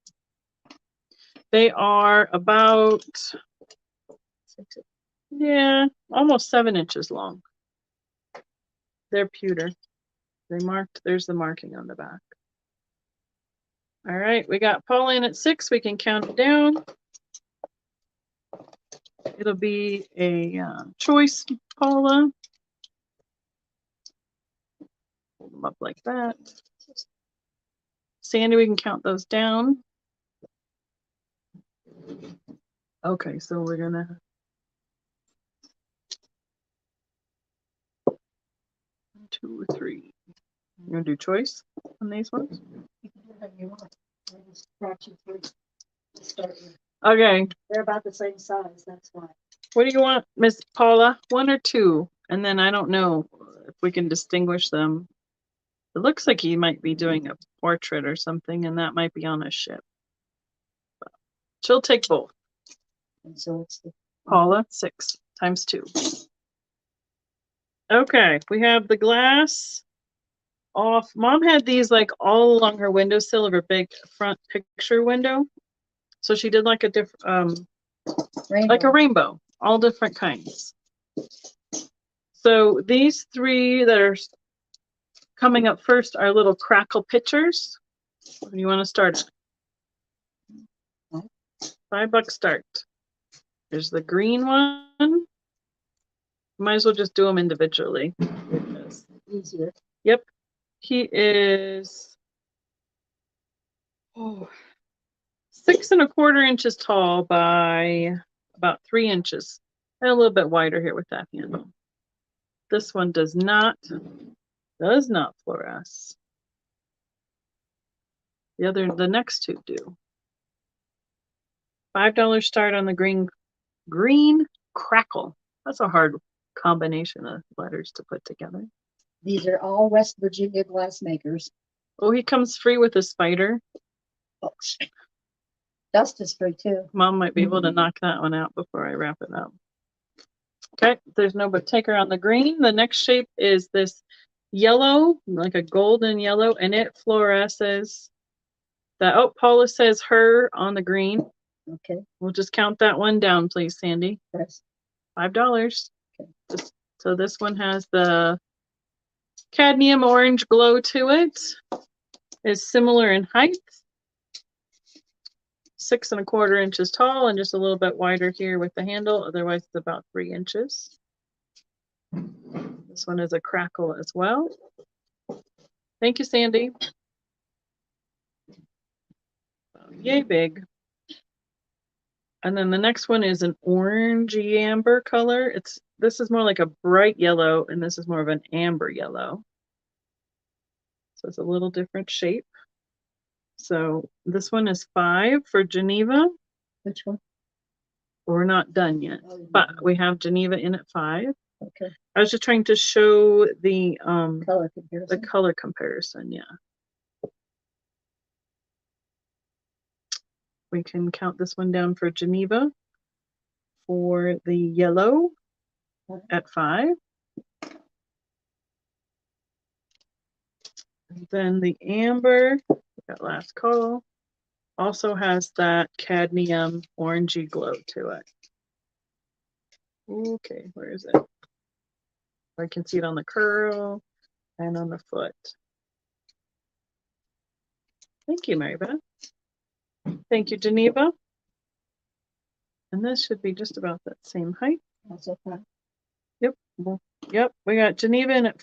They are about, yeah, almost 7 inches long. They're pewter. They marked, there's the marking on the back. All right, we got Pauline at 6. We can count it down. It'll be a choice, Paula. Hold them up like that. Sandy, we can count those down. Okay, so we're gonna 1, 2, 3. You're gonna do choice on these ones? You can do whatever you want. I just brought you 3 to start with. Okay. They're about the same size, that's why. What do you want, Miss Paula? 1 or 2? And then I don't know if we can distinguish them. It looks like he might be doing a portrait or something, and that might be on a ship. But she'll take both. And so it's the Paula, 6 times 2. Okay, we have the glass off. Mom had these like all along her windowsill of her big front picture window. So she did like a different, like a rainbow, all different kinds. So these three that are coming up first are little crackle pitchers. What do you want to start at? $5 start. There's the green one. Might as well just do them individually. Easier. Yep. He is 6 1/4 inches tall by about 3 inches. And a little bit wider here with that handle. This one does not fluoresce. The next two do. $5 start on the green crackle. That's a hard combination of letters to put together. These are all West Virginia glassmakers. Oh, he comes free with a spider. Oh, dust is free too. Mom might be able to knock that one out before I wrap it up. Okay, there's no but take her on the green. The next shape is this yellow, like a golden yellow, and it fluoresces. Oh, Paula says her on the green. Okay. We'll just count that one down, please, Sandy. Yes. $5. Okay. So this one has the cadmium orange glow to it. Is similar in height. 6 1/4 inches tall and just a little bit wider here with the handle. Otherwise, it's about 3 inches. This one is a crackle as well. Thank you, Sandy. Yay big. And then the next one is an orangey amber color. This is more like a bright yellow, and this is more of an amber yellow. So it's a little different shape. So this one is 5 for Geneva. Which one? We're not done yet, but we have Geneva in at 5. Okay. I was just trying to show the color comparison. The color comparison, yeah. We can count this one down for Geneva for the yellow at 5. And then the amber, that last call, also has that cadmium orangey glow to it. Okay, where is it? I can see it on the curl and on the foot. Thank you, Mary Beth. Thank you, Geneva. And this should be just about that same height. That's okay. Yep. Yep. We got Geneva in at,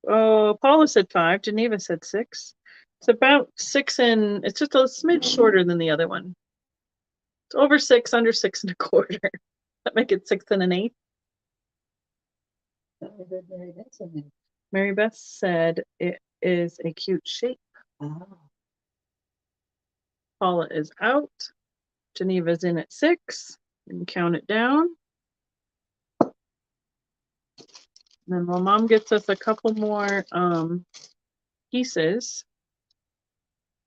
Paula said 5. Geneva said 6. It's about 6 and it's just a smidge shorter than the other one. It's over 6, under 6 1/4. That make it 6 1/8. Mary Beth said it is a cute shape. Oh. Paula is out. Geneva's in at 6. And count it down. And then while Mom gets us a couple more pieces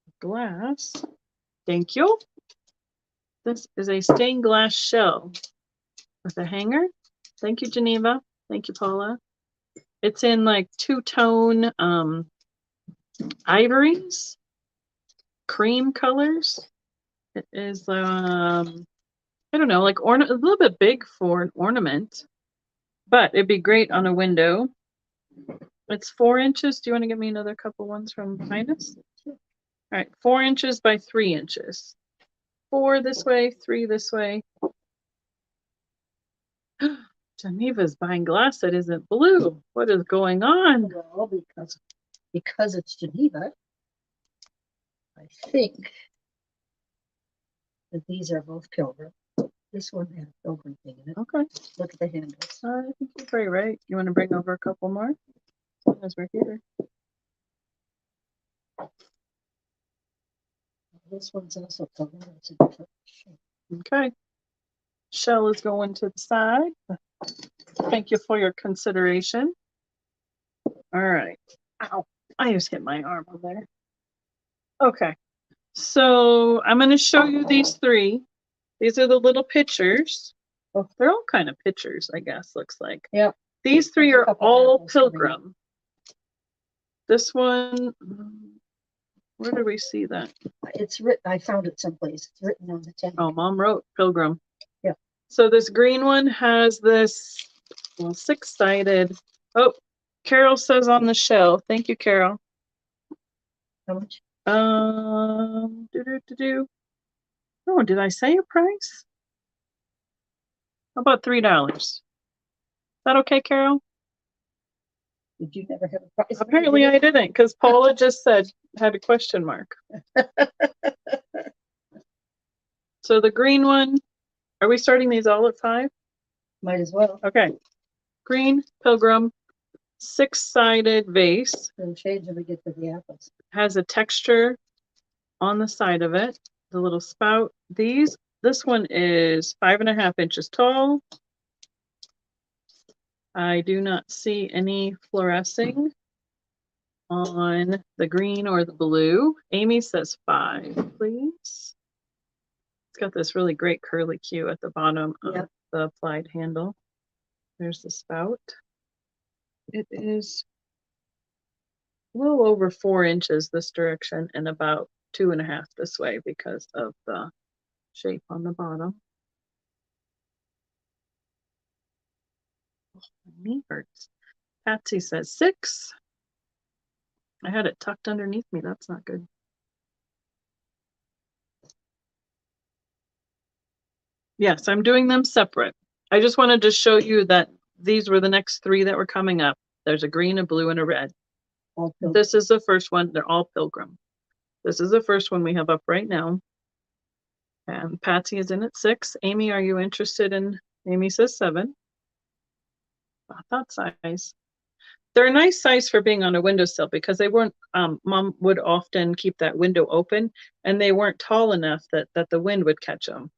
of glass. Thank you. This is a stained glass shell with a hanger. Thank you, Geneva. Thank you, Paula. It's in like 2-tone ivories, cream colors. It is, I don't know, like a little bit big for an ornament, but it'd be great on a window. It's 4 inches. Do you want to give me another couple ones from behind us? All right, 4 inches by 3 inches. 4 this way, 3 this way. Geneva's buying glass that isn't blue. What is going on? Well, because it's Geneva, I think that these are both Pilgrim. This one had a Pilgrim thing in it. Okay. Look at the handles. I think you're very right. You want to bring over a couple more? As we're here. This one's also Pilgrim. It's a different shape. Okay. Shell is going to the side. Thank you for your consideration. All right. Ow. I just hit my arm on there. Okay. So I'm going to show you these 3. These are the little pictures. Oh, they're all kind of pictures, I guess, looks like. Yeah. These 3 are all Pilgrim. This one, where do we see that? It's written, I found it someplace. It's written on the tin. Oh, Mom wrote Pilgrim. Yeah. So this green one has this Well, six-sided. Oh, Carol says on the shelf. Thank you, Carol. How much? Oh, did I say a price? How about $3? Is that okay, Carol? Did you never have a price? Apparently I didn't, because Paula just said, had a question mark. So the green one, are we starting these all at 5? Might as well. Okay. Green Pilgrim, six-sided vase. And change when we get to the apples. Has a texture on the side of it. The little spout. This one is 5.5 inches tall. I do not see any fluorescing on the green or the blue. Amy says 5, please. It's got this really great curly Q at the bottom of the applied handle. There's the spout. It is a little over 4 inches this direction and about 2.5 this way because of the shape on the bottom. Oh, my knee hurts. Patsy says 6. I had it tucked underneath me. That's not good. Yes, I'm doing them separate. I just wanted to show you that these were the next 3 that were coming up. There's a green, a blue, and a red. This is the first one. They're all Pilgrim. This is the first one we have up right now. And Patsy is in at 6. Amy, are you interested in? Amy says 7. That size. They're a nice size for being on a windowsill because they weren't, Mom would often keep that window open and they weren't tall enough that the wind would catch them.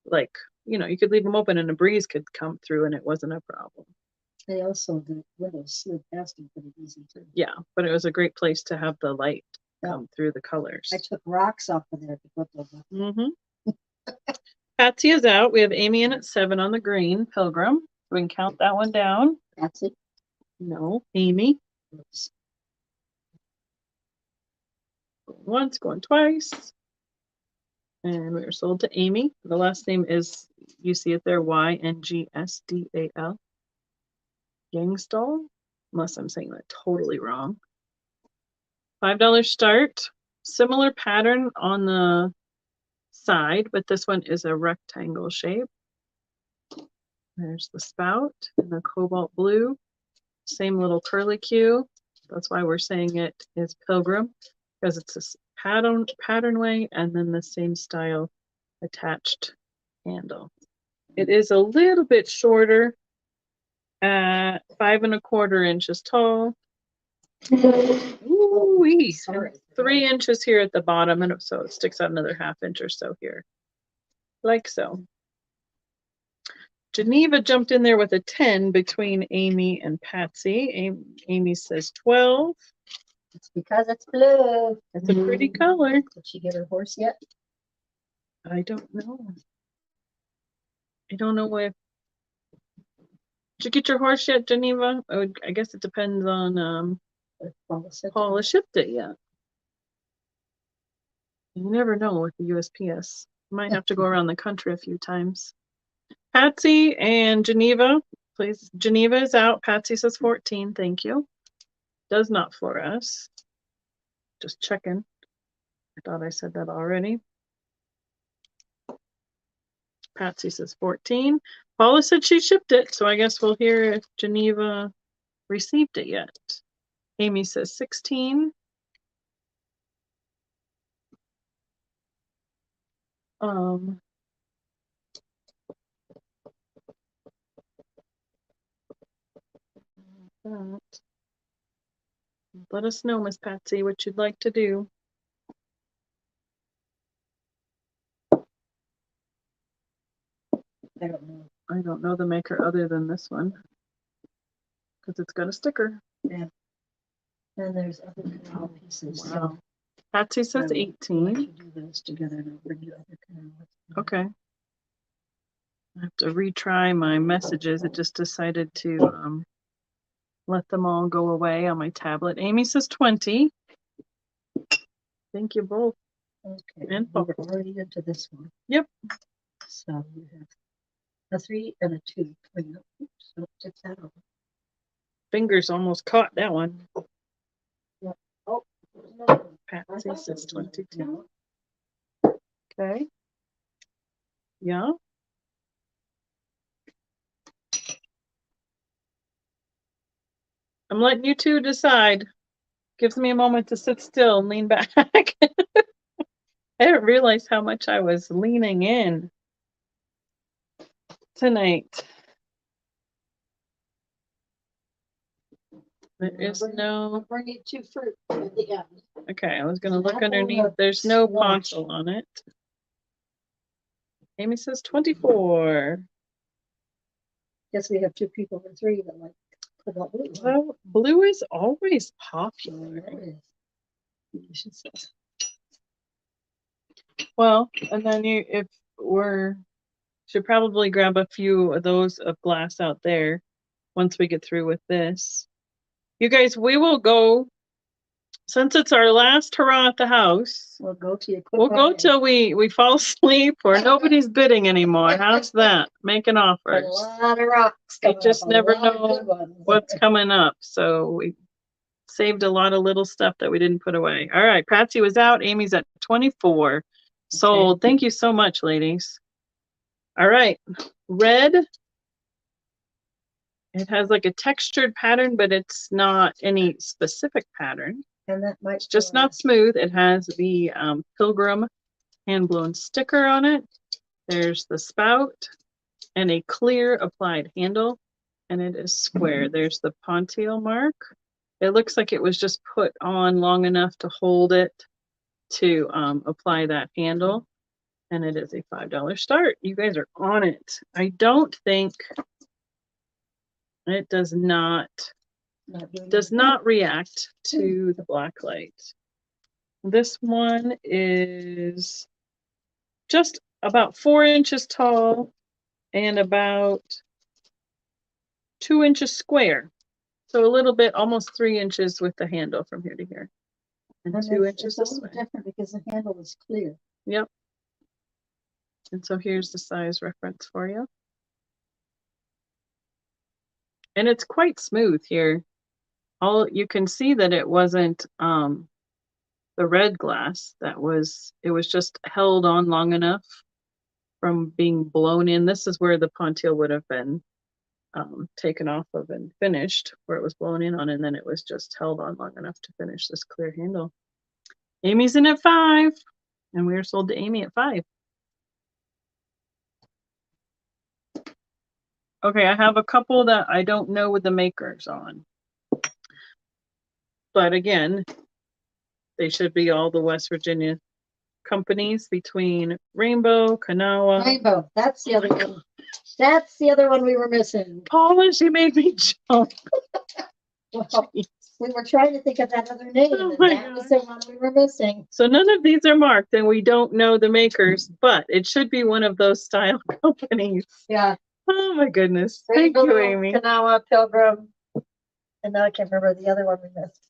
Like, you know, you could leave them open and a breeze could come through and it wasn't a problem. They also, the windows slid past them pretty easy too. Yeah, but it was a great place to have the light come through the colors. I took rocks off of there to put them up. Patsy is out. We have Amy in at 7 on the green Pilgrim. We can count that one down. Patsy? No, Amy. Oops. Going once, going twice. And we were sold to Amy. The last name is, you see it there, Yngsdal. Yangsdal, unless I'm saying that totally wrong. $5 start. Similar pattern on the side, but this one is a rectangle shape. There's the spout in the cobalt blue. Same little curly Q. That's why we're saying it is Pilgrim, because it's a pattern way and then the same style attached handle. It is a little bit shorter at 5.25 inches tall. Ooh-wee. 3 inches here at the bottom, and so it sticks out another 1/2 inch or so here, like so. Geneva jumped in there with a 10 between Amy and Patsy. Amy says 12. It's because it's blue. It's a pretty color. Did she get her horse yet? I don't know. I don't know if. Did you get your horse yet, Geneva? I guess it depends on Paula shipped it yet. You never know with the USPS. You might have to go around the country a few times. Patsy and Geneva, please. Geneva is out. Patsy says 14. Thank you. Does not fluoresce. Just checking. I thought I said that already. Patsy says 14. Paula said she shipped it, so I guess we'll hear if Geneva received it yet. Amy says 16. Let us know, Miss Patsy, what you'd like to do. I don't know. I don't know the maker other than this one because it's got a sticker. Yeah. And there's other canal pieces. Wow. So Patsy says 18. you do those together and I'll bring you other canals. Okay. I have to retry my messages. It just decided to let them all go away on my tablet. Amy says 20. Thank you both. Okay. And we're already into this one. Yep. So you have A 3 and a 2. Oops, so tip that over. Fingers almost caught that one. Yeah. Oh, no. Patsy says 22. Okay. Yeah. I'm letting you two decide. Gives me a moment to sit still and lean back. I didn't realize how much I was leaning in tonight. There is no. I'll bring you 2 fruit at the end. Okay, I was going to look underneath. There's no poncho on it. Amy says 24. Guess we have 2 people for 3 that like cobalt blue. Well, blue is always popular. Well, and then should probably grab a few of those of glass out there once we get through with this. You guys, we will go, since it's our last hurrah at the house. We'll go till we fall asleep or nobody's bidding anymore. How's that? Making offers. A lot of rocks. You just never know what's coming up. So we saved a lot of little stuff that we didn't put away. All right, Patsy was out. Amy's at 24. Sold. Okay. Thank you so much, ladies. All right, red. It has like a textured pattern, but it's not any specific pattern. And that might it's just not smooth. It has the Pilgrim hand-blown sticker on it. There's the spout and a clear applied handle, and it is square. There's the pontile mark. It looks like it was just put on long enough to hold it to apply that handle, and it is a $5 start. You guys are on it. I don't think it does not react to the black light. This one is just about 4 inches tall and about 2 inches square. So a little bit, almost 3 inches with the handle from here to here. And 2 inches this way. Different because the handle is clear. Yep. And so here's the size reference for you. And it's quite smooth here. You can see that it wasn't the red glass it was just held on long enough from being blown in. This is where the pontile would have been taken off of and finished, where it was blown in on, and then it was just held on long enough to finish this clear handle. Amy's in at 5, and we are sold to Amy at 5. Okay, I have a couple that I don't know what the makers on. But again, they should be all the West Virginia companies between Rainbow, Kanawha. Rainbow, that's the other one. That's the other one we were missing. Paula, she made me jump. Well, we were trying to think of that other name, and that was the one we were missing. So none of these are marked, and we don't know the makers, but it should be one of those style companies. Yeah. Oh my goodness. Rainbow, thank you, Amy. Kanawha, Pilgrim, and now I can't remember the other one we missed.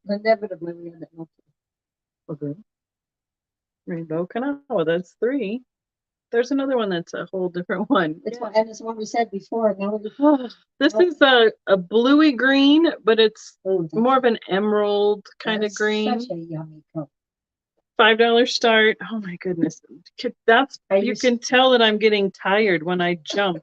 Inevitably, we end up. Okay. Rainbow, Kanawha, that's 3. There's another one that's a whole different one. It's one, and it's one we said before. Now this is a bluey green, but it's more of an emerald kind of green. Such a yummy color. $5 start. Oh my goodness. You can tell that I'm getting tired when I jump.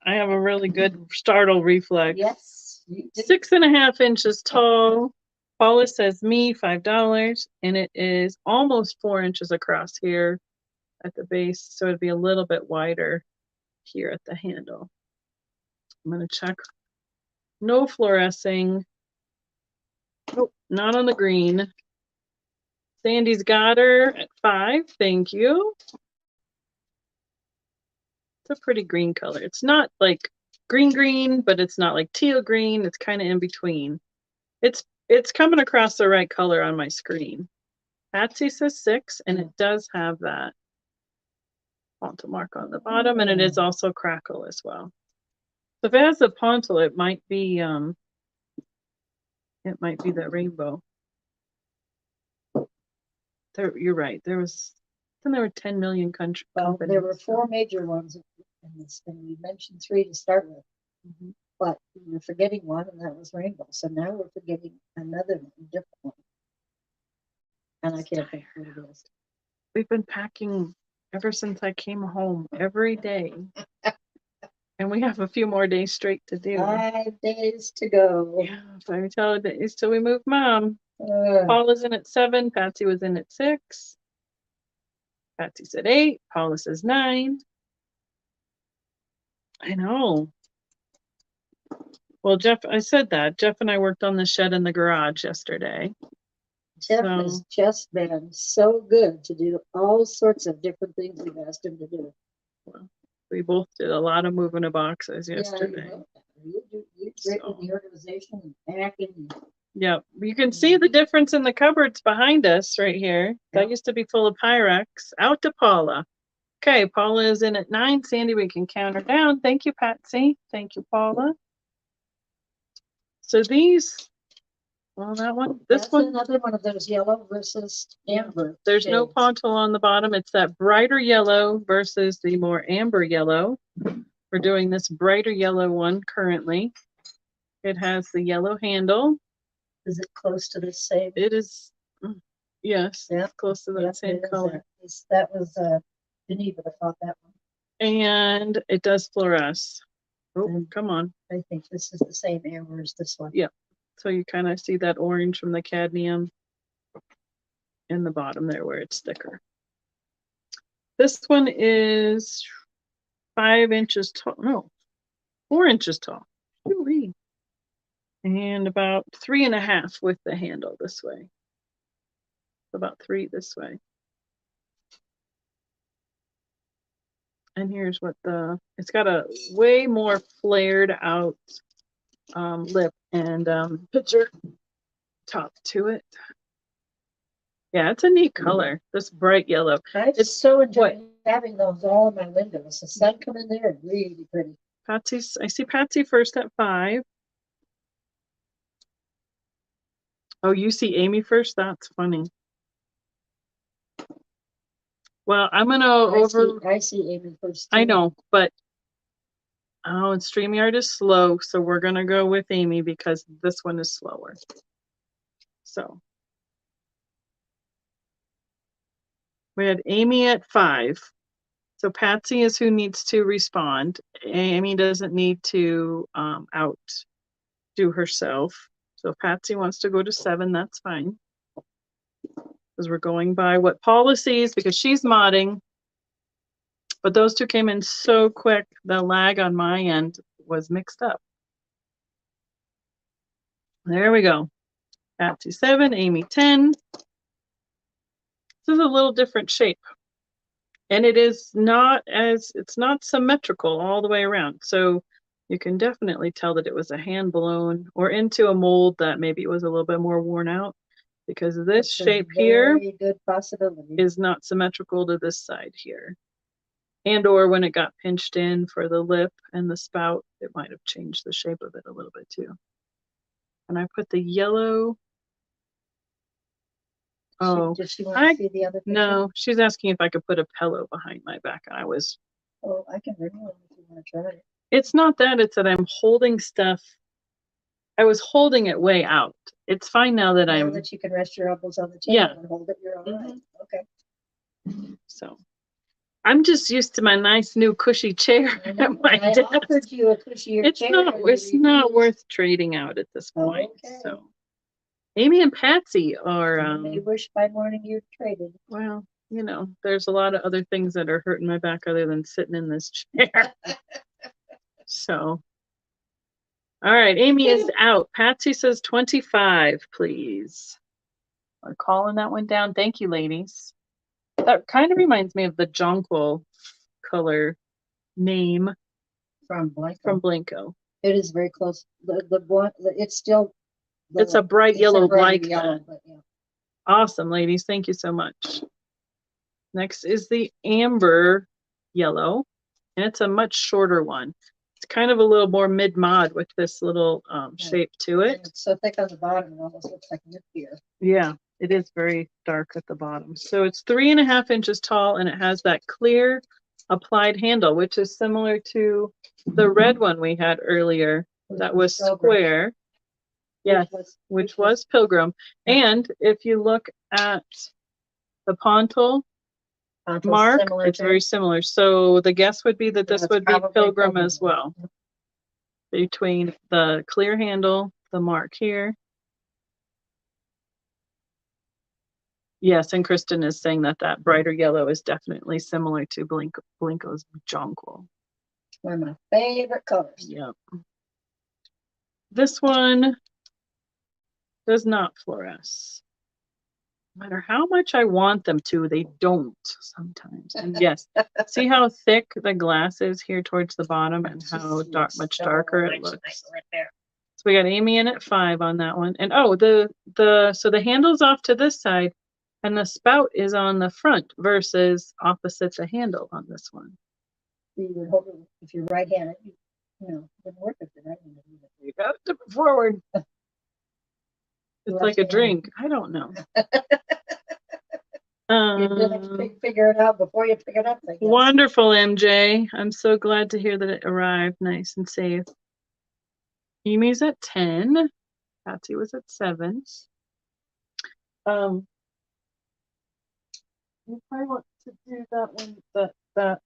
I have a really good startle reflex. Yes. 6.5 inches tall. Paula says me, $5, and it is almost 4 inches across here at the base, so it'd be a little bit wider here at the handle. I'm going to check. No fluorescing. Nope, not on the green. Sandy's got her at 5. Thank you. It's a pretty green color. It's not like green, but it's not like teal green. It's kind of in between. It's coming across the right color on my screen. Patsy says 6, and it does have that pontil mark on the bottom, and it is also crackle as well. So if it has the pontil, it might be that rainbow. There, you're right. There was And there were 10 million country Well, companies. there were 4 major ones in this, and we mentioned 3 to start with. But we were forgetting one, and that was Rainbow. So now we're forgetting another one, a different one. And I can't think what it is. We've been packing ever since I came home every day. And we have a few more days straight to do. 5 days to go. Yeah, 5 days till we move Mom. Paul is in at 7. Patsy was in at 6. Patsy said 8. Paula says 9. I know. Well, Jeff, I said that. Jeff and I worked on the shed in the garage yesterday. Jeff has just been so good to do all sorts of different things we've asked him to do. Well, we both did a lot of moving of boxes yesterday. You're great with the organization and packing. Yeah, you can see the difference in the cupboards behind us right here. That used to be full of Pyrex. Out to Paula. Okay, Paula is in at 9. Sandy, we can count her down. Thank you, Patsy. Thank you, Paula. So these, well, that one, this one. Another one of those yellow versus amber. There's shades. no pontil on the bottom. It's that brighter yellow versus the more amber yellow. We're doing this brighter yellow one currently. It has the yellow handle. Is it close to the same? It is, yes, Yeah, it's close to the same color. That was Geneva that thought that one. And it does fluoresce. Oh, come on. I think this is the same amber as this one. Yeah. So you kind of see that orange from the cadmium in the bottom there where it's thicker. This one is 5 inches tall. No, 4 inches tall. Ooh-wee. And about 3.5 with the handle this way. About 3 this way. And here's what it's got a way more flared out lip and picture top to it. Yeah, it's a neat color, this bright yellow. It's so enjoying having those all in my windows. The sun come in there, really pretty. Patsy's, I see Patsy first at 5. Oh, you see Amy first? That's funny. Well, I'm gonna I see Amy first. I know, but oh, and StreamYard is slow, so we're gonna go with Amy because this one is slower. So we had Amy at 5. So Patsy is who needs to respond. Amy doesn't need to outdo herself. So if Patsy wants to go to 7, that's fine. Because we're going by what Paula sees because she's modding. But those two came in so quick, the lag on my end was mixed up. There we go. Patsy 7, Amy 10. This is a little different shape. And it is not it's not symmetrical all the way around. So you can definitely tell that it was a hand blown or into a mold that maybe it was a little bit more worn out because this shape here is not symmetrical to this side here. And or when it got pinched in for the lip and the spout, it might have changed the shape of it a little bit too. And I put the yellow. Oh, does she want to see the other picture? No, she's asking if I could put a pillow behind my back. And I was. Oh, I can bring one if you want to try it. It's not that, it's that I'm holding stuff. I was holding it way out. It's fine now that now that you can rest your elbows on the table and hold it, you're all right. Okay. So I'm just used to my nice new cushy chair at my desk. I offered you a cushier chair. It's not worth trading out at this point. Okay. So Amy and Patsy are you wish by morning you traded. Well, you know, there's a lot of other things that are hurting my back other than sitting in this chair. So all right, Amy is out. Patsy says 25, please. We're calling that one down. Thank you, ladies. That kind of reminds me of the jonquil color name from Blanco. From Blanco. It is very close. It's still. It's a bright yellow like that. Yeah. Awesome, ladies. Thank you so much. Next is the amber yellow, and it's a much shorter one. It's kind of a little more mid-mod with this little shape to it. It's so thick on the bottom, it almost looks like nip here. Yeah, It is very dark at the bottom. So it's 3.5 inches tall, and it has that clear applied handle, which is similar to the red one we had earlier that was square. Yes, which was Pilgrim. And if you look at the pontil mark, it's very similar. So the guess would be that this would be Pilgrim as well. Between the clear handle, the mark here. Yes, and Kristen is saying that that brighter yellow is definitely similar to Blinko's jonquil. One of my favorite colors. Yep. This one does not fluoresce. No matter how much I want them to, they don't sometimes. And yes, see how thick the glass is here towards the bottom and how much darker it looks. Right there. So we got Amy in at 5 on that one. And oh, so the handle's off to this side and the spout is on the front versus opposite the handle on this one. You would hope if you're right-handed, you know, it wouldn't work if you're right-handed. You got to tip it forward. It's like a drink. I don't know. You didn't figure it out before you pick it up. Wonderful, MJ. I'm so glad to hear that it arrived nice and safe. Amy's at 10. Patsy was at 7. You probably want to do that one, that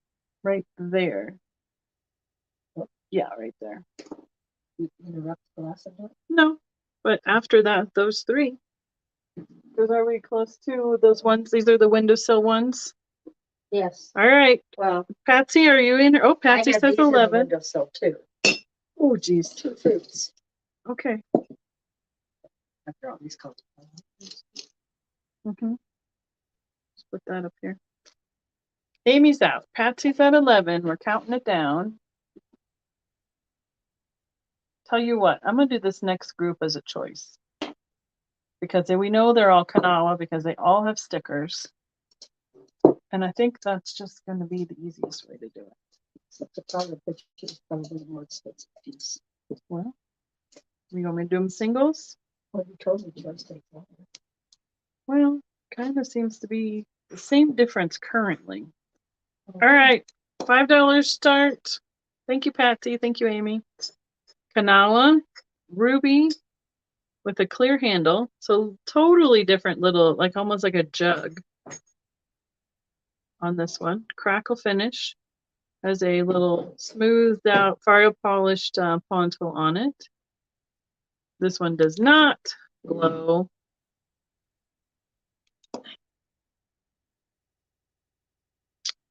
right there. Yeah, right there. You interrupt the last one? No, but after that, those 3. Because are we close to those ones? These are the windowsill ones? Yes. All right. Well, Patsy, are you in? Oh, Patsy says 11. Windowsill too. Oh, geez. 2 fruits. Okay. After all these colors. Let's put that up here. Amy's out. Patsy's at 11. We're counting it down. Tell you what, I'm going to do this next group as a choice. Because we know they're all Kanawha because they all have stickers. And I think that's just going to be the easiest way to do it. Except the color picture is probably more expensive piece. Well, you want me to do them singles? Well, you told me to take that. Well, kind of seems to be the same difference currently. All right, $5 start. Thank you, Patsy. Thank you, Amy. Kanawha, ruby with a clear handle. So totally different little, like almost like a jug on this one. Crackle finish. Has a little smoothed out, fire polished pontil on it. This one does not glow.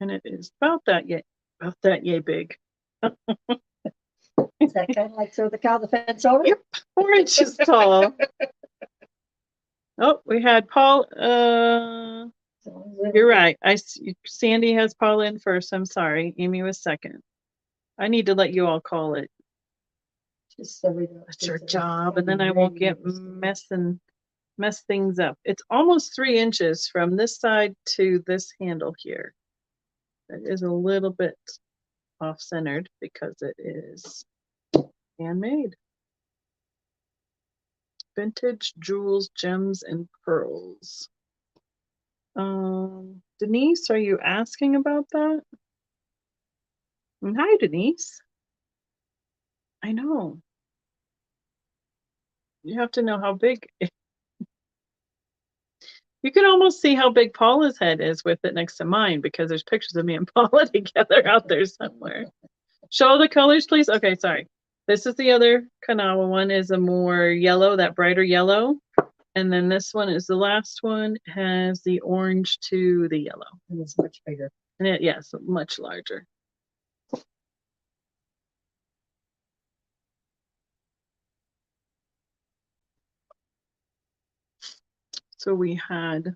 And it is about that yay big. Is that kind of like throw the cow the fence over? Yep, 4 inches tall. Oh, we had Paul. You're right. Sandy has Paul in first. I'm sorry. Amy was second. I need to let you all call it. Just so we know. That's your job, and then I won't get mess things up. It's almost 3 inches from this side to this handle here. It is a little bit off-centered because it is handmade. Vintage jewels, gems, and pearls. Denise, are you asking about that? And hi, Denise. I know. You have to know how big. You can almost see how big Paula's head is with it next to mine because there's pictures of me and Paula together out there somewhere. Show the colors, please. Okay, sorry. This is the other Kanawha one, is a more yellow, that brighter yellow. And then this one is the last one, has the orange to the yellow. And it's much bigger. And it, yes, much larger. So we had,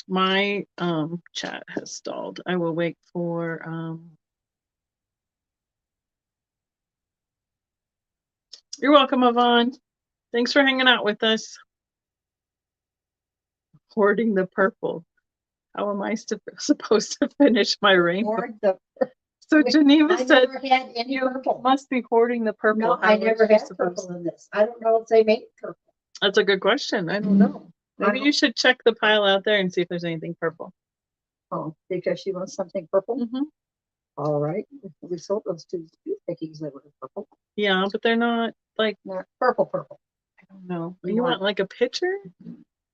my chat has stalled. I will wait for, you're welcome, Yvonne. Thanks for hanging out with us. Hoarding the purple. How am I supposed to finish my rainbow? So Geneva said you must be hoarding the purple. No, I never had purple in this. I don't know if they make purple. That's a good question. I don't know. Maybe you should check the pile out there and see if there's anything purple. Oh, because she wants something purple? Mm-hmm. All right. We sold those two thingies that were purple. Yeah, but they're not like not purple. I don't know. You want like a picture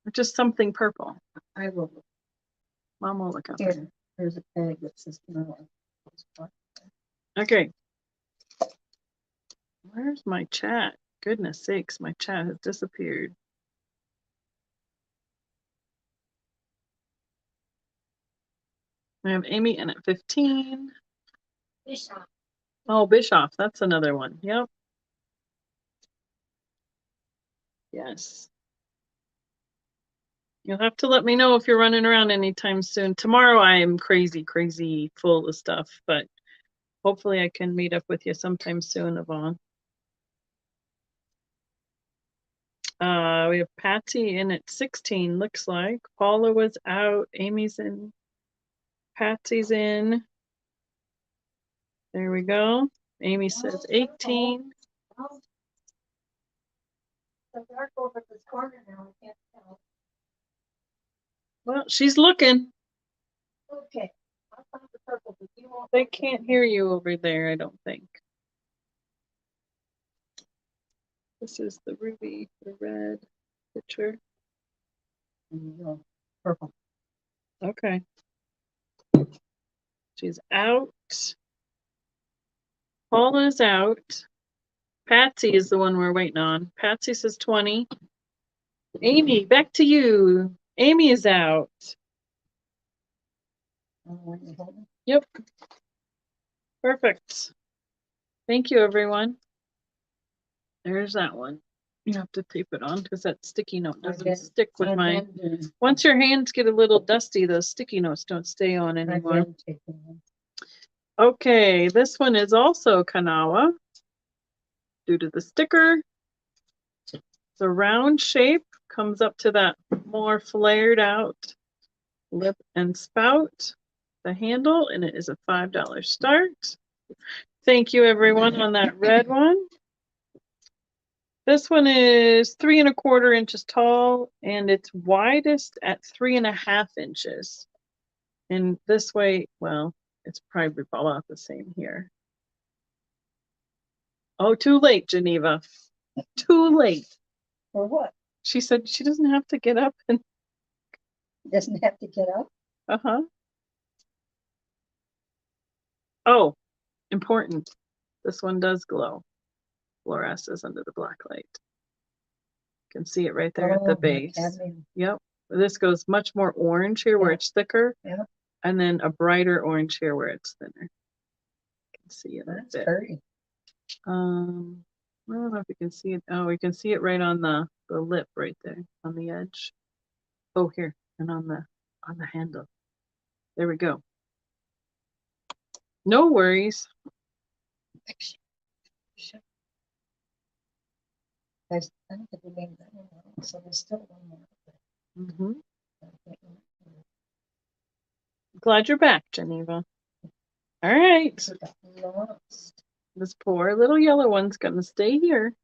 or just something purple? I will. Mom will look up. Here, there's a tag that says no. Okay. Where's my chat? Goodness sakes, my chat has disappeared. We have Amy in at 15. Bischoff. Oh, Bischoff. That's another one. Yep. Yes. You'll have to let me know if you're running around anytime soon. Tomorrow I am crazy full of stuff, but hopefully I can meet up with you sometime soon, Yvonne. We have Patsy in at 16, looks like. Paula was out. Amy's in. Patsy's in. There we go. Amy says 18. Dark over this corner now. I can't tell. Well, she's looking. Okay. I found the purple, but you won't. They can't hear you over there, I don't think. This is the ruby, the red picture. Purple. Okay. She's out. Paula's out. Patsy is the one we're waiting on. Patsy says 20. Amy, back to you. Amy is out. Yep. Perfect. Thank you, everyone. There's that one. You have to tape it on because that sticky note doesn't stick with my. Once your hands get a little dusty, those sticky notes don't stay on anymore. Okay, this one is also Kanawa due to the sticker. It's a round shape, comes up to that more flared out lip and spout, the handle, and it is a $5 start. Thank you, everyone, on that red one. This one is 3 1/4 inches tall, and it's widest at 3 1/2 inches. And this way, well, it's probably about the same here. Oh, too late, Geneva. Too late. For what? She said she doesn't have to get up and. Doesn't have to get up? Uh-huh. Oh, important. This one does glow. Fluoresces under the black light. You can see it right there at the base. Yep. This goes much more orange here where it's thicker. Yeah. And then a brighter orange here where it's thinner. You can see it a bit. Pretty. I don't know if you can see it. Oh, we can see it right on the lip right there on the edge. Oh, here and on the handle. There we go. No worries. I don't think we made that one, so there's still one more. Glad you're back, Geneva. All right. This poor little yellow one's gonna stay here.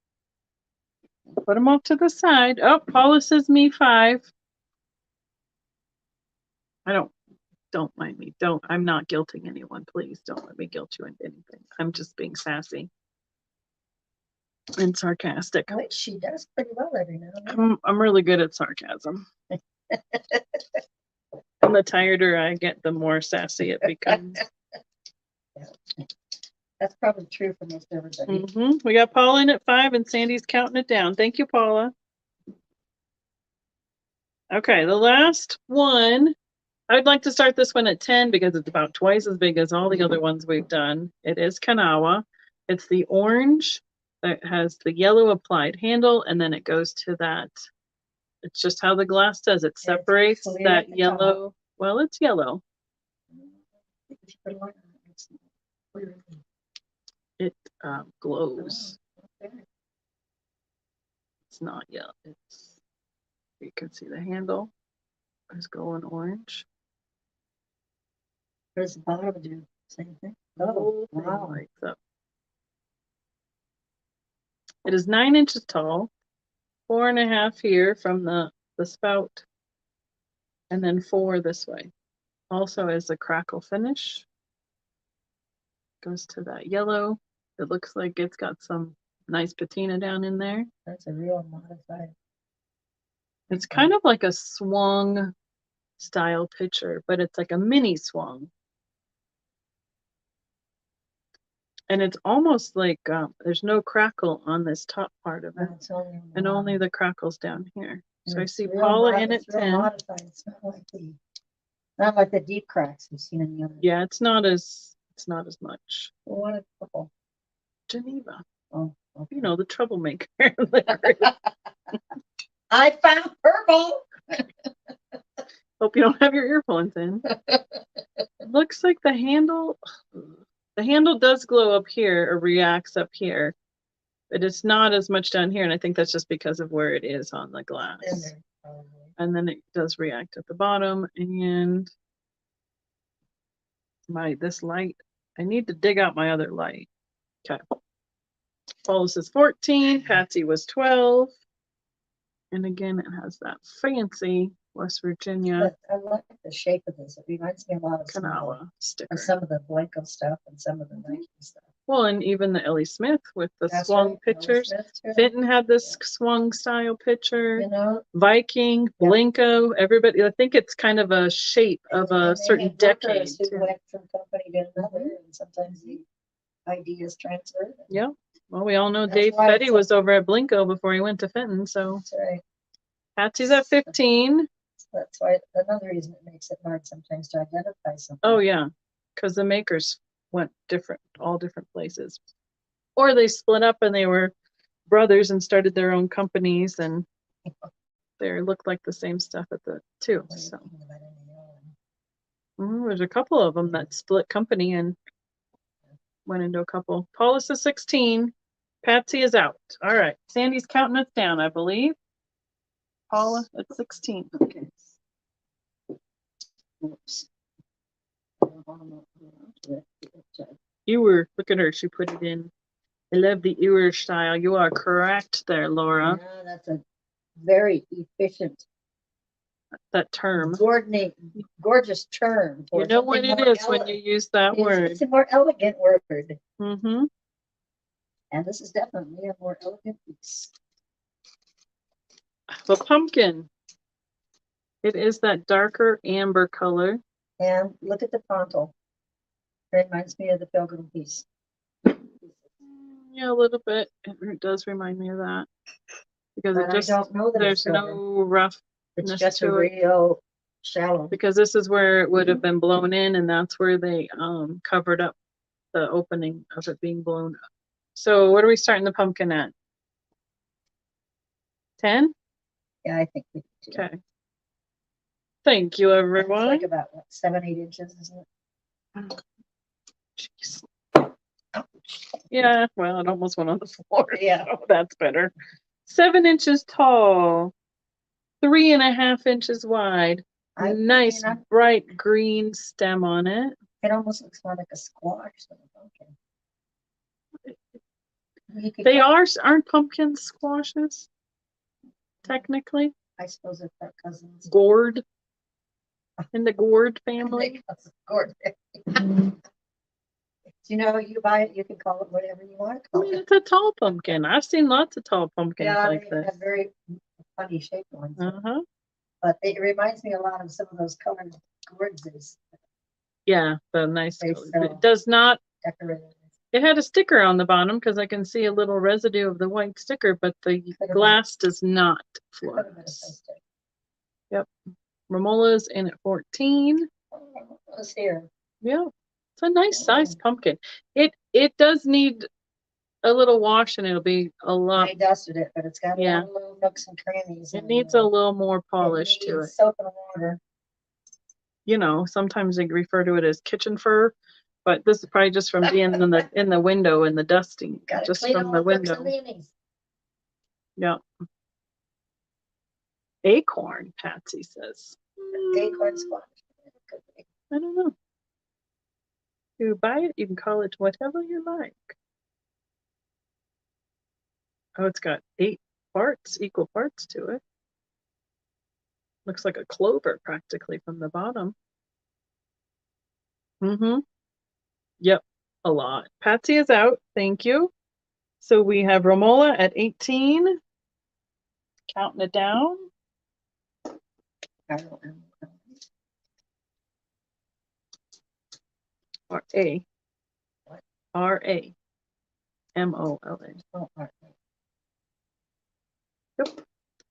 Put them off to the side. Oh, Paula says me 5. Don't mind me. I'm not guilting anyone. Please don't let me guilt you into anything. I'm just being sassy and sarcastic. Wait, she does pretty well every now and then. I'm really good at sarcasm. And the tireder I get, the more sassy it becomes. Yeah. That's probably true for most everybody. We got Paula in at 5 and Sandy's counting it down. Thank you, Paula. Okay, the last one. I'd like to start this one at 10 because it's about twice as big as all the other ones we've done. It is Kanawa. It's the orange that has the yellow applied handle, and then it goes to that. It's just how the glass does. It separates that yellow. Well, it's yellow. It glows. It's not yellow. You can see the handle is going orange. What does the bottom do? Same thing. Oh, wow. Lights up. It is 9 inches tall. 4.5 here from the spout, and then 4 this way. Also as a crackle finish. Goes to that yellow. It looks like it's got some nice patina down in there. That's a real modified. It's kind of like a swung style picture, but it's like a mini swung. And it's almost like there's no crackle on this top part of it, and only the crackles down here. So I see Paula in at 10. Modified. It's not like the deep cracks we've seen in the other. Yeah, it's not as much. We want a couple. Geneva. Oh, okay. You know, the troublemaker. I found purple. Hope you don't have your earphones in. Looks like the handle does glow up here or reacts up here, but it's not as much down here, and I think that's just because of where it is on the glass. And then it does react at the bottom. And this light, I need to dig out my other light. Okay. Paula says 14, Patsy was 12. And again, it has that fancy West Virginia. I like the shape of this. It reminds me a lot of Kanawha sticker. Some of the Blanco stuff and some of the Nike stuff. Well, and even the Ellie Smith with the swung pictures. Fenton had this swung style picture. You know, Viking, Blanco, everybody. I think it's kind of a shape of a certain decade. Who went from company to another, and sometimes the ideas transfer. Yeah. Well, we all know Dave Fetty was over at Blanco before he went to Fenton, so. That's right. Patsy's at 15. That's why another reason it makes it hard sometimes to identify something. Oh yeah, because the makers went all different places, or they split up and they were brothers and started their own companies, and they looked like the same stuff at the two. So there's a couple of them that split company and went into a couple. Paula's is 16. Patsy is out. All right, Sandy's counting us down, I believe. Paula at 16. Okay. Oops. Ewer, look at her. She put it in. I love the ewer style. You are correct there, Laura. Yeah, that's a very efficient. That term. Gorgeous term. You know what it is when you use that word. It's a more elegant word. Mm-hmm. And this is definitely a more elegant piece. The pumpkin. It is that darker amber color. And look at the frontal. It reminds me of the Pilgrim piece. Yeah, a little bit. It does remind me of that. Because but it just, I don't know that there's no roughness. It's just a real shallow. Because this is where it would have been blown in, and that's where they covered up the opening of it being blown up. So what are we starting the pumpkin at? 10? Yeah, I think we do. Okay. Thank you, everyone. It's like about what, 7-8 inches, isn't it? Jeez. Yeah, well, it almost went on the floor. Yeah, so that's better. 7 inches tall, 3.5 inches wide. Nice bright green stem on it. It almost looks more like a squash than a pumpkin. They aren't pumpkins squashes? Technically. I suppose if they're cousins. Gourd. In the gourd family. Gourd. You know, you buy it, you can call it whatever you want to call it. It's a tall pumpkin. I've seen lots of tall pumpkins like this. Yeah, very funny shaped ones. Uh-huh. But it reminds me a lot of some of those colored gourds. Yeah, the nice colors. It does not decorate. It had a sticker on the bottom because I can see a little residue of the white sticker, but the glass does not fluoresce. Yep. Romola's in at 14. Romola's here. Yeah. It's a nice sized pumpkin. It does need a little wash and it'll be a lot. I dusted it, but it's got a lot of little nooks and crannies. It needs a little more polish to it. Soap and water. You know, sometimes they refer to it as kitchen fur, but this is probably just from being in the window and the dusting. Just from the window. Yeah. Acorn, Patsy says. Acorn squash. I don't know. You buy it, you can call it whatever you like. Oh, it's got 8 parts, equal parts to it. Looks like a clover practically from the bottom. Yep, a lot. Patsy is out. Thank you. So we have Romola at 18. Counting it down. R-A. R-A. M-O-L-A. Yep.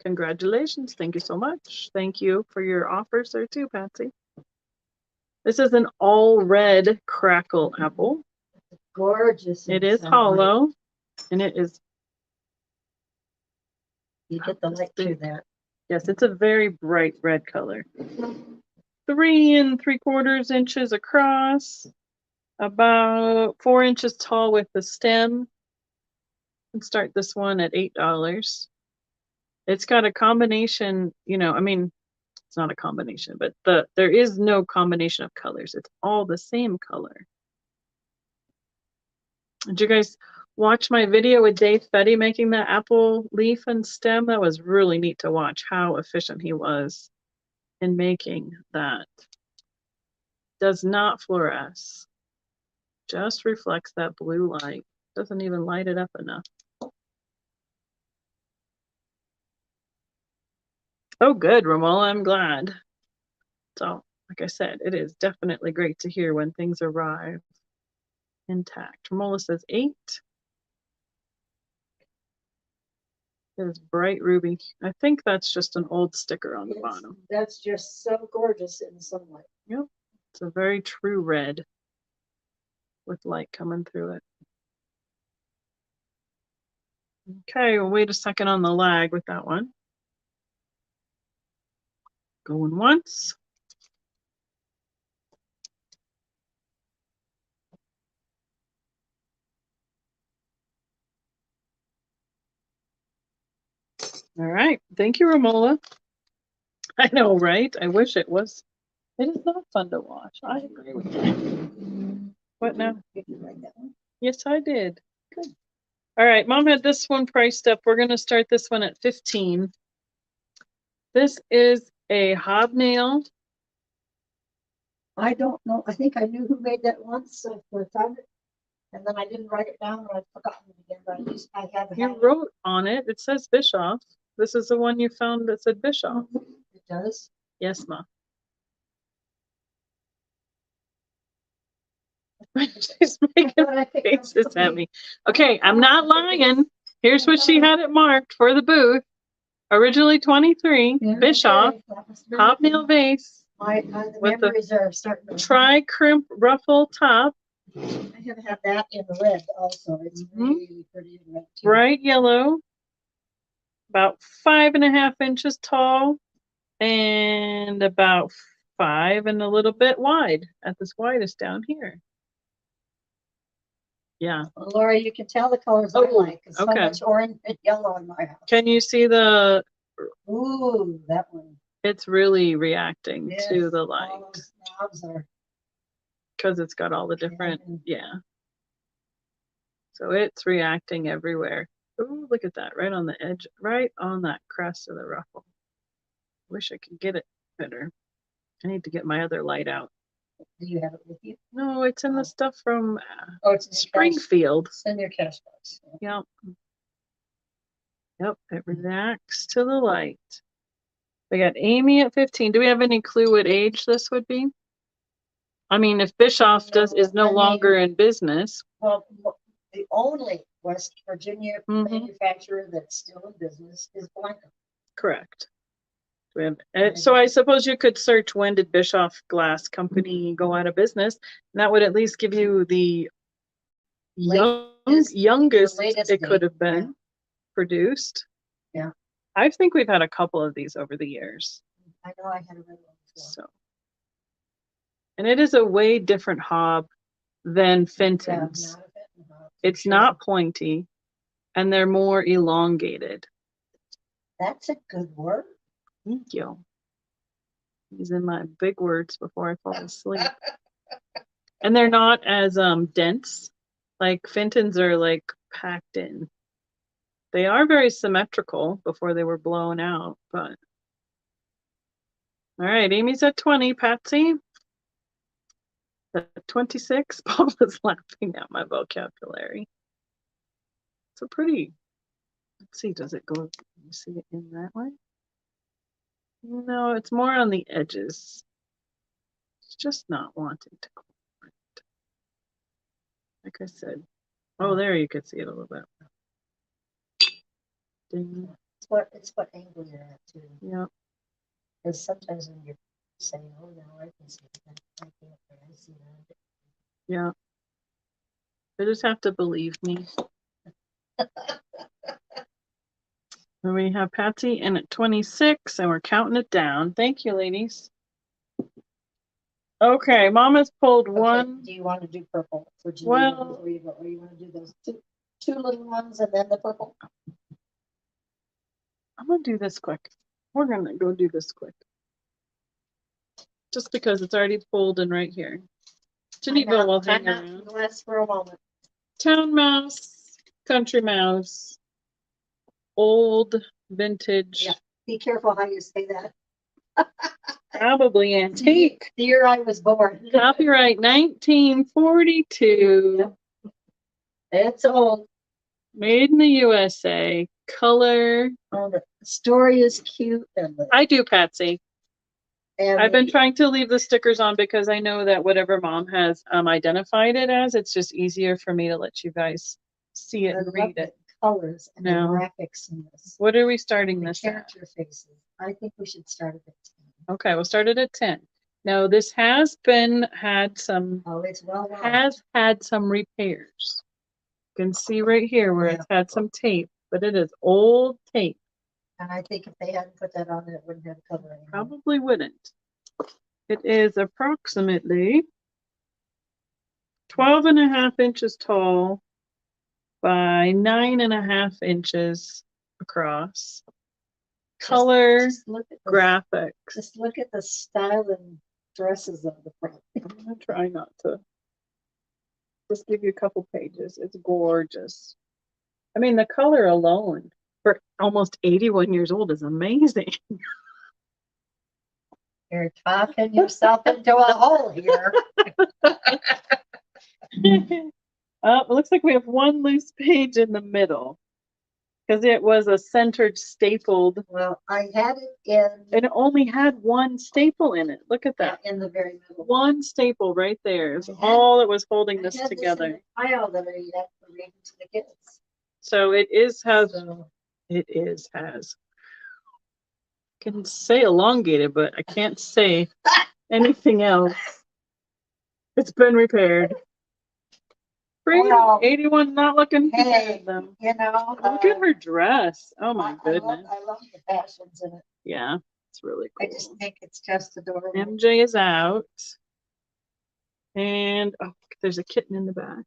Congratulations. Thank you so much. Thank you for your offers there too, Patsy. This is an all red crackle apple. Gorgeous. It is hollow and it is. You get the light through that. Yes, it's a very bright red color. 3 3/4 inches across, about 4 inches tall with the stem. And start this one at $8. It's got a combination, you know, I mean, it's not a combination, but there is no combination of colors. It's all the same color. Did you guys watch my video with Dave Fetty making that apple leaf and stem? That was really neat to watch how efficient he was in making that. Does not fluoresce. Just reflects that blue light. Doesn't even light it up enough. Oh, good, Romola. I'm glad. So, like I said, it is definitely great to hear when things arrive intact. Romola says 8. It is bright ruby. I think that's just an old sticker on the bottom. That's just so gorgeous in sunlight. Yep. It's a very true red with light coming through it. Okay, we'll wait a second on the lag with that one. Going once. All right. Thank you, Romola. I know, right? I wish it was. It is not fun to watch. I agree with you. What now? Did you write that one? Yes, I did. Good. All right, Mom had this one priced up. We're going to start this one at 15. This is a hobnail. I don't know. I think I knew who made that once for a time, and then I didn't write it down, and I've forgotten it again. But I have. You wrote on it. It says Bischoff. This is the one you found that said Bischoff. It does. Yes, Ma. She's making faces at me. Okay, I'm not lying. Here's what she had it marked for the booth. Originally 23, yeah, Bischoff, hobnail vase with the tri-crimp ruffle top. I have had that in red also. It's really pretty red too. Bright yellow, about 5.5 inches tall, and about 5 and a little bit wide at this widest down here. Yeah. Well, Laura, you can tell the colors I like. It's so much orange and yellow in my house. Can you see the? Ooh, that one. It's really reacting to the light. Because it's got all the different, So it's reacting everywhere. Ooh, look at that, right on the edge, right on that crest of the ruffle. Wish I could get it better. I need to get my other light out. Do you have it with you? No, it's in the stuff from it's in Springfield. It's in your cash box. Yep. Yep, it reacts to the light. We got Amy at 15. Do we have any clue what age this would be? I mean, if Bischoff is no longer in business. Well, the only West Virginia manufacturer that's still in business is Blanca. Correct. So I suppose you could search when did Bischoff Glass Company go out of business, and that would at least give you the youngest it could have been produced. Yeah. I think we've had a couple of these over the years. I know I had a red one before. So, and it is a way different hob than Fenton's. It's not pointy, and they're more elongated. That's a good word. Thank you. Using my big words before I fall asleep. And they're not as dense. Like Fenton's are like packed in. They are very symmetrical before they were blown out, but. All right, Amy's at 20, Patsy. At 26, Paul was laughing at my vocabulary. It's a pretty, let's see, does it go, can you see it in that way? No, it's more on the edges. It's just not wanting to go right. Like I said. Oh, there you could see it a little bit. Ding. It's what angle you're at too. Yeah. Because sometimes when you're saying, oh no, I can see that. I see that. Yeah. You just have to believe me. And we have Patsy in at 26, and we're counting it down. Thank you, ladies. Okay, Mama's pulled one. Do you want to do purple? Or do you well, or you want to do those two little ones and then the purple? I'm going to do this quick. We're going to go do this quick. Just because it's already pulled in right here. Geneva will hang around. Last for a moment. Town mouse, country mouse, old vintage. Yeah. Be careful how you say that. Probably antique. The year I was born. Copyright 1942. Yep. It's old. Made in the USA. Color. Oh, the story is cute. I do, Patsy. And I've been trying to leave the stickers on because I know that whatever Mom has identified it as, it's just easier for me to let you guys see it and read it. Colors and the graphics in this. What are we starting this at? Character faces. I think we should start at 10. Okay, we'll start it at 10. Now this has had some repairs. You can see right here where it's had some tape, but it is old tape. And I think if they hadn't put that on, it wouldn't have cover anymore. Probably wouldn't. It is approximately 12.5 inches tall by 9.5 inches across. Color, just graphics. Just look at the style and dresses of the front. I'm going to try not to. Just give you a couple pages. It's gorgeous. I mean, the color alone for almost 81 years old is amazing. You're talking yourself into a hole here. It looks like we have one loose page in the middle because it was a centered stapled. Well, I had it in. And it only had one staple in it. Look at that. In the very middle. One staple right there is all that was holding this together. This pile that I had for reading to the kids. So it has. I can say elongated, but I can't say anything else. It's been repaired. Well, 81 not looking hey, them. You know, look at her dress. Oh my goodness. I love the fashions in it. Yeah, it's really cool. I just think it's just adorable. MJ is out. And oh, there's a kitten in the back.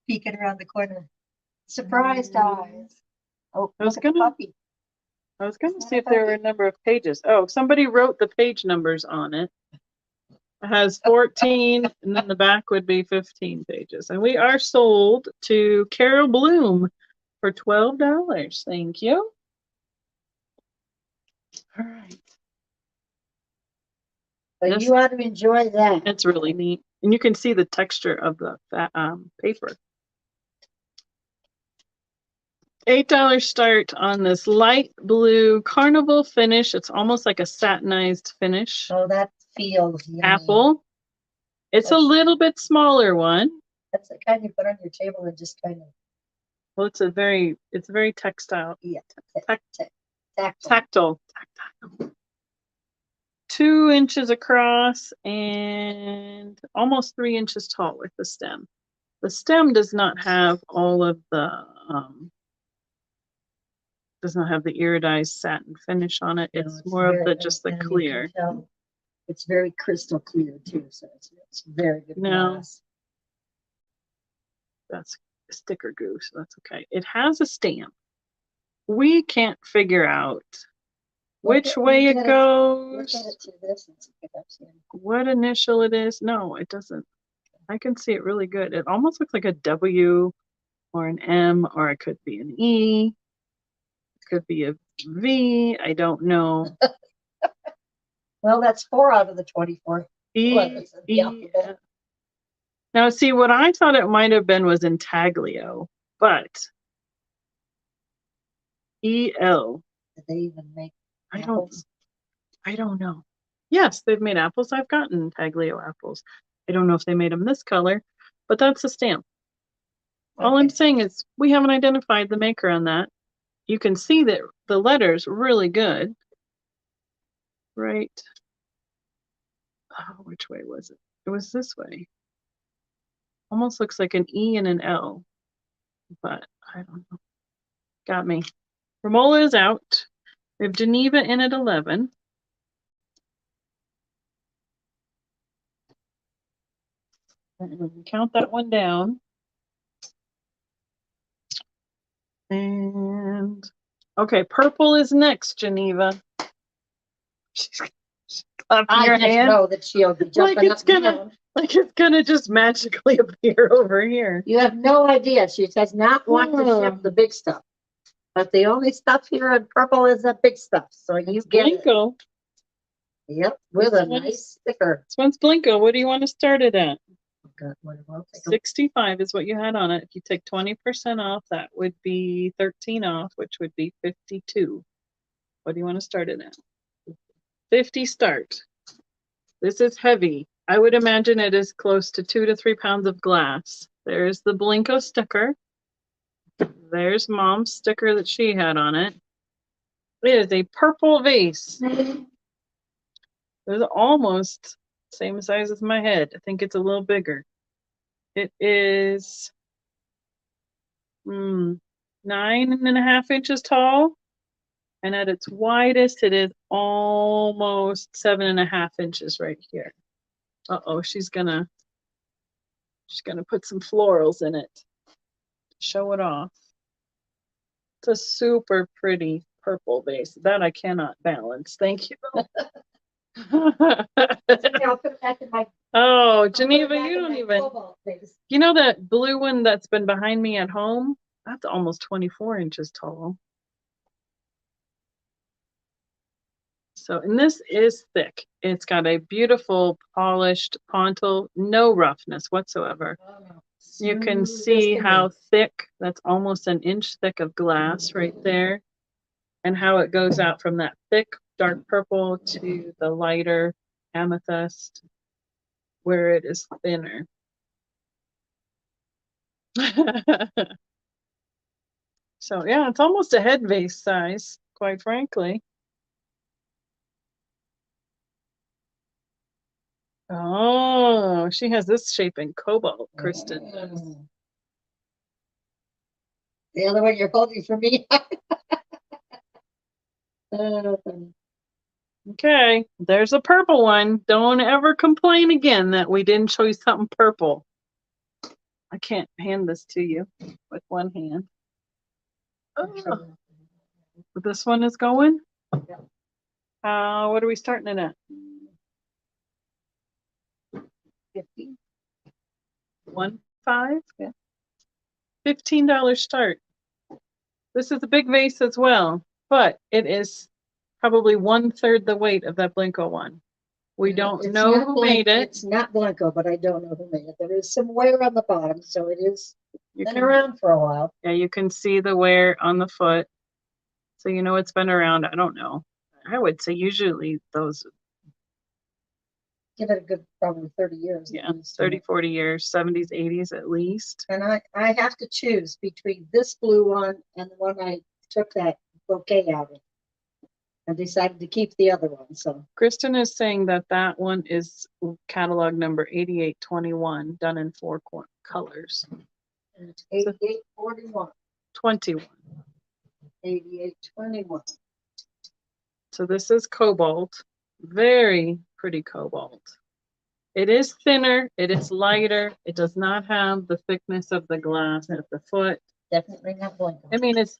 Peeking around the corner. Surprised eyes. Oh, I was gonna see if there were a number of pages. Oh, somebody wrote the page numbers on it. It has 14, and then the back would be 15 pages. And we are sold to Carol Bloom for $12. Thank you. All right. But you ought to enjoy that. It's really neat. And you can see the texture of the paper. $8 start on this light blue carnival finish. It's almost like a satinized finish. Oh, that feels yummy. Apple. It's a little bit smaller one. That's the kind you put on your table and just kind of. Well, it's very textile. Yeah. Tactile. 2 inches across and almost 3 inches tall with the stem. The stem does not have all of the does not have the iridized satin finish on it. It's more of the just the clear. It's very crystal clear too, so it's very good. No, that's a sticker goo, so that's okay. It has a stamp. We can't figure out which way it goes. Look at it to this and see if that's what initial it is. No, it doesn't. I can see it really good. It almost looks like a W or an M, or it could be an E. could be a V. I don't know. Well, that's 4 out of the 24 letters of the alphabet. Now, see, what I thought it might have been was intaglio, but E-L. Did they even make I apples? don't know. Yes, they've made apples. I've gotten intaglio apples. I don't know if they made them this color, but that's a stamp. All I'm saying is we haven't identified the maker on that. You can see that the letter's really good. Right. Oh, which way was it? It was this way. Almost looks like an E and an L, but I don't know. Got me. Romola is out. We have Geneva in at 11. Count that one down. And okay, purple is next, Geneva. I your just hand. know that she'll be jumping Like it's up and gonna, down. like it's gonna just magically appear over here. You have no idea. She does not want to ship the big stuff. But the only stuff here in purple is the big stuff. So you get it. Blinko. Yep, with a nice sticker. This one's Blinko. What do you want to start it at? God, what about 65 is what you had on it. If you take 20% off, that would be 13 off, which would be 52. What do you want to start it at? 50 start. This is heavy. I would imagine it is close to 2 to 3 pounds of glass. There's the Blinko sticker. There's Mom's sticker that she had on it. It is a purple vase. It's almost same size as my head. I think it's a little bigger. It is 9.5 inches tall. And at its widest, it is almost 7.5 inches right here. Uh-oh, she's gonna put some florals in it. Show it off. It's a super pretty purple vase. That I cannot balance. Thank you. I'll put it back in my. Oh, Geneva, you don't even. You know that blue one that's been behind me at home? That's almost 24 inches tall. So, and this is thick. It's got a beautiful polished pontil, no roughness whatsoever. You can see how thick, that's almost an inch thick of glass right there. And how it goes out from that thick dark purple to the lighter amethyst where it is thinner. So yeah, it's almost a head vase size, quite frankly. Oh, she has this shape in cobalt, Kristen does. The other one you're holding for me. Okay, there's a purple one. Don't ever complain again that we didn't show you something purple. I can't hand this to you with one hand. Oh. This one is going? Yeah. What are we starting it at? 50. 1.5? Yeah. $15 start. This is a big vase as well, but it is probably 1/3 the weight of that Blinko one. We don't know who made it. It's not Blinko, but I don't know who made it. There is some wear on the bottom, so it is been around for a while. Yeah, you can see the wear on the foot. So you know it's been around. I don't know. I would say usually those. Give it a good probably 30 years. Yeah, 30, 40 years, 70s, 80s at least. And I have to choose between this blue one and the one I took that bouquet out of. I decided to keep the other one. So Kristen is saying that that one is catalog number 8821, done in 4 colors. 8841. 21. 8821. So this is cobalt. Very pretty cobalt. It is thinner. It is lighter. It does not have the thickness of the glass at the foot. Definitely not Blinko. I mean, it's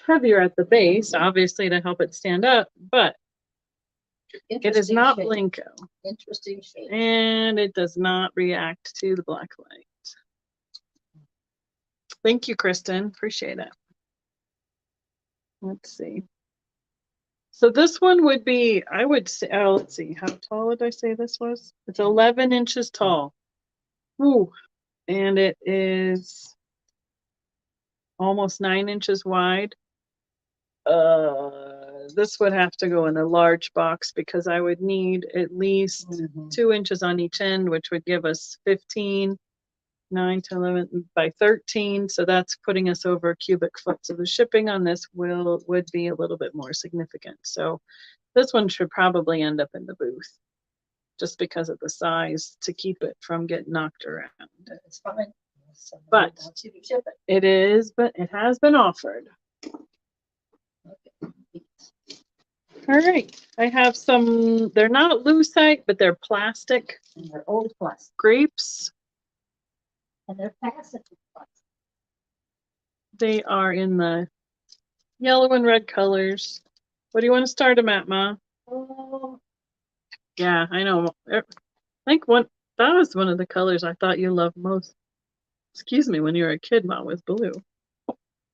heavier at the base, obviously, to help it stand up, but it is not Blinko. Interesting shape. And it does not react to the black light. Thank you, Kristen. Appreciate it. Let's see. So this one would be, I would say, oh, let's see. How tall did I say this was? It's 11 inches tall. Ooh. And it is almost 9 inches wide. This would have to go in a large box because I would need at least 2 inches on each end, which would give us 15, 9 to 11 by 13. So that's putting us over a cubic foot. So the shipping on this would be a little bit more significant. So this one should probably end up in the booth just because of the size to keep it from getting knocked around. It's fine. But it is, but it has been offered. All right, I have some, they're not lucite, but they're plastic. And they're old plastic. Grapes. And they're plastic. They are in the yellow and red colors. What do you want to start them at, Ma? Oh. Yeah, I know. I think that was one of the colors I thought you loved most. Excuse me, when you were a kid, Ma, was blue.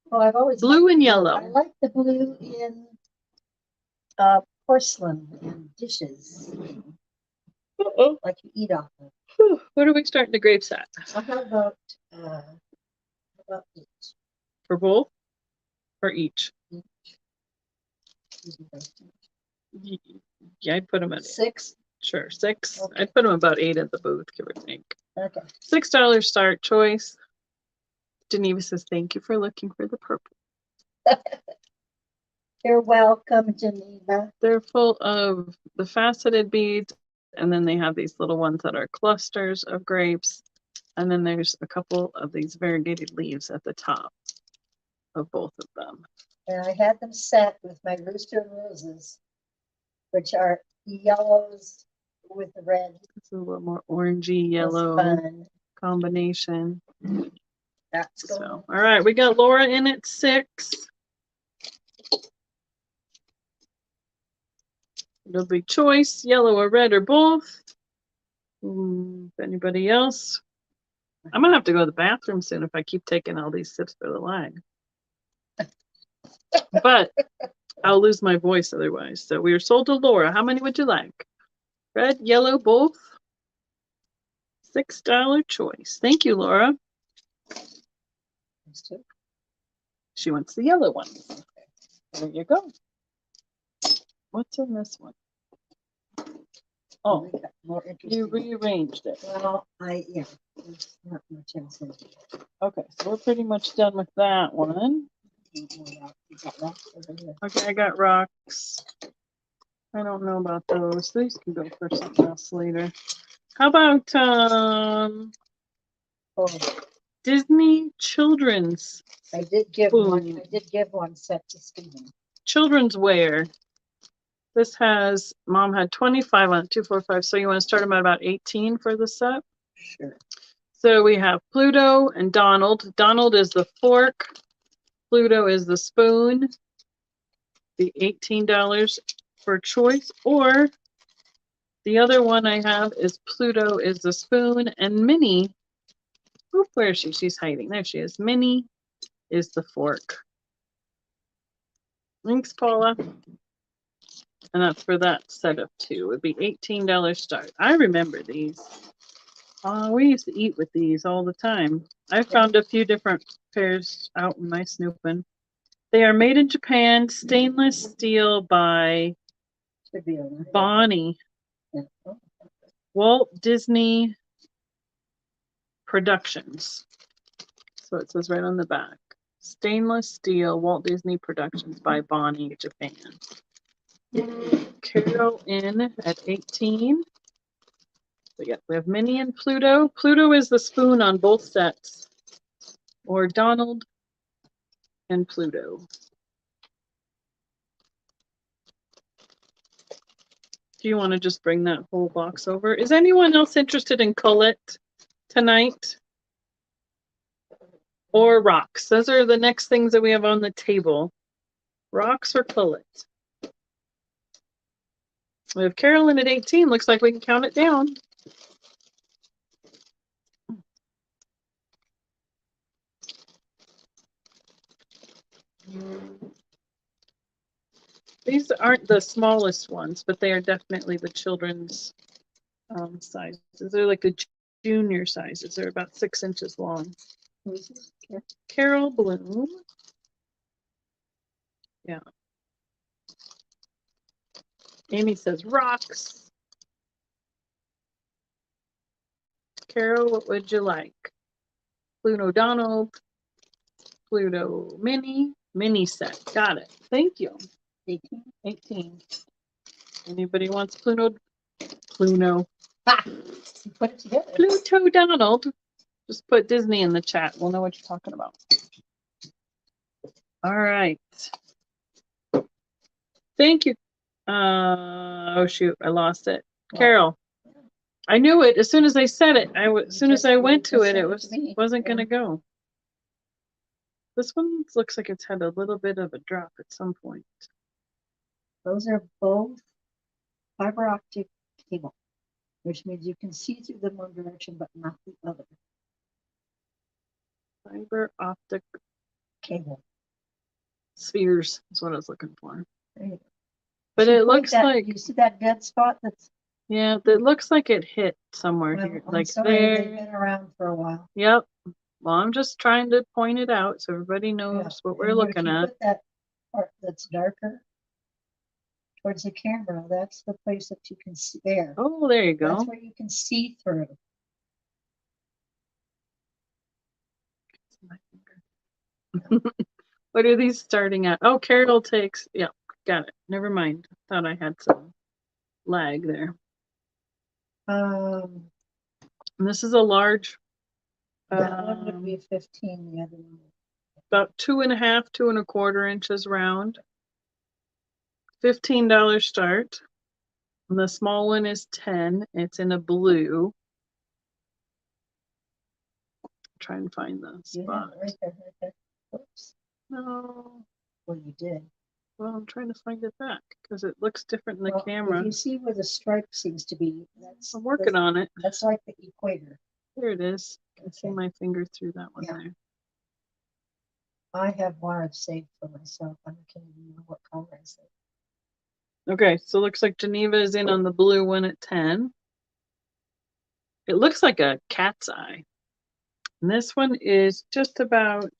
Well, I've always blue and yellow. I like the blue in porcelain and dishes. Uh-oh. Like you eat off of. What are we starting the grapes at? How about each? For both? Or each? Yeah, I'd put them at 6. Sure, 6. Okay. I'd put them about 8 at the booth, give or take. Okay. $6 start choice. Geneva says, thank you for looking for the purple. You're welcome, Geneva. They're full of the faceted beads, and then they have these little ones that are clusters of grapes. And then there's a couple of these variegated leaves at the top of both of them. And I had them set with my rooster roses, which are yellows with red. It's a little more orangey yellow combination. That's so. All right, we got Laura in at 6. It'll be choice, yellow or red or both. Anybody else? I'm gonna have to go to the bathroom soon if I keep taking all these sips for the lag. But I'll lose my voice otherwise. So we are sold to Laura. How many would you like? Red, yellow, both? $6 choice. Thank you, Laura. She wants the yellow one. There you go. What's in this one? Oh, you rearranged it. Well, yeah, there's not much else in it. Okay, so we're pretty much done with that one. Okay, I got rocks. I don't know about those. These can go for something else later. How about Disney children's? I did give one. I did give one set to Stephen. Children's wear. This has, Mom had 25 on it, 2, 4, 5. So you want to start them at about 18 for the set? Sure. So we have Pluto and Donald. Donald is the fork. Pluto is the spoon. The $18 for choice. Or the other one I have is Pluto is the spoon and Minnie. Oop, where is she? She's hiding. There she is. Minnie is the fork. Thanks, Paula. And that's for that set of 2. It would be $18 start. I remember these. We used to eat with these all the time. I found a few different pairs out in my snooping. They are made in Japan, stainless steel by Bonnie. Walt Disney Productions. So it says right on the back. Stainless steel, Walt Disney Productions by Bonnie, Japan. Carol in at 18. So yeah, we have Minnie and Pluto. Pluto is the spoon on both sets. Or Donald and Pluto. Do you want to just bring that whole box over? Is anyone else interested in Colette tonight? Or rocks? Those are the next things that we have on the table. Rocks or Colette? We have Carolyn at 18. Looks like we can count it down. These aren't the smallest ones, but they are definitely the children's sizes. They're like the junior sizes. They're about 6 inches long. Carol Bloom. Yeah. Amy says rocks. Carol, what would you like? Pluto Donald. Pluto mini set. Got it. Thank you. 18. Anybody wants Pluto? Ah, you put it together. Pluto Donald. Just put Disney in the chat. We'll know what you're talking about. All right. Thank you. Oh shoot, I lost it. Carol. I knew it as soon as I said it. As soon as I went to it, wasn't gonna go. This one looks like it's had a little bit of a drop at some point. Those are both fiber optic cable, which means you can see through them one direction but not the other. Fiber optic cable. Spheres is what I was looking for. There you go. But it looks like, you see that dead spot that's, yeah, it looks like it hit somewhere here. I'm Like sorry, there. they've been around for a while. Yep. Well, I'm just trying to point it out so everybody knows what we're looking at. Put that part that's darker towards the camera, that's the place that you can see there. Oh, there you go. That's where you can see through. What are these starting at? Oh, Carol takes, yeah, got it. Never mind. Thought I had some lag there. And this is a large. That one would be 15, the other one. About 2.5, 2.25 inches round. $15 start. And the small one is 10. It's in a blue. Try and find the spot. Right there. Oops. No. Well, you did. Well, I'm trying to find it back because it looks different in the camera. If you see where the stripe seems to be, I'm working on it. That's like the equator. There it is. I can see my finger through that one there. I have one I've saved for myself. I can't even remember what color I saved. Okay, so it looks like Geneva is in on the blue one at 10. It looks like a cat's eye. And this one is just about,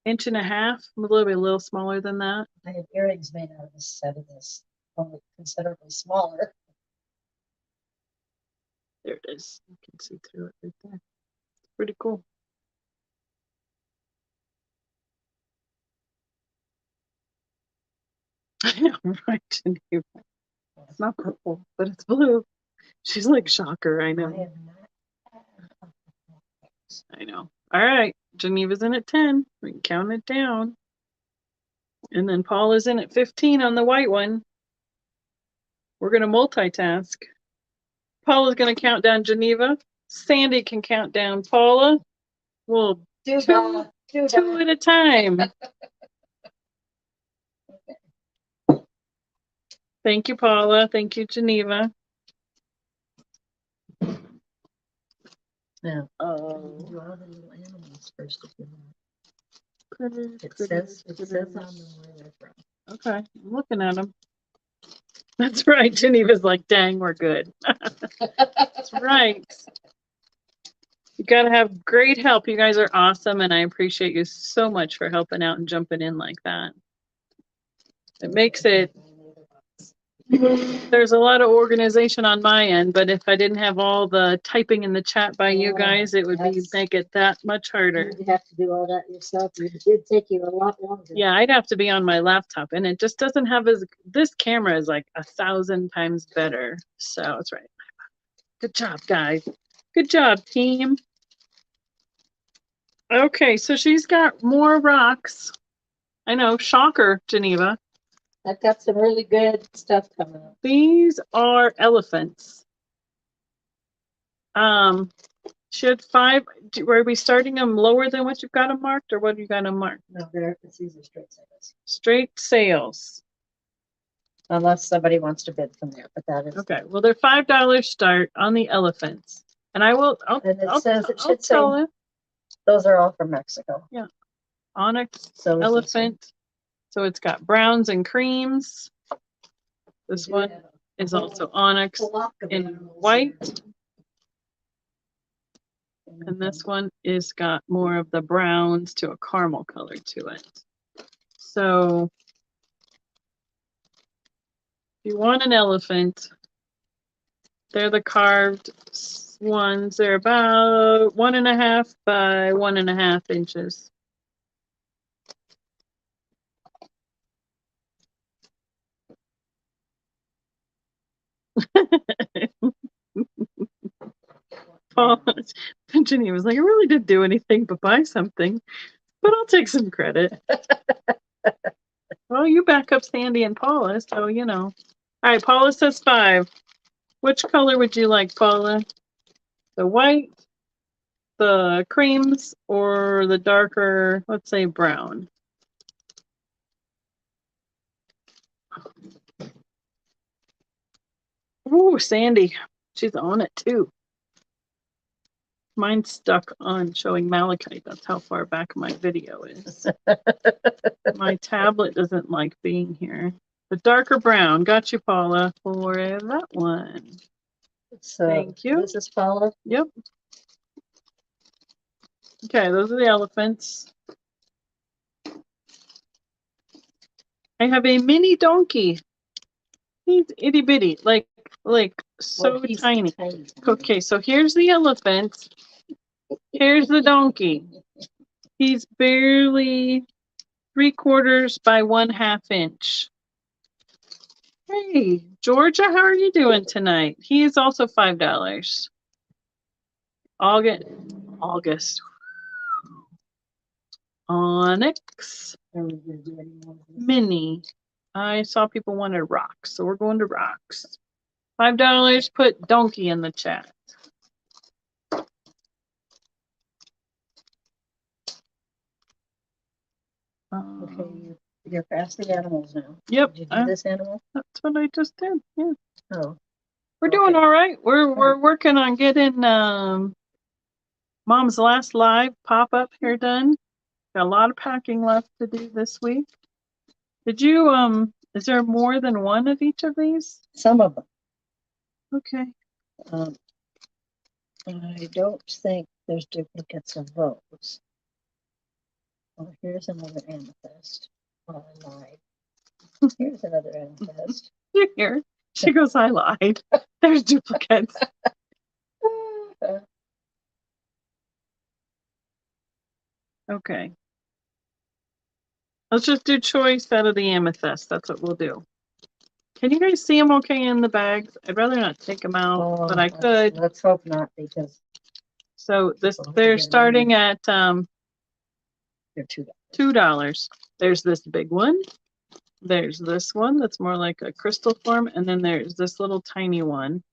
inch and a half, a little smaller than that. I have earrings made out of this set of this, only considerably smaller. There it is. You can see through it right there. It's pretty cool. I know, right, Geneva. It's not purple, but it's blue. She's like Shocker, I know. I know. All right, Geneva's in at 10. We can count it down. And then Paul is in at 15 on the white one. We're going to multitask. Paula's going to count down Geneva. Sandy can count down Paula. We'll do two at a time. Thank you, Paula. Thank you, Geneva. Now, draw the little animals first if you want. It says on them where they're from. Okay, I'm looking at them. That's right. Geneva's like, dang, we're good. That's right. You got to have great help. You guys are awesome, and I appreciate you so much for helping out and jumping in like that. It makes it, there's a lot of organization on my end, but if I didn't have all the typing in the chat by you guys, it would make it that much harder. You have to do all that yourself. It did take you a lot longer. Yeah, I'd have to be on my laptop, and it just doesn't have this camera is like 1,000 times better. So that's right. Good job, guys. Good job, team. Okay, so she's got more rocks. I know, shocker, Geneva. I've got some really good stuff coming up. These are elephants. She had 5. Were we starting them lower than what you've got them marked, or what have you got them marked? No, these are straight sales. Straight sales. Unless somebody wants to bid from there, but that is okay. Well, they're $5 start on the elephants, and I will. It should say those are all from Mexico. Yeah, onyx so elephant. So it's got browns and creams. This one is also onyx in white. And this one is got more of the browns to a caramel color to it. So if you want an elephant, they're the carved ones. They're about 1.5 by 1.5 inches. Paul, Jenny was like, I really didn't do anything but buy something, but I'll take some credit. Well, you back up Sandy and Paula, so you know. All right, Paula says 5. Which color would you like, Paula? The white, the creams, or the darker, let's say brown? Ooh, Sandy. She's on it too. Mine's stuck on showing malachite. That's how far back my video is. My tablet doesn't like being here. The darker brown. Got you, Paula, for that one. So, thank you. This is Paula. Yep. Okay, those are the elephants. I have a mini donkey. He's itty bitty, like so tiny. Okay, so here's the elephant. Here's the donkey. He's barely 3/4 by 1/2 inch. Hey, Georgia, how are you doing tonight? He is also $5. August. Onyx. Mini. I saw people wanted rocks, so we're going to rocks. $5. Put donkey in the chat. Okay, you're past the animals now. Yep. Did you do this animal? That's what I just did. Yeah. Oh. We're doing all right. We're working on getting Mom's last live pop-up here done. Got a lot of packing left to do this week. Did you is there more than one of each of these? Some of them. Okay. I don't think there's duplicates of those. Oh, here's another amethyst. Oh, I lied. Here's another amethyst. Here. She goes, I lied. There's duplicates. Okay. Let's just do choice out of the amethyst. That's what we'll do. Can you guys see them okay in the bags? I'd rather not take them out, but I could. Let's hope not, because so they're starting at they're $2. There's this big one. There's this one that's more like a crystal form, and then there's this little tiny one.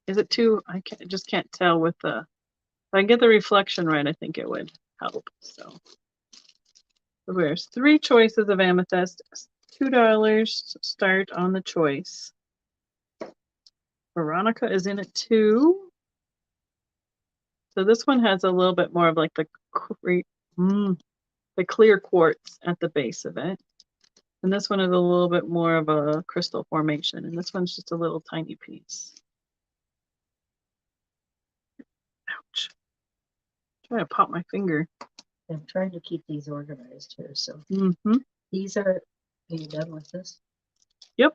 Is it 2? I just can't tell with the. If I get the reflection right, I think it would help. So there's 3 choices of amethyst. $2 to start on the choice. Veronica is in it too. So this one has a little bit more of like the clear quartz at the base of it. And this one is a little bit more of a crystal formation. And this one's just a little tiny piece. Ouch. Trying to pop my finger. I'm trying to keep these organized here. So these are you done with this? Yep.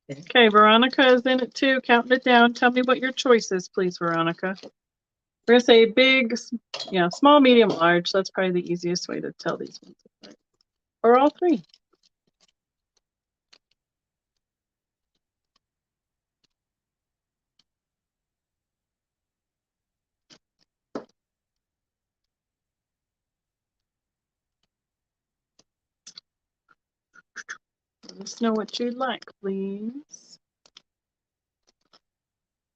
Okay, Veronica is in it too. Counting it down. Tell me what your choice is, please, Veronica. We're gonna say big, small, medium, large. That's probably the easiest way to tell these ones apart. Or all 3. Let us know what you'd like, please.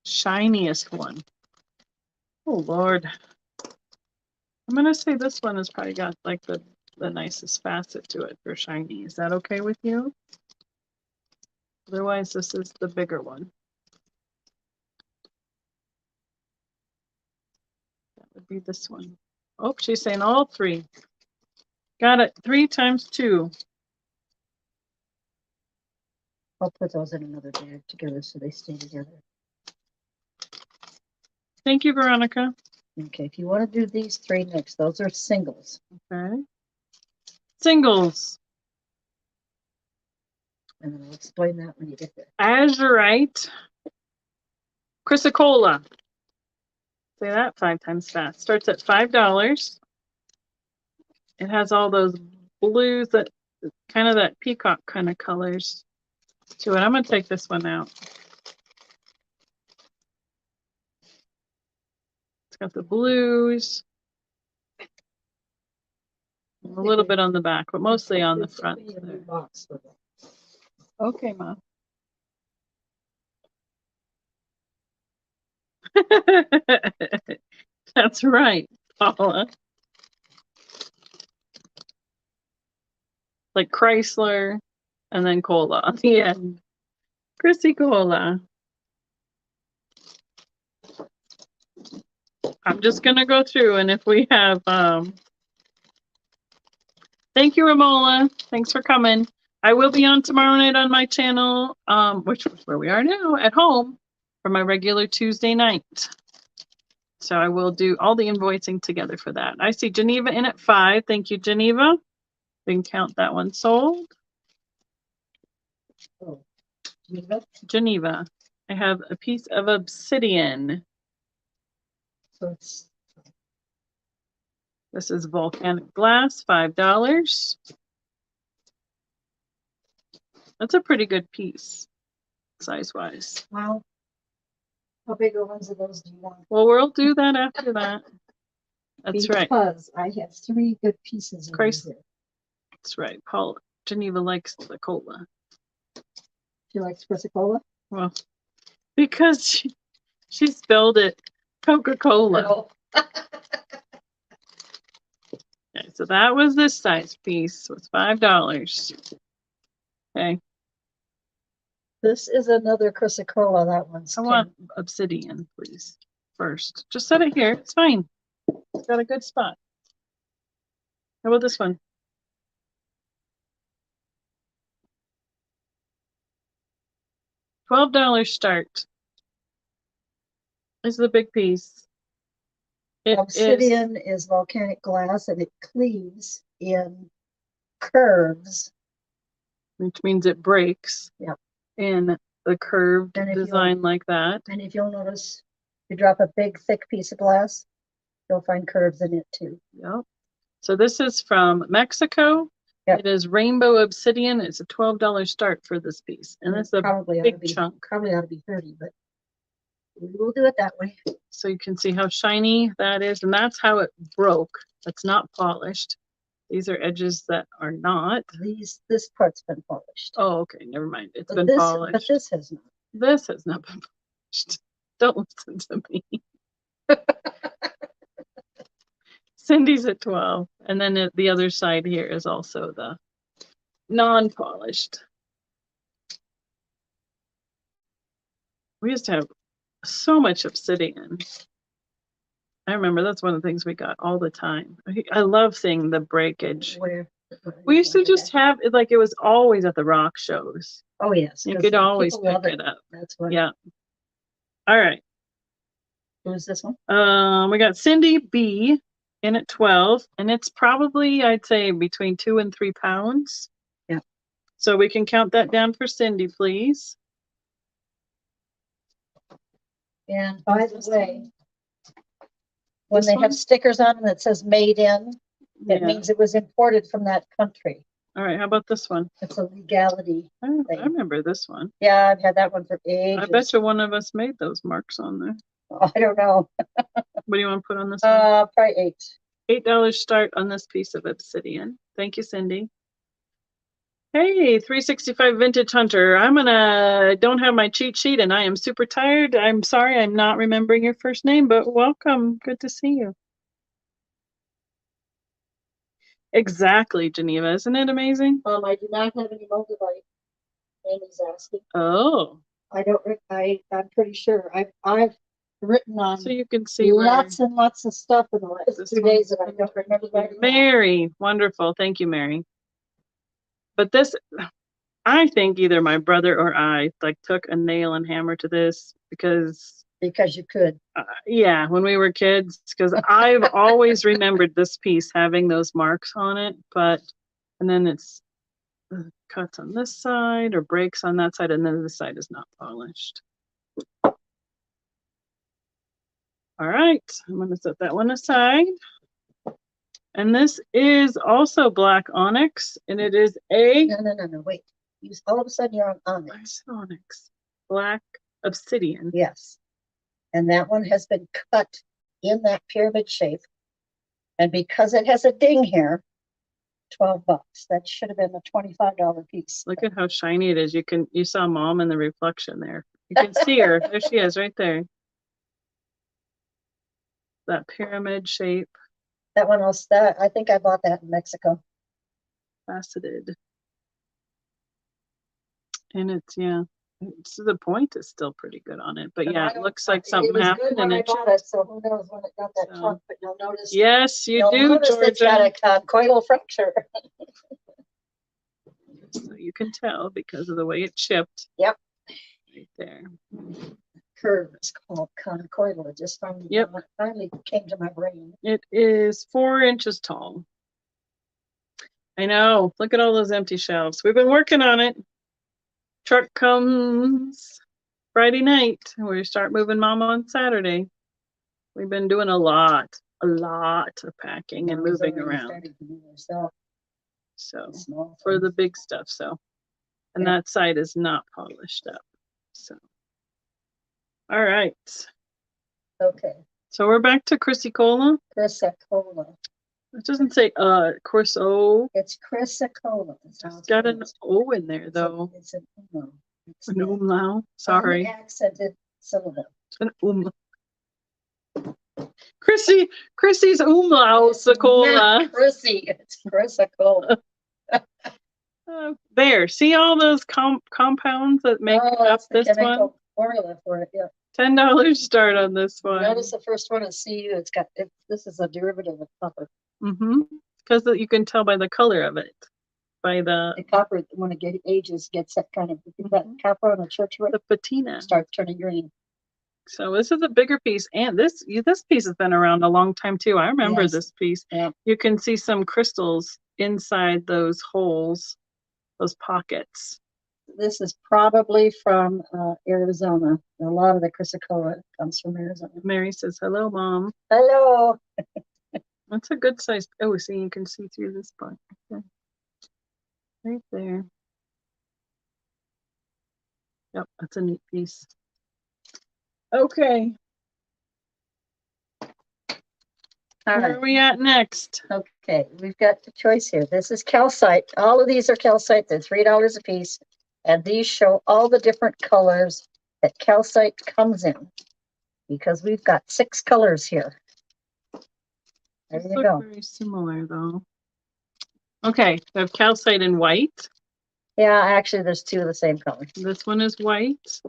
Shiniest one. Oh, Lord. I'm going to say this one has probably got like the nicest facet to it for shiny. Is that okay with you? Otherwise, this is the bigger one. That would be this one. Oh, she's saying all 3. Got it. 3 times 2. I'll put those in another bag together so they stay together. Thank you, Veronica. Okay, if you want to do these three next, those are singles. Okay. Singles. And then I'll explain that when you get there. Azurite. Chrysocolla. Say that 5 times fast. Starts at $5. It has all those blues that kind of that peacock kind of colors to it. I'm going to take this one out. It's got the blues. A little bit on the back, but mostly on the front. Okay, Ma. That's right, Paula. Like Chrysler and then Cola on the end. Chrissy Cola. I'm just going to go through, and if we have... Thank you, Ramola. Thanks for coming. I will be on tomorrow night on my channel, which is where we are now, at home, for my regular Tuesday night. So I will do all the invoicing together for that. I see Geneva in at 5. Thank you, Geneva. We can count that one sold. Oh, Geneva. I have a piece of obsidian. So it's This is volcanic glass, $5. That's a pretty good piece, size-wise. wow. How big are ones of those do you want? Well, we'll do that after that. That's right. Because I have 3 good pieces of Christ. here. That's right. Paul Geneva likes the cola. She likes Chrysocolla? Well, because she spelled it Coca-Cola. No. Okay, so that was this size piece. It was $5. Okay. This is another Chrysocolla. That one's I want obsidian, please. First. Just set it here. It's fine. It's got a good spot. How about this one? $12 start. This is a big piece. Obsidian is volcanic glass and it cleaves in curves. Which means it breaks. Yep. In the curved design like that. And if you'll notice, you drop a big thick piece of glass, you'll find curves in it too. Yep. So this is from Mexico. Yep. It is rainbow obsidian. It's a $12 start for this piece. And it's a big chunk. Probably ought to be 30, but we will do it that way. So you can see how shiny that is. And that's how it broke. It's not polished. These are edges that are not. This part's been polished. Oh, okay. Never mind. It's been polished. But this has not. This has not been polished. Don't listen to me. Cindy's at 12. And then the other side here is also the non-polished. We used to have so much obsidian. I remember that's one of the things we got all the time. I love seeing the breakage. Where? We used to just have it like it was always at the rock shows. Oh, yes. You could always pick it up. That's what. Yeah. All right. Who's this one? We got Cindy B in at 12, and it's probably, I'd say, between 2 and 3 pounds. Yeah. So we can count that down for Cindy, please. And by the way, when they have stickers on them that says made in, it means it was imported from that country. All right, how about this one? It's a legality thing. I remember this one. Yeah, I've had that one for ages. I bet you one of us made those marks on there. Oh, I don't know. What do you want to put on this one? Probably $8 start on this piece of obsidian. Thank you, Cindy. Hey, 365 Vintage Hunter. Don't have my cheat sheet and I am super tired. I'm sorry, I'm not remembering your first name, but welcome. Good to see you. Exactly, Geneva. Isn't it amazing? I do not have any moldavite. Amy's asking. Oh. I'm pretty sure. I've written on so you can see lots and lots of stuff in the last 2 days that I don't remember. Mary, wonderful. Thank you, Mary. But this, I think either my brother or I like took a nail and hammer to this because you could. Yeah, when we were kids, because I've always remembered this piece having those marks on it, and then it's cuts on this side or breaks on that side, and then this side is not polished. All right, I'm going to set that one aside. And this is also black onyx, and it is a... No, wait. All of a sudden you're on onyx. Onyx. Black obsidian. Yes. And that one has been cut in that pyramid shape. And because it has a ding here, $12. That should have been a $25 piece. Look at how shiny it is. You saw Mom in the reflection there. You can see her. There she is, right there. That pyramid shape. That one else, I think I bought that in Mexico. Faceted. And it's, yeah, the point is still pretty good on it. But yeah, it looks like something happened. And I bought it, so who knows when it got that chunk, but you'll notice. Yes, you do, Georgia. It's got a conchoidal fracture. So you can tell because of the way it chipped. Yep. Right there. Curve is called conchoidal. It just finally came to my brain. It is 4 inches tall. I know. Look at all those empty shelves. We've been working on it. Truck comes Friday night. We start moving Mom on Saturday. We've been doing a lot of packing and moving around. So for the big stuff. And that side is not polished up. So. All right. Okay. So we're back to Chrysicola. Chrysicola. It doesn't say Chryso. It's Chrysicola. It's got an O in there though. It's an umlaut. An umlaut. Sorry. Accented syllable. An umlaut. Chrissy's umlaut. Chrysicola. Chrissy. It's Chrysicola. There. See all those compounds that make up this one? Formula for it, yeah. $10 start on this one. Notice the first one is CU. This is a derivative of copper. Because you can tell by the color of it. By the copper, when it ages, gets that kind of copper on a church roof. The patina starts turning green. So this is a bigger piece, and this piece has been around a long time too. I remember this piece. Yeah. You can see some crystals inside those holes, those pockets. This is probably from Arizona. A lot of the Chrysicola comes from Arizona. Mary says, hello, Mom. Hello. That's a good size. Oh, see, you can see through this part. Okay. Right there. Yep, that's a neat piece. Okay. Where are we at next? Okay, we've got the choice here. This is calcite. All of these are calcite. They're $3 a piece. And these show all the different colors that calcite comes in. Because we've got 6 colors here. There you go. Very similar though. Okay, we have calcite in white. Yeah, actually there's 2 of the same color. This one is white.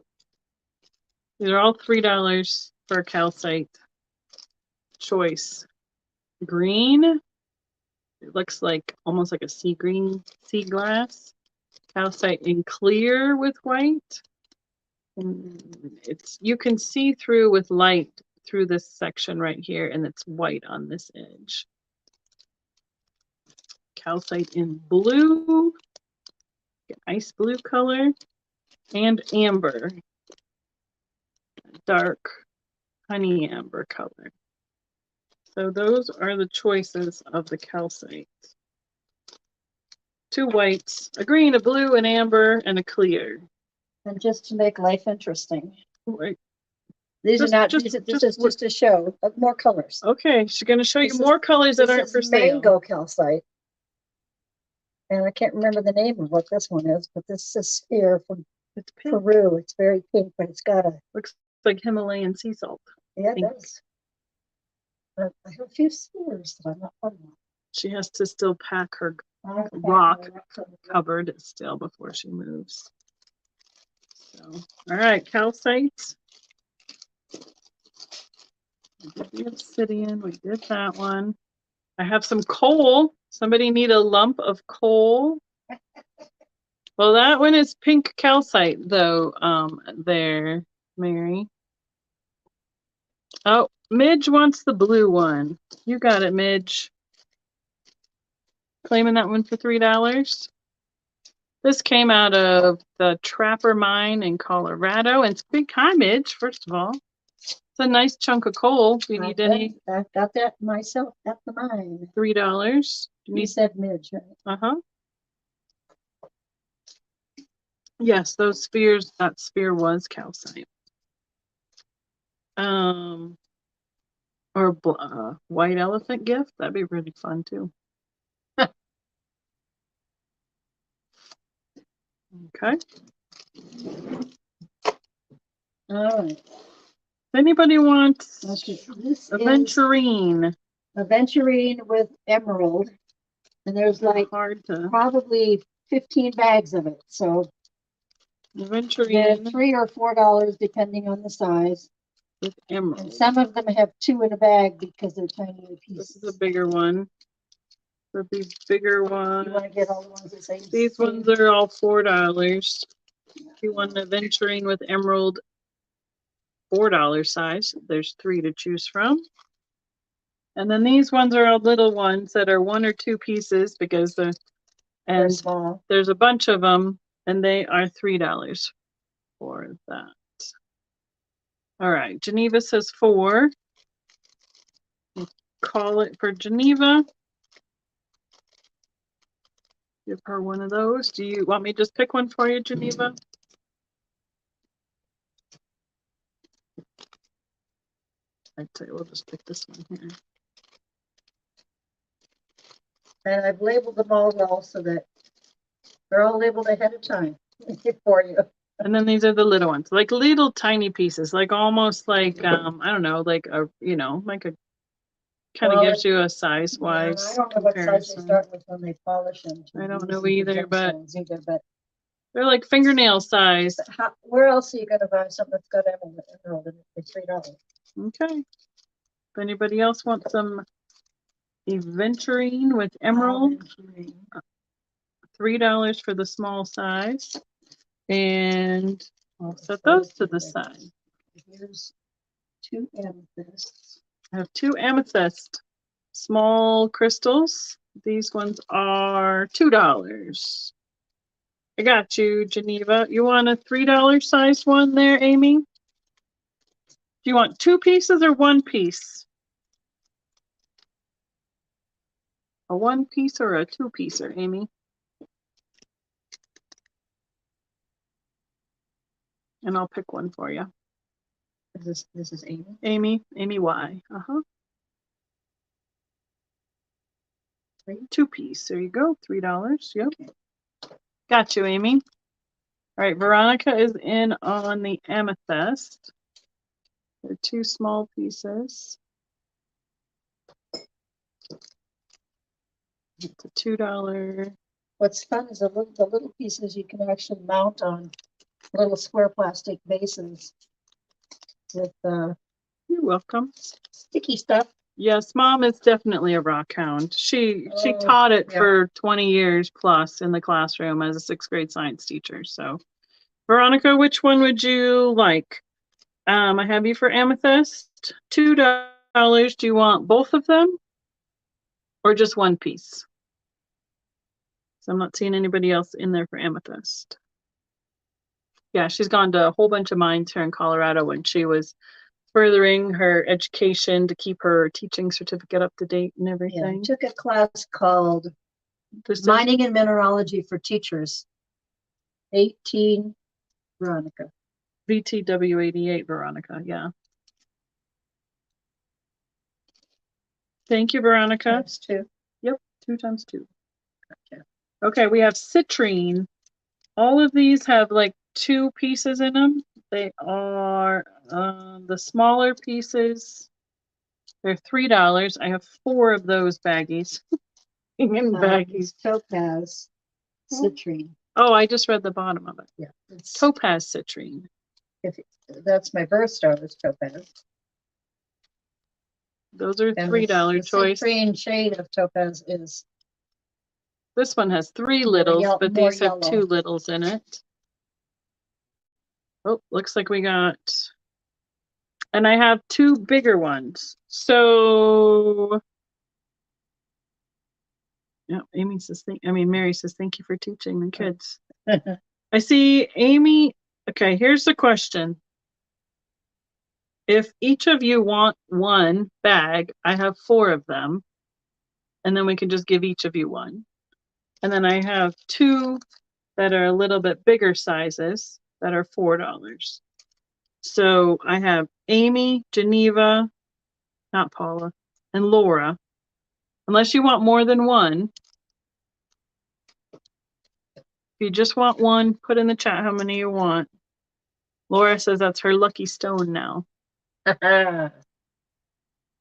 These are all $3 for calcite choice. Green. It looks like almost like a sea green sea glass. Calcite in clear with white. And you can see through with light through this section right here, and it's white on this edge. Calcite in blue, ice blue color, and amber, dark honey amber color. So those are the choices of the calcite. 2 whites, a green, a blue, an amber, and a clear. And just to make life interesting. Right. This is just a show of more colors. Okay, she's going to show you more colors that aren't for sale. Mango calcite. And I can't remember the name of what this one is, but this is here from Peru. It's very pink, but it's got looks like Himalayan sea salt. Yeah, it does. But I have a few sears that I'm not putting on. She has to still pack her rock cupboard still before she moves. So, all right, calcite. We did the obsidian. We did that one. I have some coal. Somebody need a lump of coal? Well, that one is pink calcite, though, there, Mary. Oh, Midge wants the blue one. You got it, Midge. Claiming that one for $3. This came out of the Trapper Mine in Colorado. And it's big. Hi, Midge, first of all. It's a nice chunk of coal. Do you need any? I got that myself at the mine. $3. You said Midge, right? Uh-huh. Yes, those spheres, that sphere was calcite. Or white elephant gift. That'd be really fun too. Okay. All right. If anybody wants This aventurine. Aventurine with emerald. And there's like probably 15 bags of it. So aventurine. They're $3 or $4 depending on the size. With emerald. And some of them have 2 in a bag because they're tiny pieces. This is a bigger one. The bigger one. You want to get all the ones that say these ones are all $4. If you want an aventurine with emerald, $4 size. There's 3 to choose from. And then these ones are all little ones that are 1 or 2 pieces because they're small. There's a bunch of them, and they are $3 for that. All right, Geneva says 4. We'll call it for Geneva. Give her one of those. Do you want me to just pick one for you, Geneva? I'd say we'll just pick this one here. And I've labeled them all well so that they're all labeled ahead of time for you. And then these are the little ones, like little tiny pieces, like almost like I don't know, like a like a kind of gives you a size wise. I don't know what size they start with when they polish them. I don't know either, but they're like fingernail size. Where else are you going to buy something that's got emerald in it for $3? Okay. If anybody else wants some aventurine with emerald, $3 for the small size. And I'll set those to the side. Here's 2 amethysts. I have 2 amethyst small crystals. These ones are $2. I got you, Geneva. You want a $3 size one there, Amy? Do you want 2 pieces or 1 piece? A 1 piece or a 2 piecer, Amy? And I'll pick one for you. This is Amy. Amy Y. 2 piece. There you go. $3. Yep. Okay. Got you, Amy. All right. Veronica is in on the amethyst. They're 2 small pieces. It's a $2. What's fun is the little pieces you can actually mount on little square plastic vases with you're welcome. Sticky stuff. Yes, Mom is definitely a rock hound. She taught it for 20 years plus in the classroom as a 6th grade science teacher. So Veronica, which one would you like? I have you for amethyst, $2. Do you want both of them or just 1 piece? So I'm not seeing anybody else in there for amethyst. Yeah, she's gone to a whole bunch of mines here in Colorado when she was furthering her education to keep her teaching certificate up to date and everything. Yeah, I took a class called Mining and Mineralogy for Teachers. 18 Veronica. VTW88 Veronica, yeah. Thank you, Veronica. Times 2. Yep, 2 times 2. Gotcha. Okay, we have citrine. All of these have like 2 pieces in them. They are the smaller pieces. They're $3. I have 4 of those baggies. In baggies. Topaz citrine. Oh, I just read the bottom of it. Yeah, it's Topaz citrine. That's my birthstone is topaz. Those are $3 choice. The citrine shade of topaz is This one has 3 littles, but these have 2 littles in it. Oh, looks like we got, and I have 2 bigger ones. So, yeah, Amy says, Mary says, thank you for teaching the kids. I see Amy. Okay, here's the question. If each of you want 1 bag, I have 4 of them. And then we can just give each of you 1. And then I have 2 that are a little bit bigger sizes that are $4. So I have Amy, Geneva, not Paula, and Laura. Unless you want more than 1. If you just want 1, put in the chat how many you want. Laura says that's her lucky stone now.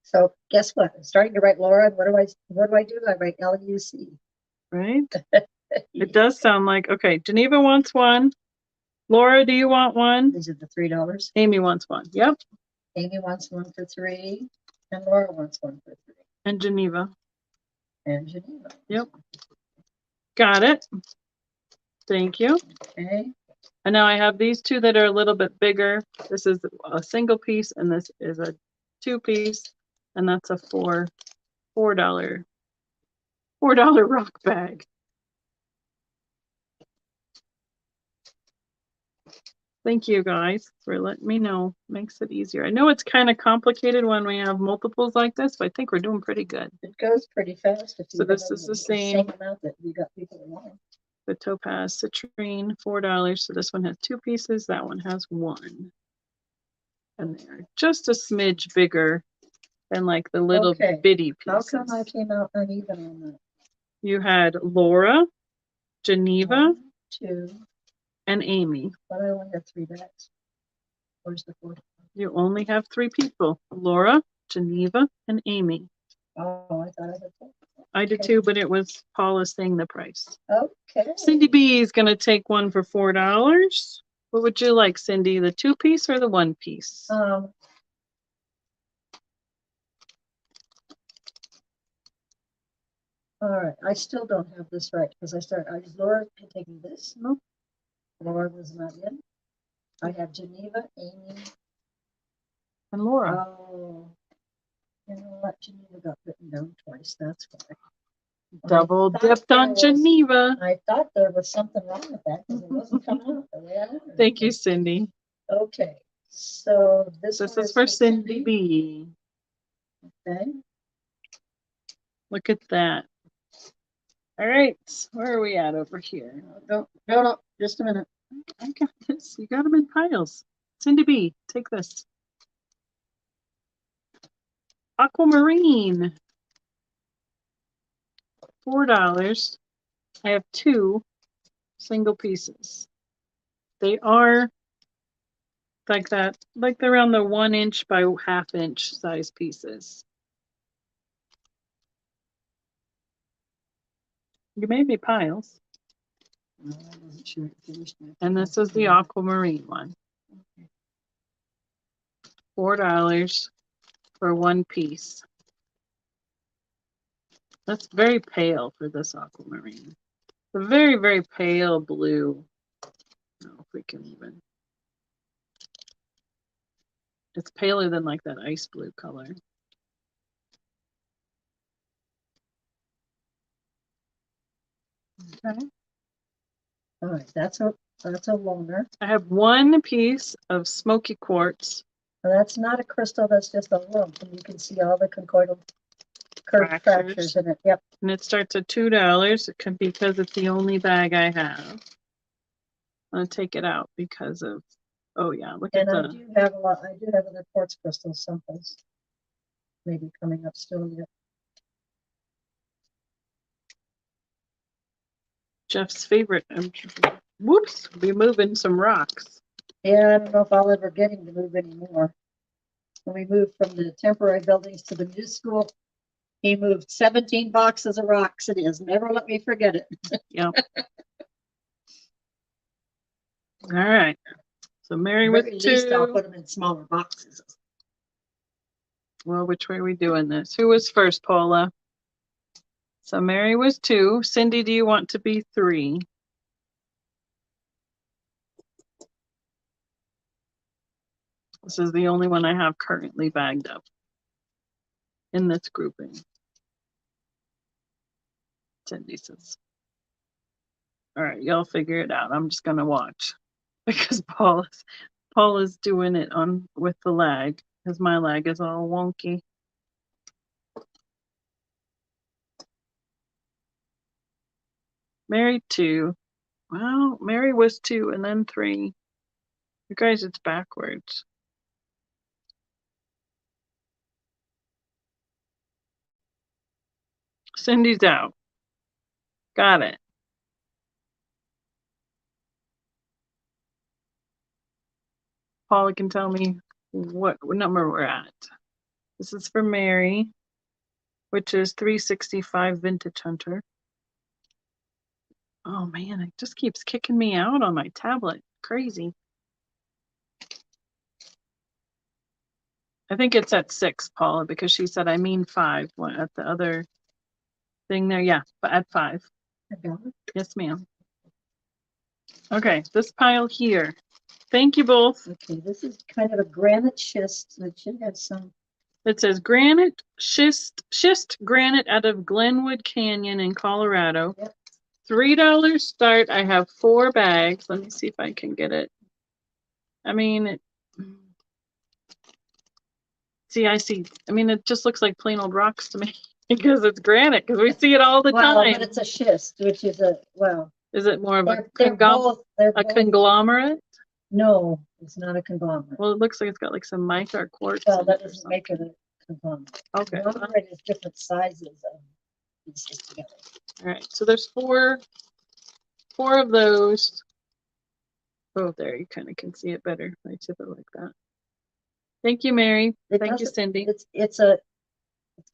So guess what? I'm starting to write Laura. What do I do? I write LUC. Right? It does sound like, okay, Geneva wants 1. Laura, do you want 1? These are the $3. Amy wants 1. Yep. Amy wants 1 for $3. And Laura wants 1 for $3. And Geneva. And Geneva. Yep. Got it. Thank you. Okay. And now I have these 2 that are a little bit bigger. This is a single piece, and this is a 2 piece, and that's a $4 rock bag. Thank you guys for letting me know. Makes it easier. I know it's kind of complicated when we have multiples like this, but I think we're doing pretty good. It goes pretty fast. If you so this is the same amount that you got people that want. The topaz citrine, $4. So this one has 2 pieces. That one has 1. And they're just a smidge bigger than like the little bitty pieces. How come I came out uneven on that? You had Laura, Geneva, 1, 2, and Amy. but I only have 3 bags. Where's the 4th? You only have 3 people. Laura, Geneva, and Amy. Oh, I thought I had 4. I did too, but it was Paula saying the price. Okay. Cindy B is going to take 1 for $4. What would you like, Cindy? The 2 piece or the 1 piece? All right. I still don't have this right because Laura taking this. Nope. Laura was not in. I have Geneva, Amy, and Laura. Oh, you know what? Geneva got written down twice. That's why. Double dipped on Geneva. I thought there was something wrong with that because it wasn't coming out the way I wanted it. Thank you, Cindy. Okay, so this is for Cindy B. Okay. Look at that. All right, where are we at over here? No, just a minute. I got this. You got them in piles. Cindy B, take this. Aquamarine. $4. I have 2 single pieces. They are like that, like they're around the 1 inch by 1/2 inch size pieces. You made me piles. No, I wasn't sure it finished. And this is the aquamarine one. $4 for 1 piece. That's very pale for this aquamarine. It's a very, very pale blue. I don't know if we can even. It's paler than like that ice blue color. Okay. All right, that's a loner. I have 1 piece of smoky quartz. Well, that's not a crystal, that's just a lump, and you can see all the conchoidal curved fractures in it. Yep. And it starts at $2. It can because it's the only bag I have. I'm gonna take it out because of. Oh yeah, look at that. And I do have a lot. I do have other quartz crystals someplace. Maybe coming up still yet. Jeff's favorite. Whoops, be moving some rocks. Yeah, I don't know if I'll ever get him to move anymore. When we moved from the temporary buildings to the new school, he moved 17 boxes of rocks. It is. Never let me forget it. Yeah. All right. So Mary with 2. At least I'll put them in smaller boxes. Well, which way are we doing this? Who was first, Paula? So Mary was 2. Cindy, do you want to be 3? This is the only one I have currently bagged up in this grouping. Cindy says. All right, y'all figure it out. I'm just gonna watch because Paul is doing it on with the lag because my lag is all wonky. Mary 2. Well, Mary was 2 and then 3. You guys, it's backwards. Cindy's out. Got it. Paula can tell me what number we're at. This is for Mary, which is 365 Vintage Hunter. Oh man, it just keeps kicking me out on my tablet. Crazy. I think it's at 6, Paula, because she said I mean 5 at the other thing there. Yeah, but at 5. Yes, ma'am. Okay, this pile here. Thank you both. Okay, this is kind of a granite schist. It should have some. It says granite schist granite out of Glenwood Canyon in Colorado. Yep. $3 start. I have 4 bags. Let me see if I can get it. I mean, I see. I mean, it just looks like plain old rocks to me because it's granite, because we see it all the time. But it's a schist, which is a, well. Is it more of a conglomerate? No, it's not a conglomerate. Well, it looks like it's got like some mica or quartz. Well, that doesn't make it a conglomerate. Okay. Conglomerate is different sizes of pieces together. All right, so there's four of those. Oh, there, you kind of can see it better if I tip it like that. Thank you, Mary. Thank you, Cindy. It's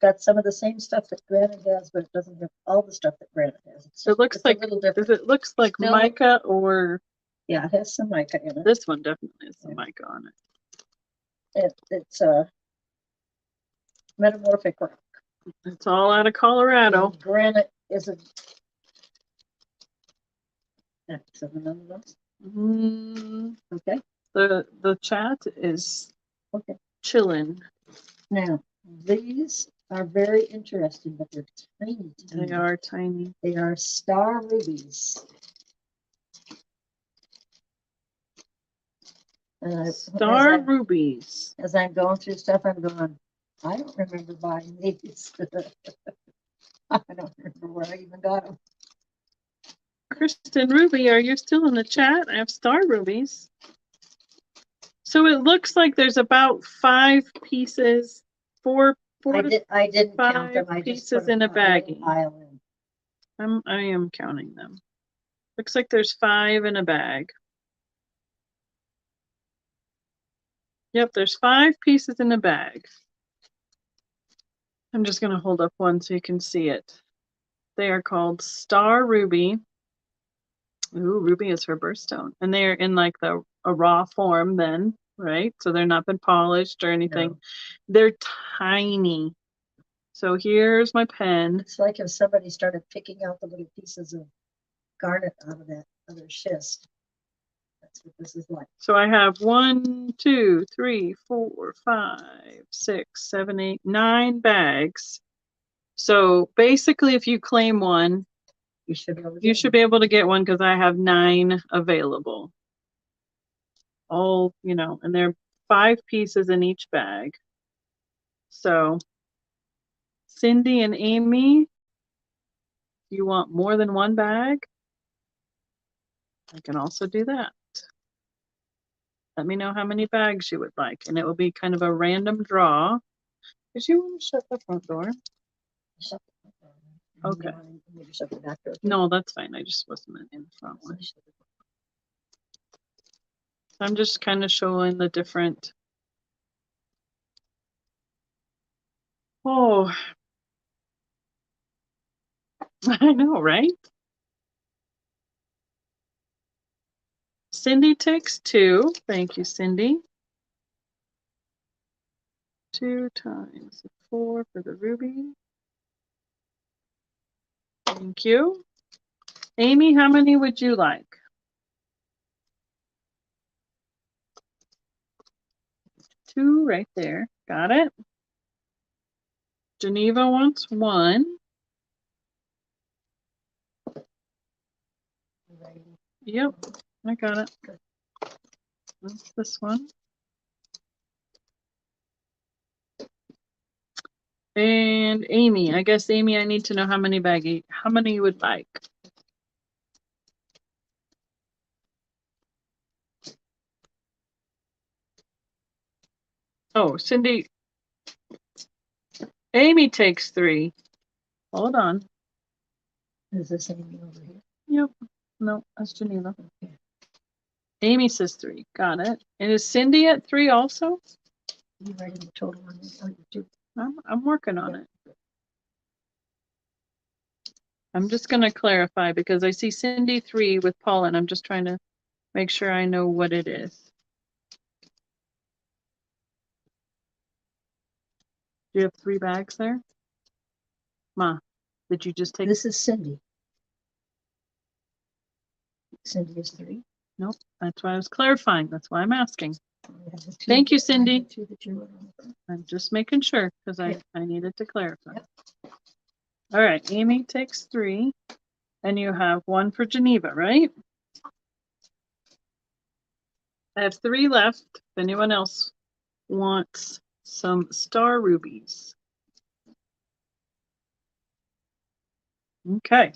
got some of the same stuff that granite has, but it doesn't have all the stuff that granite has. It looks like a little different. It looks like mica or. Yeah, it has some mica in it. This one definitely has some mica on it. It's a metamorphic rock. It's all out of Colorado. And granite is a. That's another one. Okay. The chat is chilling. Now, these are very interesting, but they're tiny. They are tiny. They are star rubies. Star rubies. As I'm going through stuff, I'm going, I don't remember buying these. I don't remember where I even got them. Kristen Ruby, are you still in the chat? I have star rubies. So it looks like there's about 5 pieces, four I didn't count them. I pieces just put in a baggie. I am counting them. Looks like there's 5 in a bag. Yep, there's 5 pieces in a bag. I'm just going to hold up one so you can see it. They are called Star Ruby. Ooh, ruby is her birthstone. And they're in like a raw form then, right? So they're not been polished or anything. No. They're tiny. So here's my pen. It's like if somebody started picking out the little pieces of garnet out of that other schist. That's what this is like. So I have 1, 2, 3, 4, 5, 6, 7, 8, 9 bags. So basically, if you claim one, you should be able to get one because I have 9 available. All, you know, and there are 5 pieces in each bag. So Cindy and Amy, you want more than 1 bag? I can also do that. Let me know how many bags you would like, and it will be kind of a random draw. Did you want to shut the front door? Shut the front door. Okay. Maybe shut the back door. No, that's fine. I just wasn't in the front one. I'm just kind of showing the different. Oh, I know, right? Cindy takes 2. Thank you, Cindy. 2 times 4 for the ruby. Thank you. Amy, how many would you like? 2 right there. Got it. Geneva wants 1. Yep, I got it. That's this one. And Amy, I guess Amy, I need to know how many you would like. Oh, Cindy. Amy takes 3. Hold on. Is this Amy over here? Yep. No, that's Geneva. Okay. Amy says 3. Got it. And is Cindy at 3 also? You writing the total on this? Oh, you do. I'm working on it. I'm just going to clarify because I see Cindy 3 with Paula, and I'm just trying to make sure I know what it is. Do you have 3 bags there? Ma, did you just take? This is Cindy. Cindy is 3. Nope, that's why I was clarifying. That's why I'm asking. Thank you, Cindy. I'm just making sure because I needed to clarify. Yep. All right, Amy takes 3, and you have 1 for Geneva, right? I have 3 left. If anyone else wants some star rubies. Okay.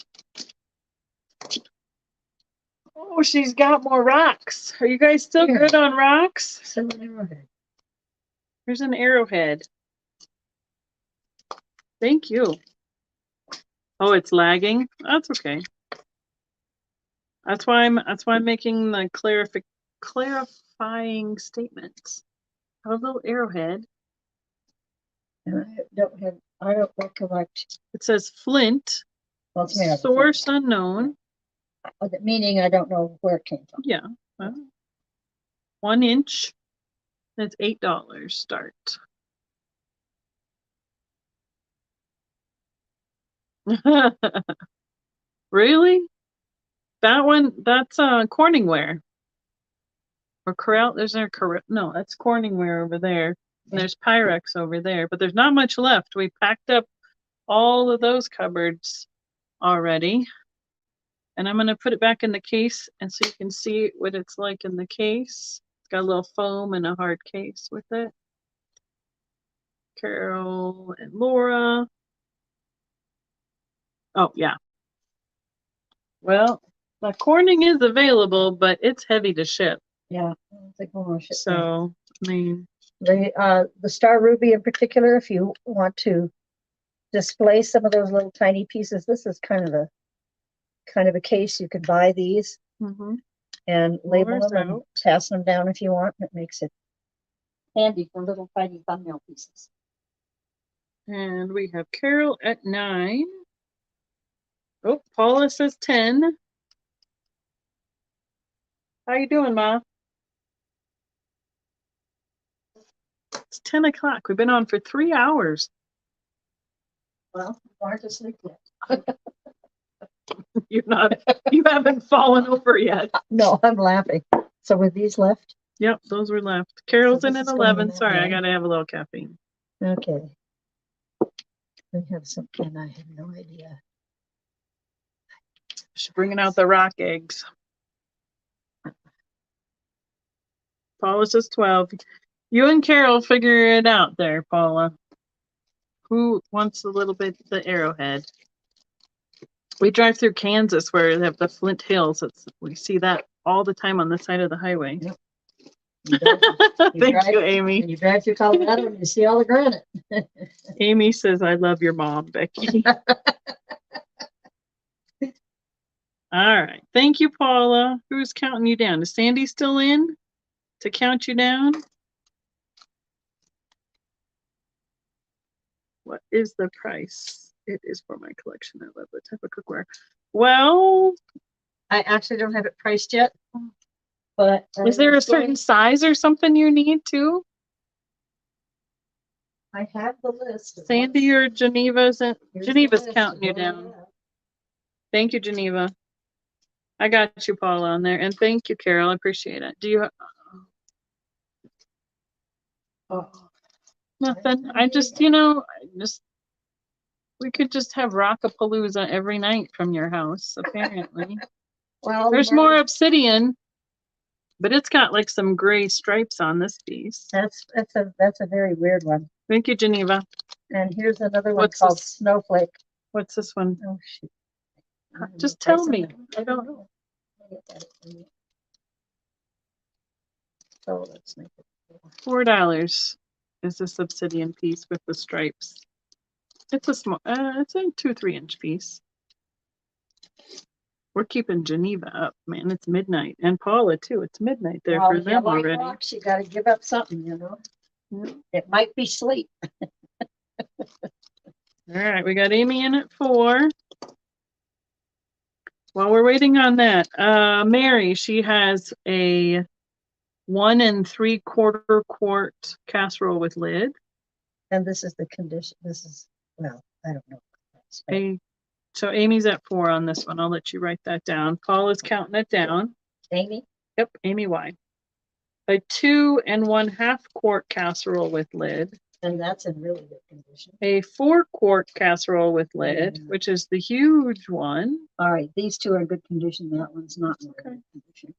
Oh, she's got more rocks. Are you guys still good on rocks? Send an arrowhead. Here's an arrowhead. Thank you. Oh, it's lagging. That's okay. That's why I'm making the clarifying statements. I have a little arrowhead. And I don't recollect. It says flint. Well, it's made of source flint. Unknown. Meaning I don't know where it came from. Yeah. 1 inch. That's $8 start. Really? That one, that's Corningware. Or Corel, no, that's Corningware over there. And there's Pyrex over there, but there's not much left. We packed up all of those cupboards already. And I'm going to put it back in the case and so you can see what it's like in the case. It's got a little foam and a hard case with it. Carol and Laura. Oh, yeah. Well, the Corning is available, but it's heavy to ship. Yeah, I don't think we'll ship. So, I mean, the star ruby in particular, if you want to display some of those little tiny pieces, this is kind of a case. You could buy these and label them and pass them down if you want. It makes it handy for little tiny thumbnail pieces. And we have Carol at 9. Oh, Paula says 10. How you doing, Ma? It's 10 o'clock. We've been on for 3 hours. Well, you aren't asleep yet. You haven't fallen over yet. No, I'm laughing. So were these left? Yep, those were left. Carol's in at 11. Sorry, I gotta have a little caffeine. Okay. We have something I have no idea. She's bringing out the rock eggs. Paula says 12. You and Carol figure it out there, Paula. Who wants a little bit of the arrowhead? We drive through Kansas where they have the Flint Hills. We see that all the time on the side of the highway. Yep. Thank you, Amy. And you drive through Colorado and you see all the granite. Amy says, I love your mom, Becky. All right. Thank you, Paula. Who's counting you down? Is Sandy still in to count you down? What is the price? It is for my collection. I love the type of cookware. Well, I actually don't have it priced yet. But is there a certain size or something you need too? I have the list. Sandy or Geneva's counting you down. Thank you, Geneva. I got you, Paula, on there. And thank you, Carol. I appreciate it. Do you... Oh, nothing. I just, we could just have Rockapalooza every night from your house, apparently. Well, there's more obsidian, but it's got like some gray stripes on this piece. That's a very weird one. Thank you, Geneva. And here's another one called Snowflake. What's this one? Oh shoot. Just tell me. I don't know. So let's make it $4 is this obsidian piece with the stripes. It's a small, it's a 2-3 inch piece. We're keeping Geneva up, man. It's midnight, and Paula too. It's midnight there for them already. Rocks, you got to give up something, Yeah. It might be sleep. All right, we got Amy in at 4. While we're waiting on that, Mary, she has a 1 3/4 quart casserole with lid. And this is the condition. This is, well, I don't know. So Amy's at 4 on this one. I'll let you write that down. Paul is counting it down. Amy? Yep, Amy Y. A 2 1/2 quart casserole with lid. And that's in really good condition. A 4 quart casserole with lid, which is the huge one. All right, these two are in good condition. That one's not in good condition.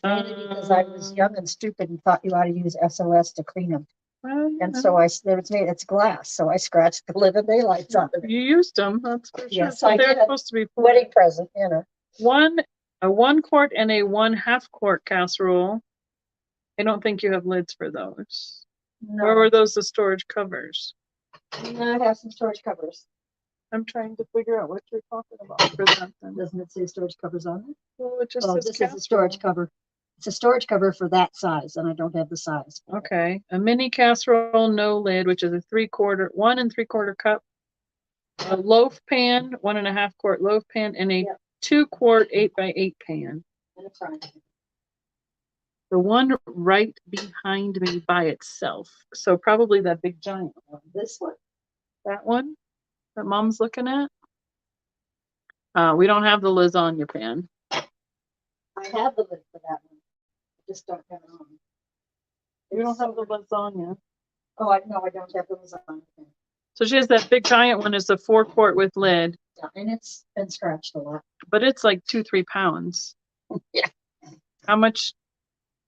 Mainly because I was young and stupid and thought you ought to use SOS to clean them. And so it's glass, so I scratched the living daylights out of it. You used them, that's for sure. Yes, so I they're did. Supposed to be wedding present, A 1 quart and a 1/2 quart casserole. I don't think you have lids for those. No. Or were those the storage covers? No, I have some storage covers. I'm trying to figure out what you're talking about for that then. Doesn't it say storage covers on it? Well, it just says this is a storage cover. It's a storage cover for that size, and I don't have the size. Okay. A mini casserole, no lid, which is a 1 3/4 cup. A loaf pan, 1 1/2 quart loaf pan, and a 2 quart 8x8 pan. The one right behind me by itself. So probably that big giant one. This one? That one that Mom's looking at? We don't have the lasagna pan. I have the lid for that one. I just don't have it on. You don't have the lasagna. Oh, I don't have the lasagna pan. So she has that big giant one. Is a 4 quart with lid. Yeah, and it's been scratched a lot. But it's like 2-3 pounds. Yeah. How much?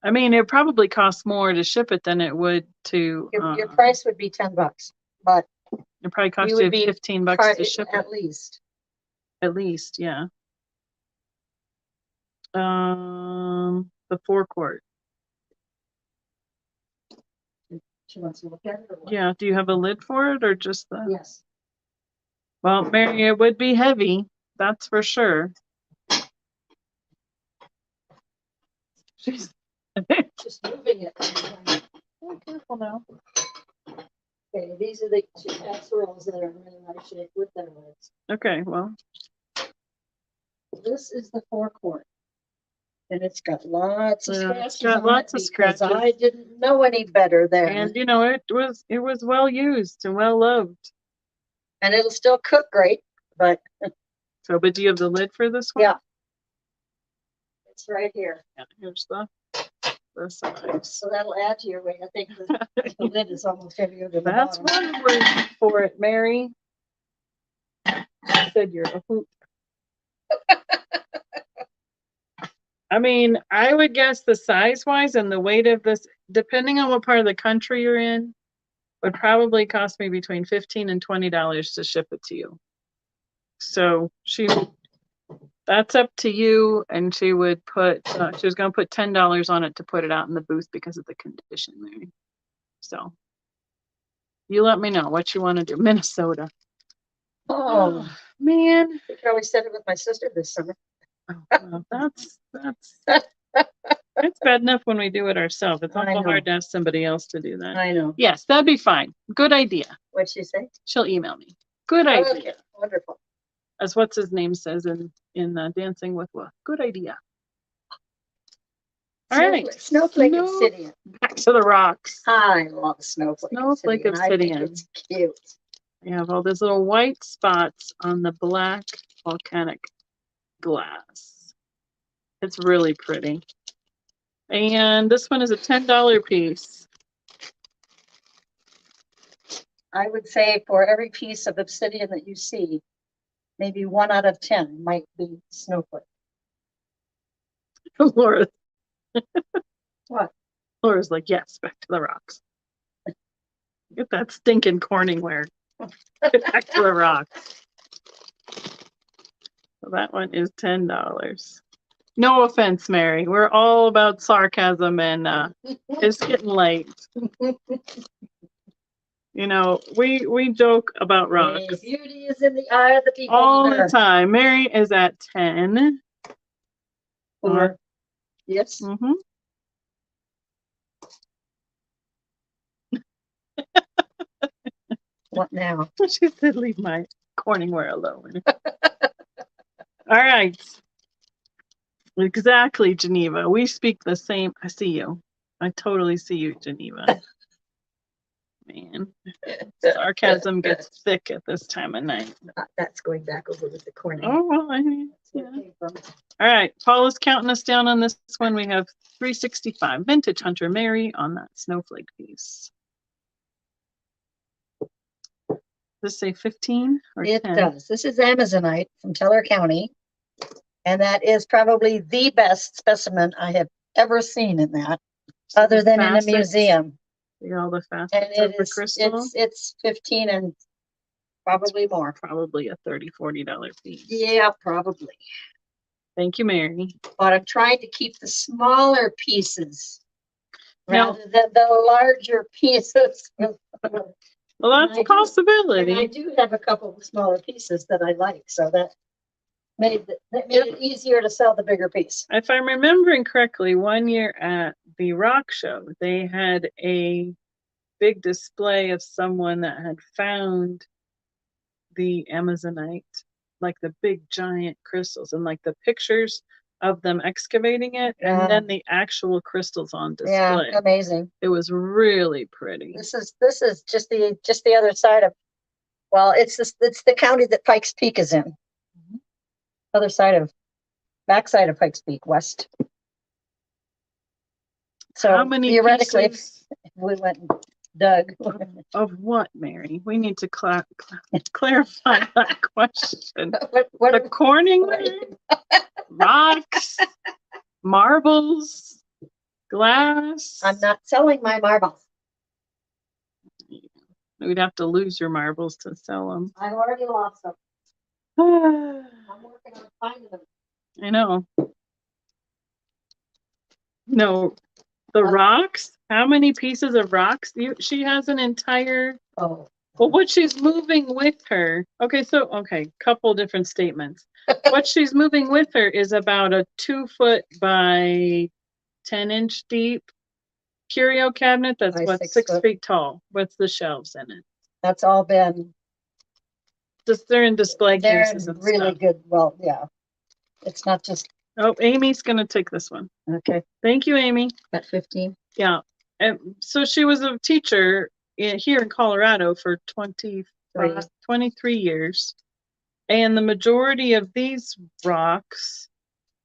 I mean, it probably costs more to ship it than it would to. Your price would be $10, but it probably costs you $15 to ship at it. least. At least, yeah. The 4 quart. She wants to look at it or what? Yeah. Do you have a lid for it or just the? Yes. Well, Mary, it would be heavy. That's for sure. She's just moving it. Oh, careful now. Okay, these are the 2 casseroles that are in really nice shape with their lids. Okay, well. This is the 4 quart. And it's got lots of scratches. It's got lots of scratches. I didn't know any better then. And it was well used and well loved. And it'll still cook great, but but do you have the lid for this one? Yeah. It's right here. Yeah, here's the size. So that'll add to your weight. I think the lid is almost heavier than the That's bottom. one word for it, Mary. I said you're a hoot. I mean, I would guess the size-wise and the weight of this, depending on what part of the country you're in, would probably cost me between $15 and $20 to ship it to you. So that's up to you, and she would put, she was going to put $10 on it to put it out in the booth because of the condition, Mary. So you let me know what you want to do. Minnesota. Oh, man. I could always send it with my sister this summer. Oh, well, it's bad enough when we do it ourselves. It's also hard to ask somebody else to do that. I know. Yes, that'd be fine. Good idea. What'd she say? She'll email me. Good idea. Okay, wonderful. As what's his name says in Dancing with Wolf. Good idea. All right. Snowflake obsidian. Back to the rocks. I love snowflake. Snowflake obsidian. I think it's cute. We have all these little white spots on the black volcanic glass. It's really pretty. And this one is a $10 piece. I would say for every piece of obsidian that you see, maybe 1 out of 10 might be snowflake. Laura. What? Laura's like, yes, back to the rocks. Get that stinking Corningware. Get back to the rocks. So that one is $10. No offense, Mary. We're all about sarcasm, and it's getting late. You know, we joke about rocks. Hey, beauty is in the eye of the people. All the time. Mary is at 10. Or yes. Mm-hmm. What now? She said, leave my Corningware alone. All right. Exactly, Geneva. We speak the same. I see you. I totally see you, Geneva. Man, sarcasm gets thick at this time of night. That's going back over with the Corning. Oh, well, I mean, yeah. All right. Paula's counting us down on this one. We have $365. Vintage Hunter Mary on that snowflake piece. Does this say 15 or 10? It does. This is Amazonite from Teller County. And that is probably the best specimen I have ever seen in that, other than in a museum. See all the facets of the crystal? It's 15 and probably more. Probably a $30, $40 piece. Yeah, probably. Thank you, Mary. But I'm trying to keep the smaller pieces rather than the larger pieces. Well, that's a possibility. I do have a couple of smaller pieces that I like, so that made it easier to sell the bigger piece. If I'm remembering correctly, one year at the rock show, they had a big display of someone that had found the Amazonite, like the big giant crystals, and like the pictures of them excavating it, and then the actual crystals on display. Yeah, amazing. It was really pretty. This is just the other side of, well, it's the county that Pikes Peak is in. Other side of, backside of Pikes Peak, west. So how many theoretically, pieces if we went and dug. Of what, Mary? We need to clarify that question. What the Corningware, rocks, marbles, glass. I'm not selling my marbles. We'd have to lose your marbles to sell them. I've already lost them. I'm working on finding them. I know. No, the rocks. How many pieces of rocks? She has an entire. Oh. Well, what she's moving with her. Okay, couple different statements. What she's moving with her is about a 2-foot by 10-inch deep curio cabinet. That's what 6 feet tall with the shelves in it. That's all been. They're in display cases. They're really good. Well, yeah. It's not just. Oh, Amy's gonna take this one. Okay. Thank you, Amy. At 15. Yeah. And so she was a teacher here in Colorado for 23 years. And the majority of these rocks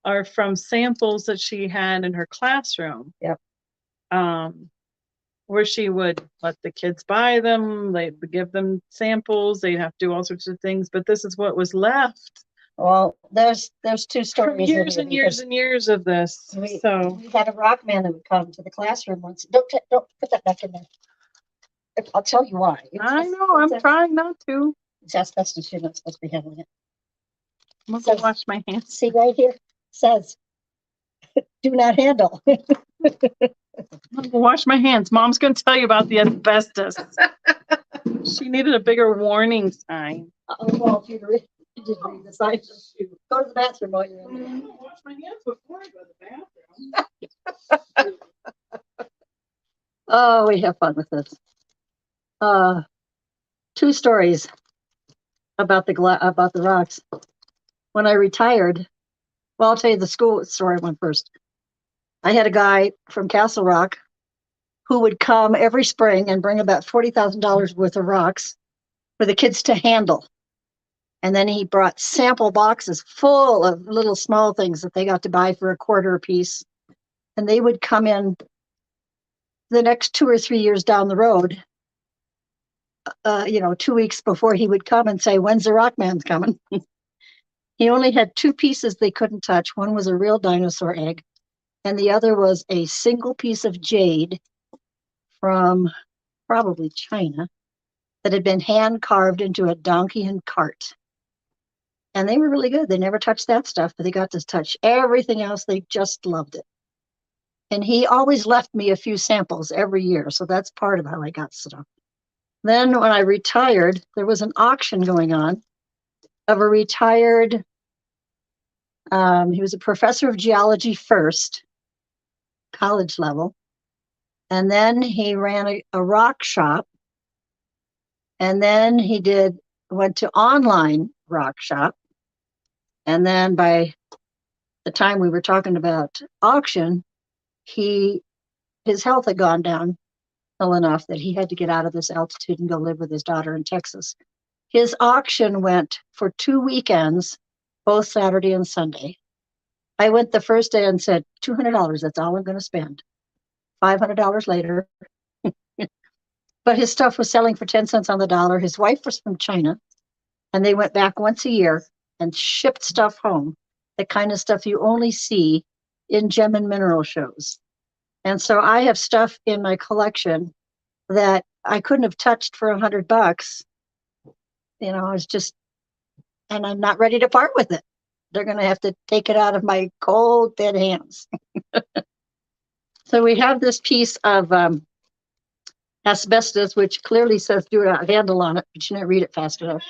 are from samples that she had in her classroom. Yep. Where she would let the kids buy them, they'd give them samples, they'd have to do all sorts of things, but this is what was left. Well, there's 2 stories. From years and years and years of this. We we had a rock man that would come to the classroom once. Don't put that back in there. I'll tell you why. I know, I'm trying not to. It's asbestos, you're not supposed to be handling it. I'm gonna wash my hands. See right here, says, do not handle. I'm gonna wash my hands. Mom's gonna tell you about the asbestos. She needed a bigger warning sign. Well, if you just read the sign, go to the bathroom while you're in there. I'm gonna wash my hands before I go to the bathroom. Oh, we have fun with this. 2 stories about the rocks. When I retired, well, I'll tell you the school story one first. I had a guy from Castle Rock who would come every spring and bring about $40,000 worth of rocks for the kids to handle. And then he brought sample boxes full of little small things that they got to buy for $0.25 a piece. And they would come in the next 2 or 3 years down the road, 2 weeks before he would come and say, when's the rock man's coming? He only had 2 pieces they couldn't touch. One was a real dinosaur egg, and the other was a single piece of jade from probably China that had been hand carved into a donkey and cart. And they were really good. They never touched that stuff, but they got to touch everything else. They just loved it. And he always left me a few samples every year. So that's part of how I got stuff. Then when I retired, there was an auction going on of a retired, he was a professor of geology first, college level. And then he ran a rock shop. And then he went to online rock shop. And then by the time we were talking about auction, his health had gone down enough that he had to get out of this altitude and go live with his daughter in Texas. His auction went for 2 weekends, both Saturday and Sunday. I went the first day and said, $200, that's all I'm going to spend. $500 later. But his stuff was selling for 10 cents on the dollar. His wife was from China, and they went back once a year and shipped stuff home, the kind of stuff you only see in gem and mineral shows. And so I have stuff in my collection that I couldn't have touched for $100. It's just, and I'm not ready to part with it. They're going to have to take it out of my cold, dead hands. So we have this piece of asbestos, which clearly says do not handle on it, but you didn't read it fast enough.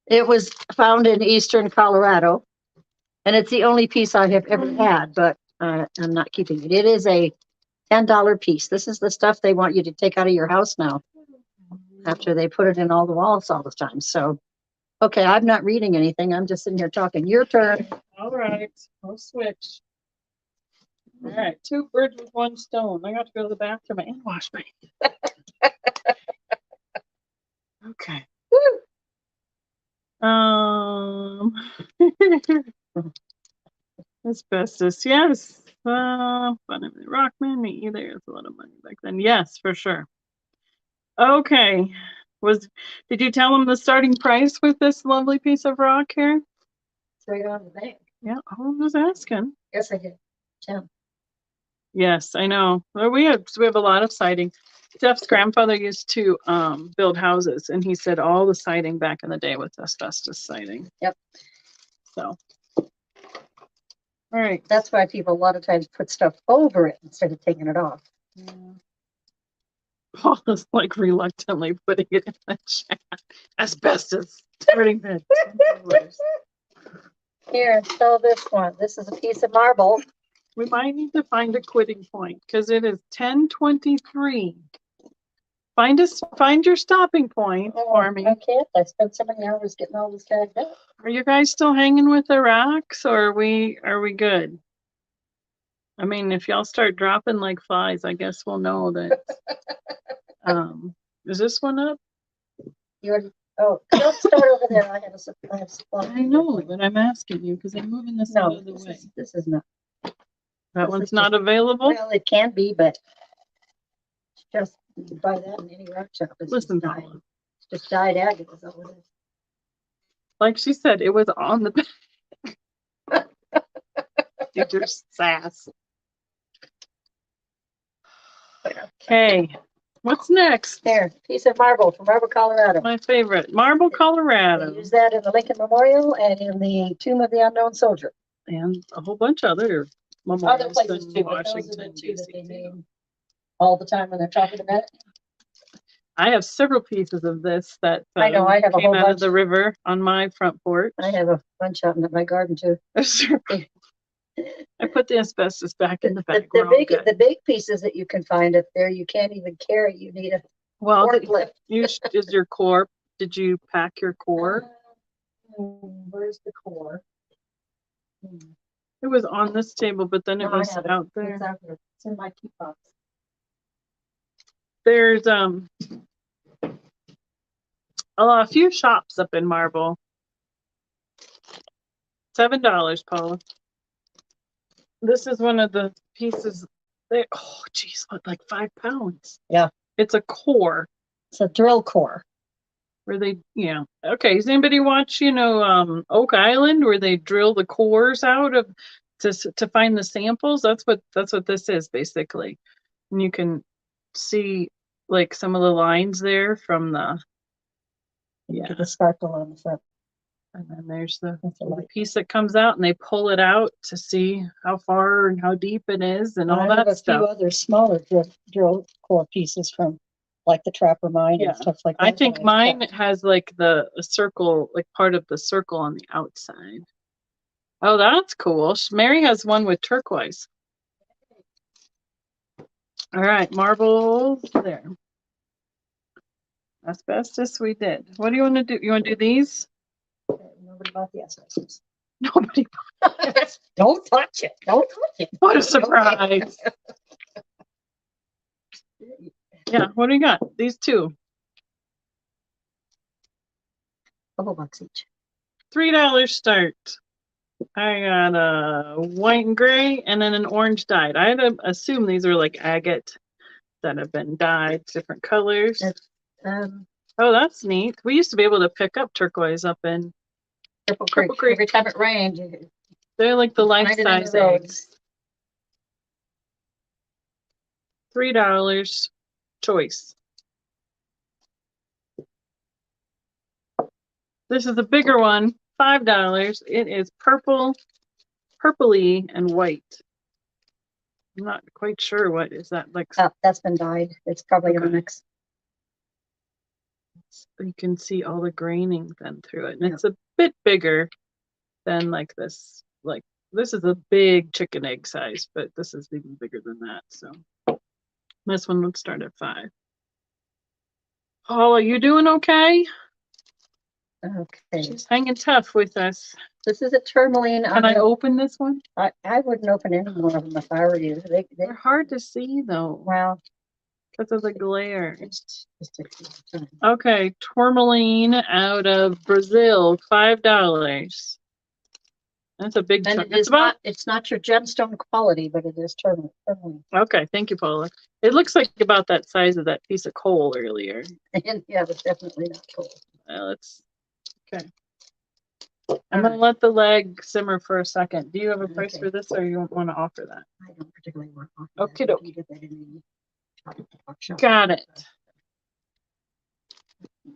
It was found in eastern Colorado, and it's the only piece I have ever had, but I'm not keeping it. It is a $10 piece. This is the stuff they want you to take out of your house now after they put it in all the walls all the time. So, okay, I'm not reading anything. I'm just sitting here talking. Your turn. All right, we'll switch. All right, 2 birds with 1 stone. I got to go to the bathroom and wash my hands. Okay. Asbestos, yes. Fun of the Rockman, me either. It's a lot of money back then. Yes, for sure. Okay. Did you tell them the starting price with this lovely piece of rock here? It's right on the bank. Yeah, I was asking. Yes, I did. 10. Yes, I know. Well, we have a lot of siding. Jeff's grandfather used to build houses, and he said all the siding back in the day was asbestos siding. Yep. So, all right. That's why people a lot of times put stuff over it instead of taking it off. Yeah. Paul is like reluctantly putting it in the chat. Asbestos. Starting bed. Here, show this one. This is a piece of marble. We might need to find a quitting point because it is 10:23. Find your stopping point for me. I can't. I spent so many hours getting all this tagged up. Are you guys still hanging with the rocks, or are we good? I mean, if y'all start dropping like flies, I guess we'll know that. Is this one up? Don't start over there. I have a supply. I know, but I'm asking you because I'm moving this out of the way. This is not. That one's not available? Well, it can be, but just buy that in any rock shop. Listen, it's just dyed agate is all it is. Like she said, it was on the back. Your sass. Okay, what's next? There, piece of marble from Marble, Colorado. My favorite, Marble, Colorado. They use that in the Lincoln Memorial and in the Tomb of the Unknown Soldier. And a whole bunch of other memorials places in too, Washington, D.C. that they name all the time when they're talking about it. I have several pieces of this that I know, I have a came whole out bunch of the river on my front porch. I have a bunch out in my garden too. I put the asbestos back in the back. The big pieces that you can find up there, you can't even carry. You need a forklift. Is your core? Did you pack your core? Where's the core? It was on this table, but then it was out there. It's out there. It's in my key box. There's a few shops up in marble. $7, Paula. This is one of the pieces. Oh, geez, what, like 5 pounds? Yeah. It's a core. It's a drill core. Where they, yeah. Okay. Does anybody watch, Oak Island, where they drill the cores out of to find the samples? That's what this is basically. And you can see like some of the lines there from the the sparkle on the front. And then there's the piece that comes out, and they pull it out to see how far and how deep it is, and all that stuff. A few other smaller drill core pieces from like the Trapper Mine and stuff like that. I think mine has like the circle, like part of the circle on the outside. Oh, that's cool. Mary has one with turquoise. All right, marbles there. Asbestos we did. What do you want to do? You want to do these? Nobody bought the asbestos. Nobody bought it. Don't touch it. Don't touch it. What a surprise. Yeah, what do you got? These two. $2 each. $3 start. I got a white and gray and then an orange dyed. I had to assume these are like agate that have been dyed different colors. Oh, that's neat. We used to be able to pick up turquoise up in Cripple Creek. Every time it rained. They're like the life-size eggs. $3 choice. This is a bigger one, $5. It is purple, purpley, and white. I'm not quite sure what is that like. Oh, that's been dyed. It's probably a mix. You can see all the graining then through it, and it's a bit bigger than like this. Like this is a big chicken egg size, but this is even bigger than that. So this one would start at $5. Paula, you doing okay? Okay. She's hanging tough with us. This is a tourmaline. Can I open this one? I wouldn't open any more of them if I were you. They're hard to see though. Well, because of the glare. It's just a time. Okay, tourmaline out of Brazil, $5. That's a big chunk. It's not your gemstone quality, but it is tourmaline. Okay, thank you, Paula. It looks like about that size of that piece of coal earlier. And yeah, it's definitely not coal. Okay. I'm going to let the leg simmer for a second. Do you have a price for this, or you want to offer that? I don't particularly want to offer that. Okay, get that in got it.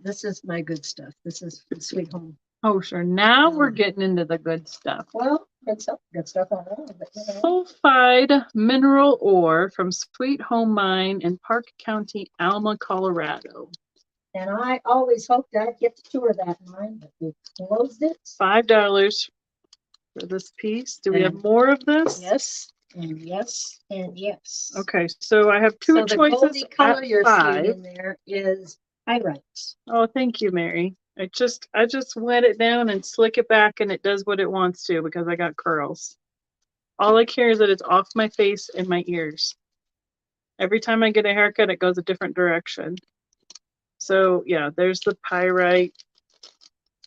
This is my good stuff. This is Sweet Home. Oh, sure. Now we're getting into the good stuff. Well, good stuff on that. But, Sulfide mineral ore from Sweet Home Mine in Park County, Alma, Colorado. And I always hoped I'd get to tour that mine, but we closed it. $5 for this piece. Do we have more of this? Yes, and yes, and yes. Okay, so I have two choices. The goldy color you're seeing in there is pyrites. Oh, thank you, Mary. I just wet it down and slick it back, and it does what it wants to because I got curls. All I care is that it's off my face and my ears. Every time I get a haircut, it goes a different direction. So yeah, there's the pyrite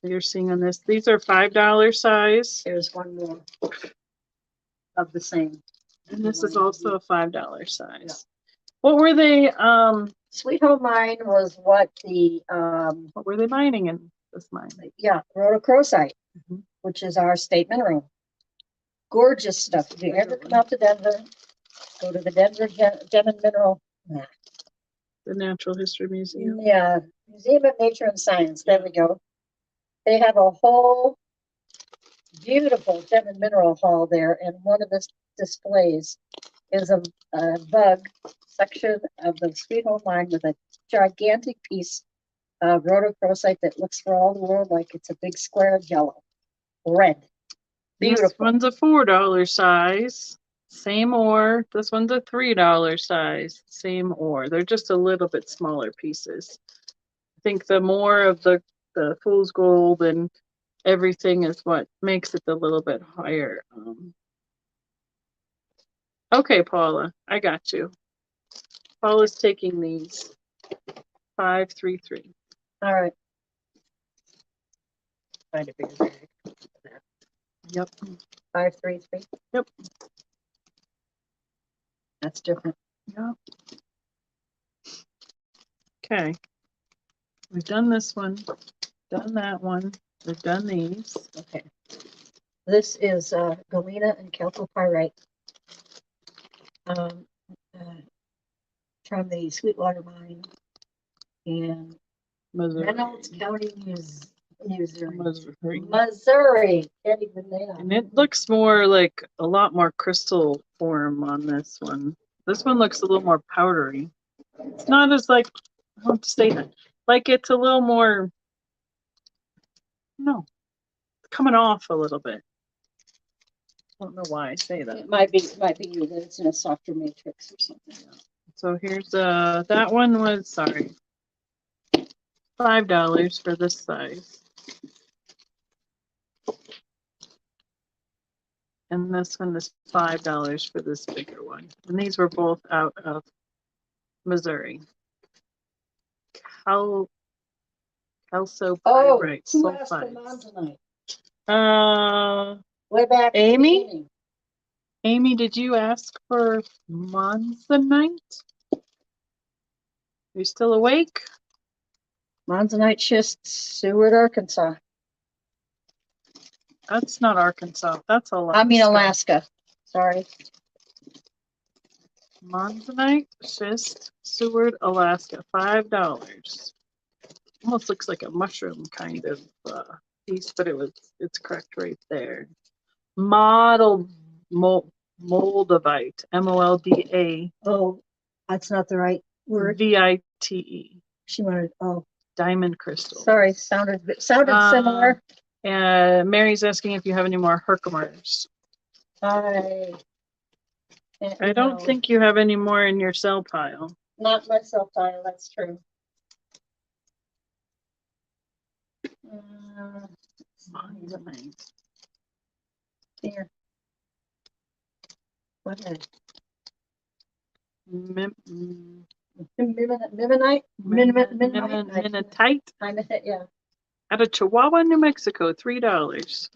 you're seeing on this. These are $5 size. There's one more of the same. And this is also a $5 size. Yeah. What were they? Sweet Home Mine was what were they mining in this mine? Yeah, rhodochrosite, which is our state mineral. Gorgeous stuff. If you ever come out to Denver, go to the Denver Gem and Mineral. The Natural History Museum. Yeah, Museum of Nature and Science. There we go. They have a whole beautiful gem and mineral hall there, and one of the displays is a bug section of the Sweet Home Mine with a gigantic piece of rhodochrosite that looks for all the world like it's a big square of yellow, red. Beautiful. This one's a $4 size. Same ore. This one's a $3 size. Same ore. They're just a little bit smaller pieces. I think the more of the fool's gold and everything is what makes it a little bit higher. Okay, Paula, I got you. Paula's taking these. 533. All right. find a bigger bag. Yep. 533. Yep. That's different. Yep. Okay. We've done this one, done that one, we've done these. Okay. This is galena and chalcopyrite um, uh, from the Sweetwater mine in Reynolds County, Missouri. Can't even name. And it looks more like a lot more crystal form on this one. This one looks a little more powdery. It's not as like, I don't have to say that. Like it's a little more, no, coming off a little bit. I don't know why I say that. It might be that it's in a softer matrix or something. So here's that one was, sorry, $5 for this size. And this one is $5 for this bigger one. And these were both out of Missouri. Calcopyrite sulfides. Way back. Amy? Amy, did you ask for monzonite? Are you still awake? Monzonite schist, Seward, Arkansas. That's not Arkansas. That's Alaska. I mean Alaska. Sorry. Monzonite schist, Seward, Alaska. $5. Almost looks like a mushroom kind of piece, but it's correct right there. Moldavite, MOLDA. Oh, that's not the right word. VITE. She wanted diamond crystal. Sorry, sounded similar. Mary's asking if you have any more Herkimers. I don't think you have any more in your sell pile. Not my sell pile, that's true. Here. What is it? Mimonite? Minotite? Yeah. Out of Chihuahua, New Mexico, $3.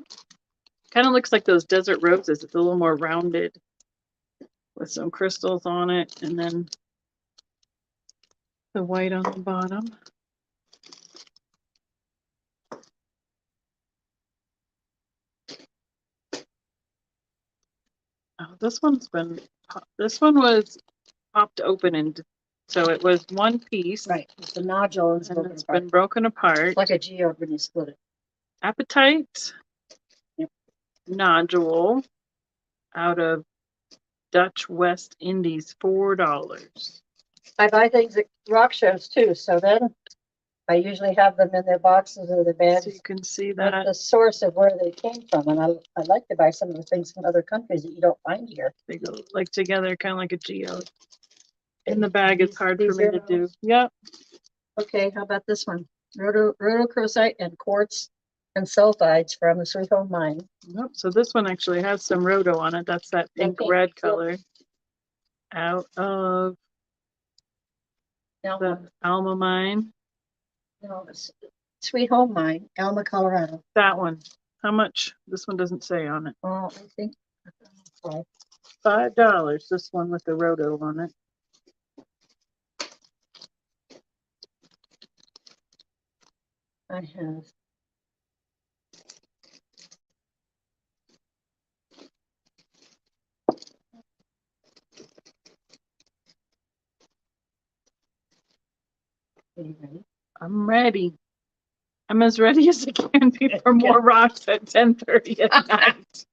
Kind of looks like those desert roses. It's a little more rounded with some crystals on it, and then the white on the bottom. Oh, this one was popped open, and so it was one piece. Right. It's a nodule and it's been broken apart. It's like a geode when you split it. Apatite. Yep. Nodule out of Dutch West Indies, $4. I buy things at rock shows too, so then I usually have them in their boxes or their bags. So you can see that the source of where they came from, and I like to buy some of the things from other countries that you don't find here. They go like together, kind of like a geode. In the bag, it's hard for me to do. Yep. Okay, how about this one? Rhodochrosite and quartz and sulfides from the Sweet Home Mine. Nope. So this one actually has some rhodo on it. That's that pink red color. Out of the Alma mine. No, it's Sweet Home Mine, Alma, Colorado. That one. How much? This one doesn't say on it. Oh, I think $5. This one with the rhodo on it. I have. Are you ready? I'm ready. I'm as ready as I can be for more rocks at 10:30 at night.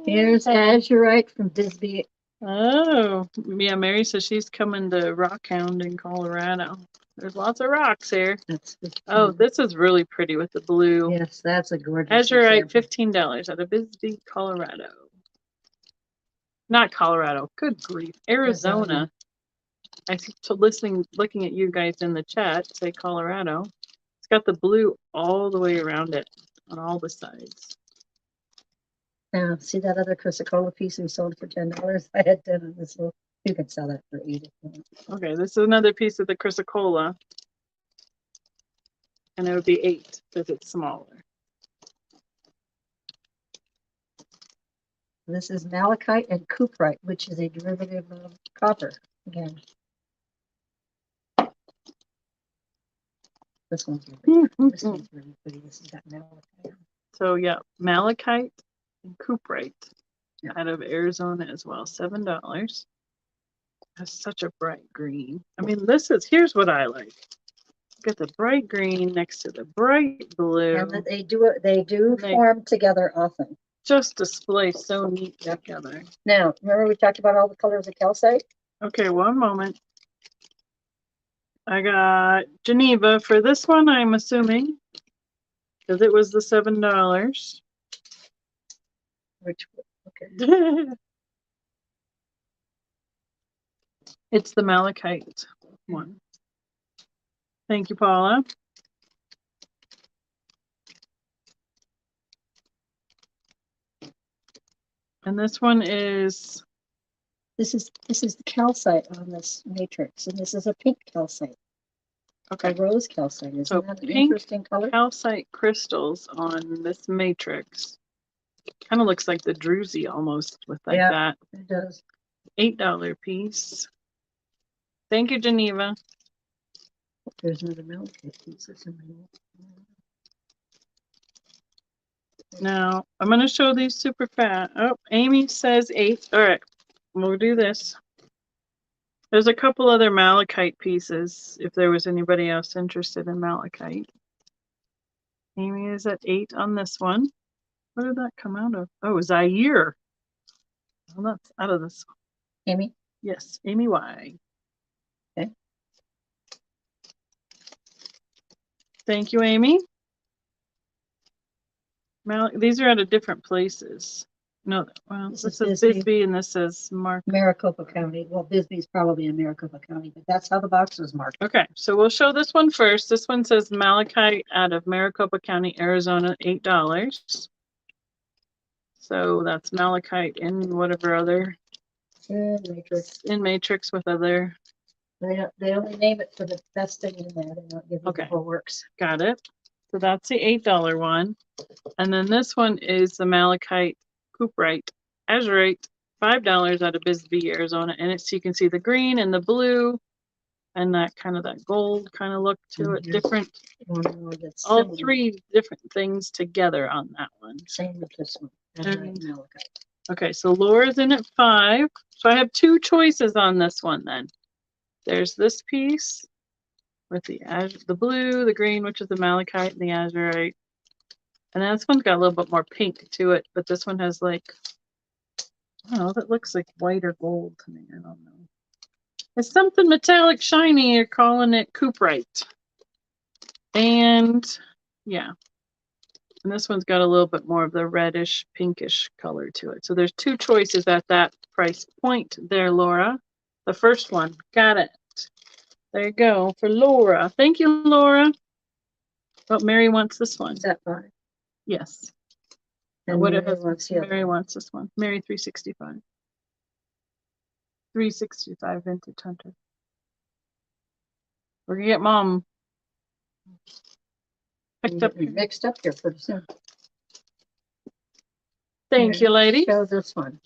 Here's azurite from Bisbee. Oh, yeah. Mary says she's coming to Rockhound in Colorado. There's lots of rocks here. Oh, this is really pretty with the blue. Yes, that's a gorgeous. Azurite, $15 out of Bisbee, Colorado. Not Colorado. Good grief, Arizona. I see. So looking at you guys in the chat, say Colorado. It's got the blue all the way around it on all the sides. Now, see that other chrysocolla piece we sold for $10? I had 10 of this little. You could sell that for $8. Okay, this is another piece of the chrysocolla. And it would be 8 because it's smaller. This is malachite and cuprite, which is a derivative of copper. Again, this one's really pretty. This one's really pretty. This has got malachite. So yeah, malachite and cuprite out of Arizona as well. $7. That's such a bright green. I mean, here's what I like. Get the bright green next to the bright blue. And they do form together often. Just display so neat together. Now, remember we talked about all the colors of calcite? Okay, one moment. I got Geneva for this one, I'm assuming, because it was the $7. Which, okay. It's the malachite one. Thank you, Paula. And this one is. This is the calcite on this matrix, and this is a pink calcite. Okay. A rose calcite. Isn't So that an pink interesting color? Calcite crystals on this matrix. Kind of looks like the druzy almost with like that. It does. $8 piece. Thank you, Geneva. There's another malachite piece. Now, I'm going to show these super fast. Oh, Amy says 8. All right, we'll do this. There's a couple other malachite pieces if there was anybody else interested in malachite. Amy is at 8 on this one. What did that come out of? Oh, Zaire. Well, that's out of this. Amy? Yes, Amy Y. Okay. Thank you, Amy. These are out of different places. No, well, this is Bisbee and this is Maricopa County. Well, Bisbee's probably in Maricopa County, but that's how the box was marked. Okay, so we'll show this one first. This one says malachite out of Maricopa County, Arizona, $8. So that's malachite in whatever other in matrix with other. They only name it for the best thing in there. They don't give you the whole works. Got it. So that's the $8 one. And then this one is the malachite cuprite azurite, $5 out of Bisbee, Arizona. And it's, you can see the green and the blue and that kind of that gold kind of look to it. Different, all three different things together on that one. Same with this one. Okay, so Laura's in at 5. So I have 2 choices on this one then. There's this piece with the blue, the green, which is the malachite, and the azurite. And then this one's got a little bit more pink to it, but this one has like, I don't know, that looks like white or gold to me. I don't know. It's something metallic shiny. You're calling it cuprite. And yeah. And this one's got a little bit more of the reddish, pinkish color to it. So there's 2 choices at that price point there, Laura. The first one, got it. There you go for Laura. Thank you, Laura. Oh, Mary wants this one. Is that fine? Yes. And what Mary it has, wants Mary wants this one. Mary 365. 365 Vintage Hunter. We're gonna get Mom mixed up here pretty soon. Thank you, lady. Show this one.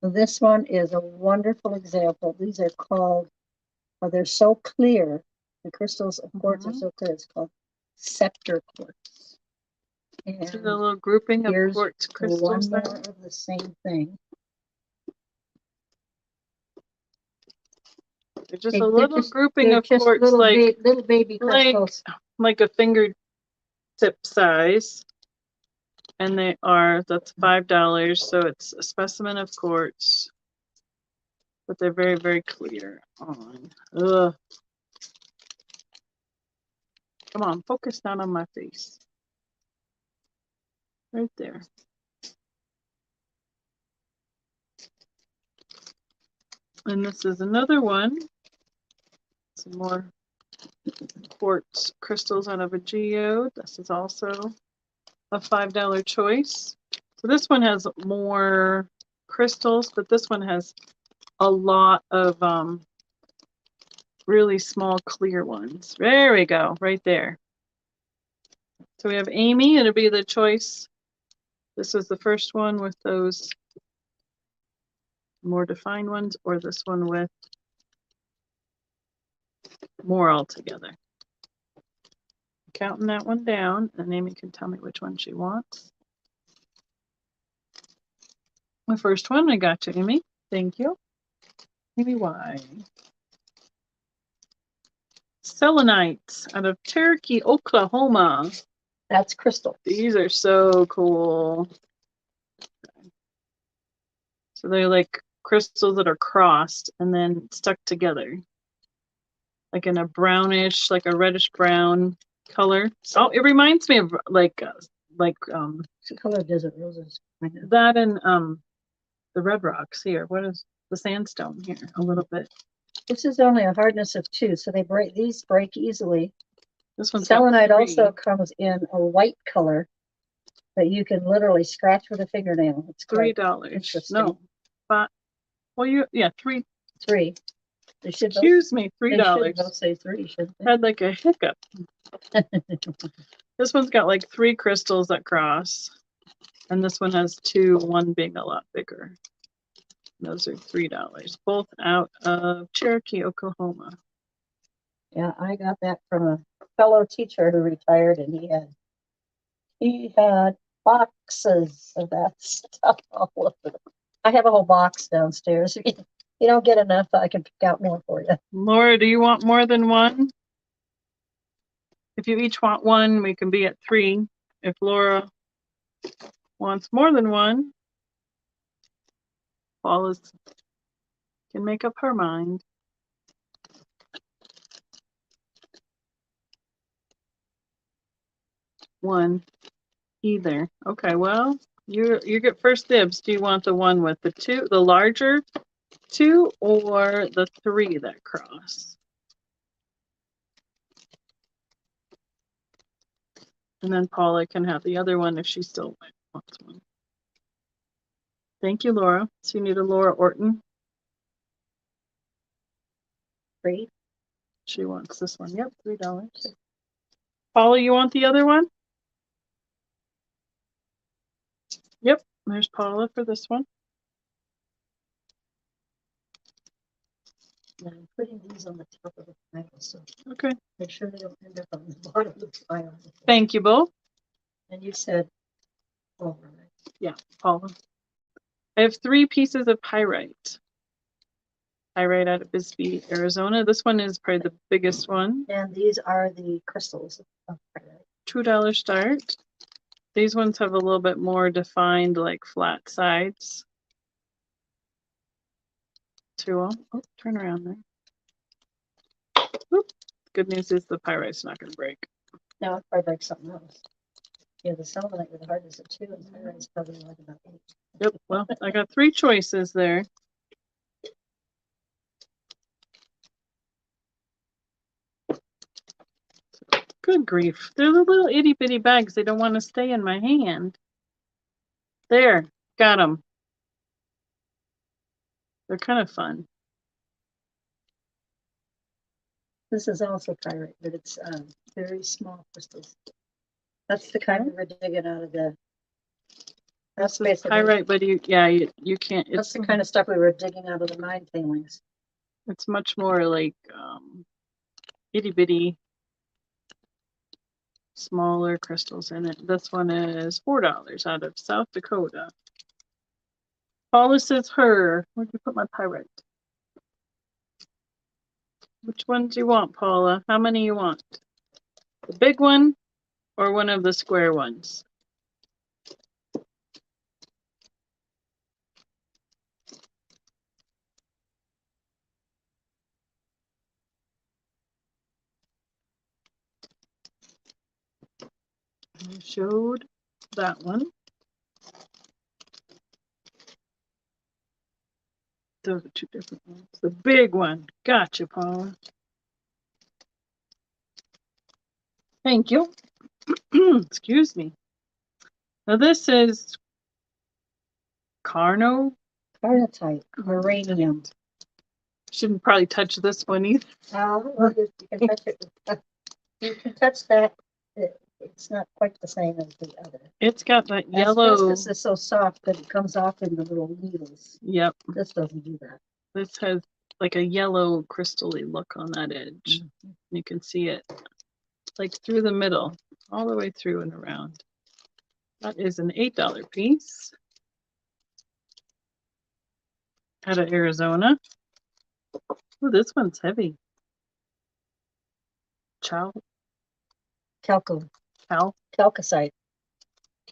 This one is a wonderful example. These are called, they're so clear. The crystals, of course, are so clear. It's called scepter quartz. And this is a little grouping of quartz crystals. One more of the same thing. They're just a little grouping of quartz, little baby crystals, like a fingertip size. And that's $5, so it's a specimen of quartz. But they're very, very clear on. Ugh. Come on, focus down on my face. Right there. And this is another one. Some more quartz crystals out of a geode. This is also a $5 choice. So this one has more crystals, but this one has a lot of really small clear ones. There we go, right there. So we have Amy. It'll be the choice. This is the first one with those more defined ones, or this one with more altogether. Counting that one down, and Amy can tell me which one she wants. The first one, I got you, Amy. Thank you. Amy Y. Selenites out of Cherokee, Oklahoma. That's crystal. These are so cool. So they're like crystals that are crossed and then stuck together. Like in a brownish, like a reddish brown color. Oh, it reminds me of what color does it? Roses. That and the red rocks here. What is the sandstone here? A little bit. This is only a hardness of 2, so these break easily. This one's selenite also comes in a white color that you can literally scratch with a fingernail. It's $3. No, but $3. They should. Excuse me, $3. They should both say 3. Shouldn't they? Had like a hiccup. This one's got like 3 crystals that cross, and this one has 2. One being a lot bigger. Those are $3. Both out of Cherokee, Oklahoma. Yeah, I got that from a fellow teacher who retired, and he had boxes of that stuff all over. I have a whole box downstairs. If you don't get enough, I can pick out more for you. Laura, do you want more than one? If you each want one, we can be at 3. If Laura wants more than one, Paula can make up her mind. One, either. Okay, well, you get first dibs. Do you want the one with the 2, the larger 2, or the 3 that cross? And then Paula can have the other one if she still wants one. Thank you, Laura. So you need a Laura Orton. 3. She wants this one. Yep, $3. Paula, you want the other one? Yep, there's Paula for this one. And I'm putting these on the top of the pile, so okay. Make sure they don't end up on the bottom of the pile. Thank you both. And you said, right? Yeah, Paula. I have 3 pieces of pyrite. Pyrite out of Bisbee, Arizona. This one is probably the biggest one. And these are the crystals of pyrite. $2 start. These ones have a little bit more defined, like flat sides. Oh, turn around there. Oop. Good news is the pyrite's not going to break. No, it probably breaks something else. Yeah, the selenite with the hardness of 2, and the pyrite is probably like about 8. Yep, well, I got 3 choices there. Good grief. They're the little itty bitty bags. They don't want to stay in my hand. There, got them. They're kind of fun. This is also pyrite, but it's very small crystals. That's the kind we're digging out of the. That's pyrite, but you can't. That's the kind of stuff we were digging out of the mine tailings. It's much more like itty bitty, smaller crystals in it. This one is $4 out of South Dakota. Paula says her. Where'd you put my pyrite? Which one do you want, Paula? How many you want? The big one or one of the square ones? I showed that one. Those are 2 different ones. The big one. Gotcha, Paula. Thank you. Excuse me. Now this is carnotite, uranium. Shouldn't probably touch this one either. You can touch it. You can touch that. It's not quite the same as the other. It's got that yellow. Asbestos is so soft that it comes off in the little needles. Yep. This doesn't do that. This has like a yellow crystal-y look on that edge. Mm-hmm. You can see it like through the middle, all the way through and around. That is an $8 piece out of Arizona. Oh, this one's heavy. Calcite.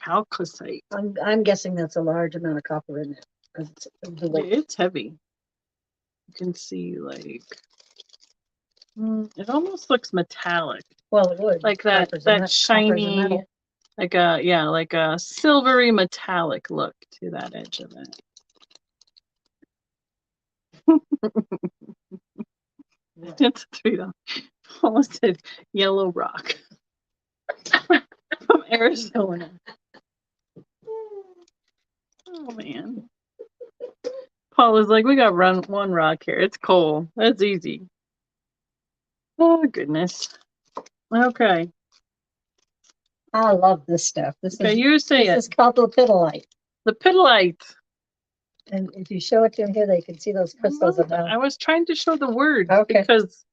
Calcite. I'm guessing that's a large amount of copper in it. It's heavy. You can see like it almost looks metallic. Well, it would. Like that shiny, like a silvery metallic look to that edge of it. It's $3. Almost said yellow rock from Arizona. Oh man. Paul was like, we got one rock here. It's coal. That's easy. Oh goodness. Okay. I love this stuff. This is called the petalite. The petalite. And if you show it to them here, they can see those crystals. I was trying to show the word because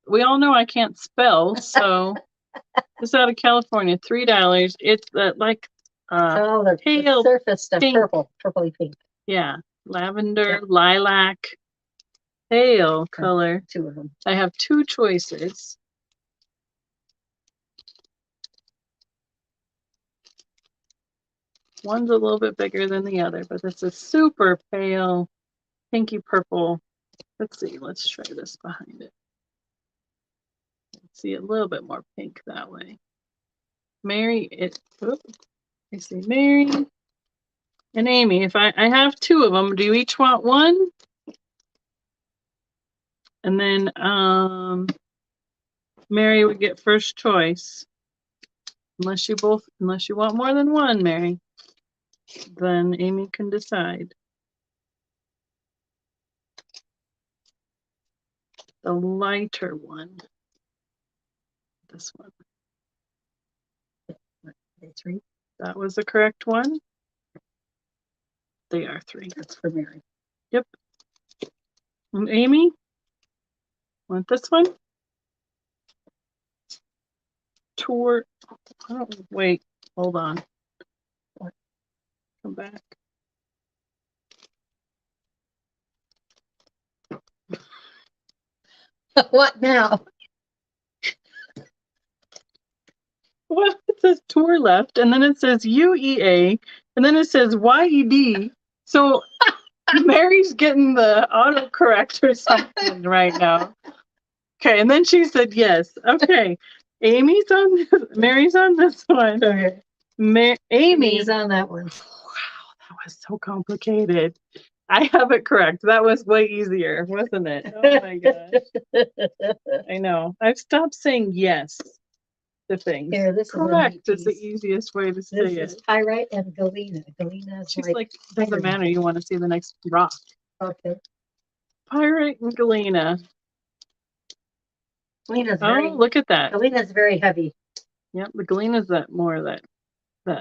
we all know I can't spell. So it's out of California, $3. It's like the pale surface stuff, pink. purpley pink. Yeah, lavender, lilac, pale color. 2 of them. I have 2 choices. One's a little bit bigger than the other, but this is super pale, pinky purple. Let's see. Let's try this behind it. See a little bit more pink that way. Mary, I see Mary and Amy. If I have 2 of them, do you each want one? And then Mary would get first choice. Unless you want more than one, Mary. Then Amy can decide. The lighter one. This one. They 3. That was the correct one. They are 3. That's for Mary. Yep. And Amy? Want this one? Tour. Oh, wait. Hold on. Come back. What now? Well, it says tour left, and then it says UEA, and then it says YED. So Mary's getting the autocorrect or something right now. Okay, and then she said yes. Okay, Mary's on this one. Okay. Amy's on that one. Wow, that was so complicated. I have it correct. That was way easier, wasn't it? Oh my gosh. I know. I've stopped saying yes to things. Here, this correct is the easiest way to say it. This is pyrite and galena. Galena is She's like doesn't matter. You want to see the next rock. Okay. Pyrite and galena. Galena's look at that. Galena's very heavy. Yep, the galena's that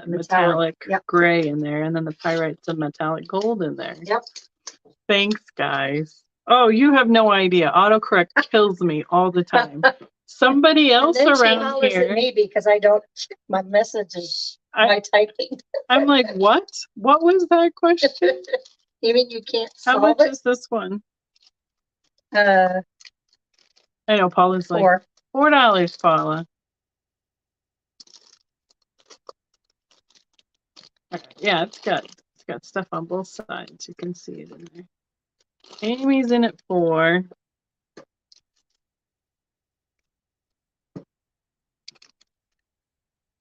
metallic gray in there, and then the pyrite's a metallic gold in there. Yep. Thanks, guys. Oh, you have no idea. Autocorrect kills me all the time. Somebody else and then around she here. At me because I don't. My messages. My typing. I'm like, what? What was that question? You mean you can't solve How much is this one? I know Paula's like $4, Paula. Yeah, it's got stuff on both sides. You can see it in there. Amy's in it for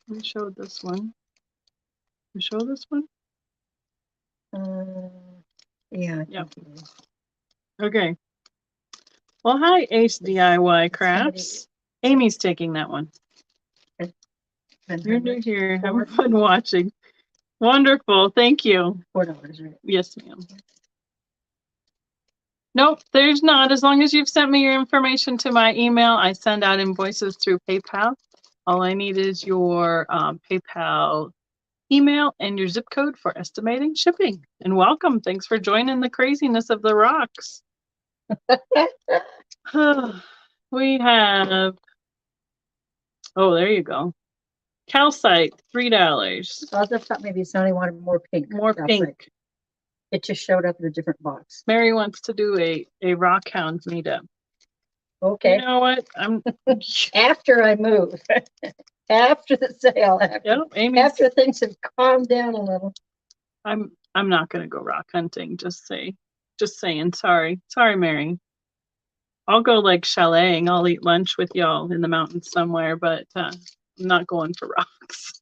we showed this one. We show this one? Yeah. Yep. Okay. Well, hi, Ace DIY Crafts. Amy's taking that one. You're new here. Have fun watching. Wonderful. Thank you. $4, right? Yes, ma'am. Nope, there's not. As long as you've sent me your information to my email, I send out invoices through PayPal. All I need is your PayPal email and your zip code for estimating shipping. And welcome. Thanks for joining the craziness of the rocks. We have, oh, there you go. Calcite, $3. I just thought maybe somebody wanted more pink. More pink. It just showed up in a different box. Mary wants to do a rock hound meetup. Okay. You know what? After I move, after the sale, after things have calmed down a little. I'm not gonna go rock hunting. Just saying. Sorry, Mary. I'll go like chaleting. I'll eat lunch with y'all in the mountains somewhere, but I'm not going for rocks.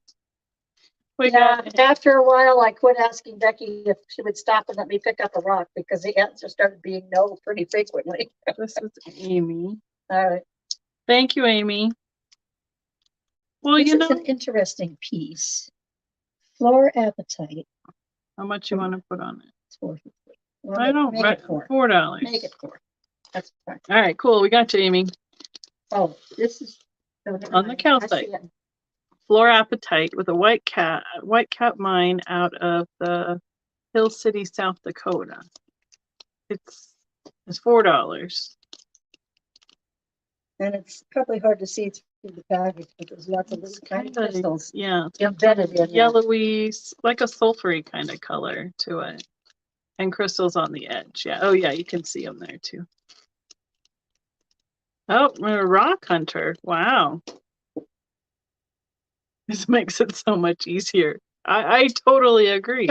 After a while, I quit asking Becky if she would stop and let me pick up a rock because the answer started being no pretty frequently. This is Amy. All right. Thank you, Amy. Well, this is an interesting piece. Floor appetite. How much you want to put on it? It's $4.50. Well, I don't. Make it $4. Make it $4. That's fine. All right, cool. We got you, Amy. Oh, this is on the calcite. Floor appetite with a white cat mine out of the Hill City, South Dakota. It's $4. And it's probably hard to see through the package, but there's lots of little tiny crystals. Yeah, embedded in yellowy, like a sulfury kind of color to it, and crystals on the edge. Yeah. Oh yeah, you can see them there too. Oh, a rock hunter. Wow. This makes it so much easier. I totally agree.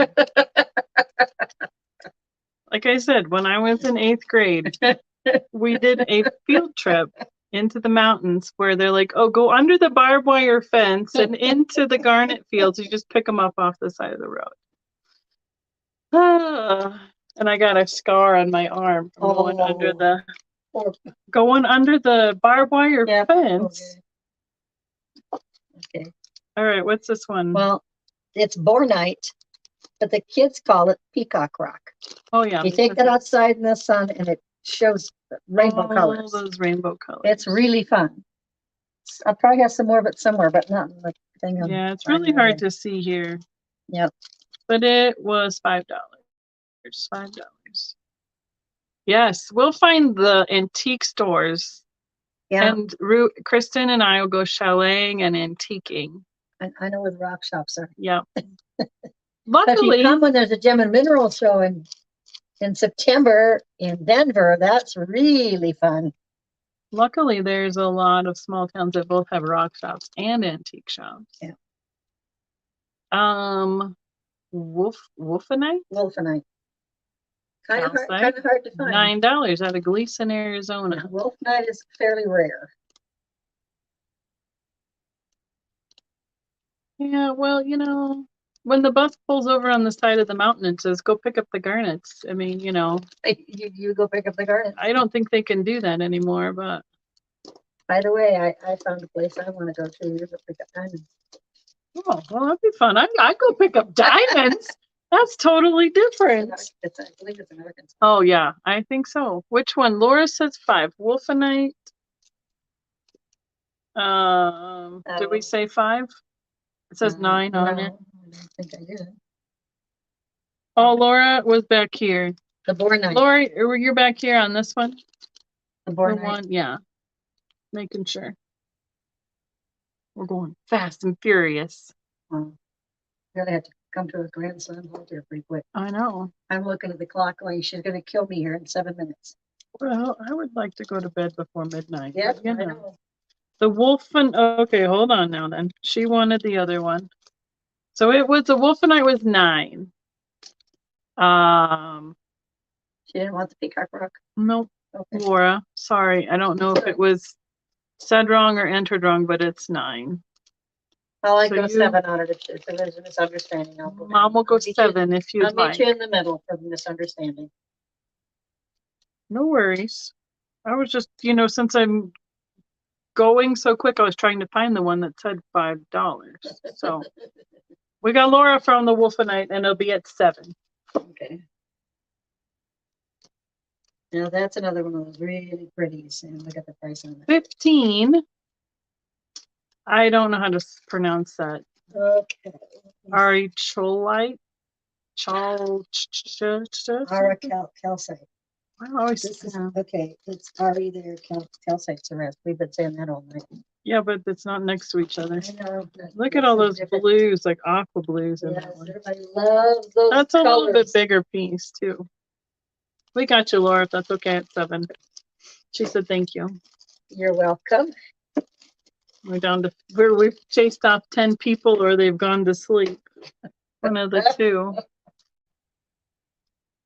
Like I said, when I was in 8th grade, we did a field trip into the mountains where they're like, oh, go under the barbed wire fence and into the garnet fields. You just pick them up off the side of the road. And I got a scar on my arm from going under the barbed wire fence. Okay. All right, what's this one? Well, it's bornite, but the kids call it peacock rock. Oh yeah. You take that outside in the sun and it shows rainbow colors. Those rainbow colors. It's really fun. I'll probably have some more of it somewhere, but not in the thing. Yeah, it's really hard to see here. Yep. But it was $5. $5. Yes, we'll find the antique stores. Yeah. And Kristen and I will go chaleting and antiquing. I know where the rock shops are. Yep. Luckily, you come when there's a gem and mineral show in September in Denver. That's really fun. Luckily, there's a lot of small towns that both have rock shops and antique shops. Yeah. Wolfenite? Wolfenite. Kind of hard to find. $9 out of Gleason, Arizona. Yeah, wolfenite is fairly rare. Yeah, well, when the bus pulls over on the side of the mountain and says, go pick up the garnets, I mean, You go pick up the garnets. I don't think they can do that anymore, but. By the way, I found a place I want to go to. You go pick up diamonds. Oh, well, that'd be fun. I'd go pick up diamonds. That's totally different. I believe it's American. Oh, yeah, I think so. Which one? Laura says 5. Wolfenite. Did we say 5? It says 9 on it. I don't think I did. Oh, Laura was back here. The bornite. Laura, you're back here on this one? The bornite. One, yeah. Making sure. We're going fast and furious. Really have to come to a grand slam halt here pretty quick. I know. I'm looking at the clock going, she's going to kill me here in 7 minutes. Well, I would like to go to bed before midnight. Yep, I know. The okay, hold on now then. She wanted the other one. So it was, the Wolfenite was 9. She didn't want the peacock rock? Nope. Okay. Laura, sorry. I don't know if it was said wrong or entered wrong, but it's 9. I'll go 7 on it if there's a misunderstanding. Mom will go 7 if you'd like. I'll meet you in the middle for the misunderstanding. No worries. I was just, since I'm going so quick, I was trying to find the one that said $5. So we got Laura from the Wolfenite, and it'll be at 7. Okay. Now that's another one of those really pretties, and look at the price on it. 15. I don't know how to pronounce that. Okay. Aricholite? Ara calcite. I always This is okay. It's Ari there. Calcite ceramic. We've been saying that all night. Yeah, but it's not next to each other. I know. Look at all those blues, like aqua blues. Yes, everybody loves those. That's colors. A little bit bigger piece too. We got you, Laura. If that's okay at 7. She said thank you. You're welcome. We're down to where we've chased off 10 people or they've gone to sleep. One of the two.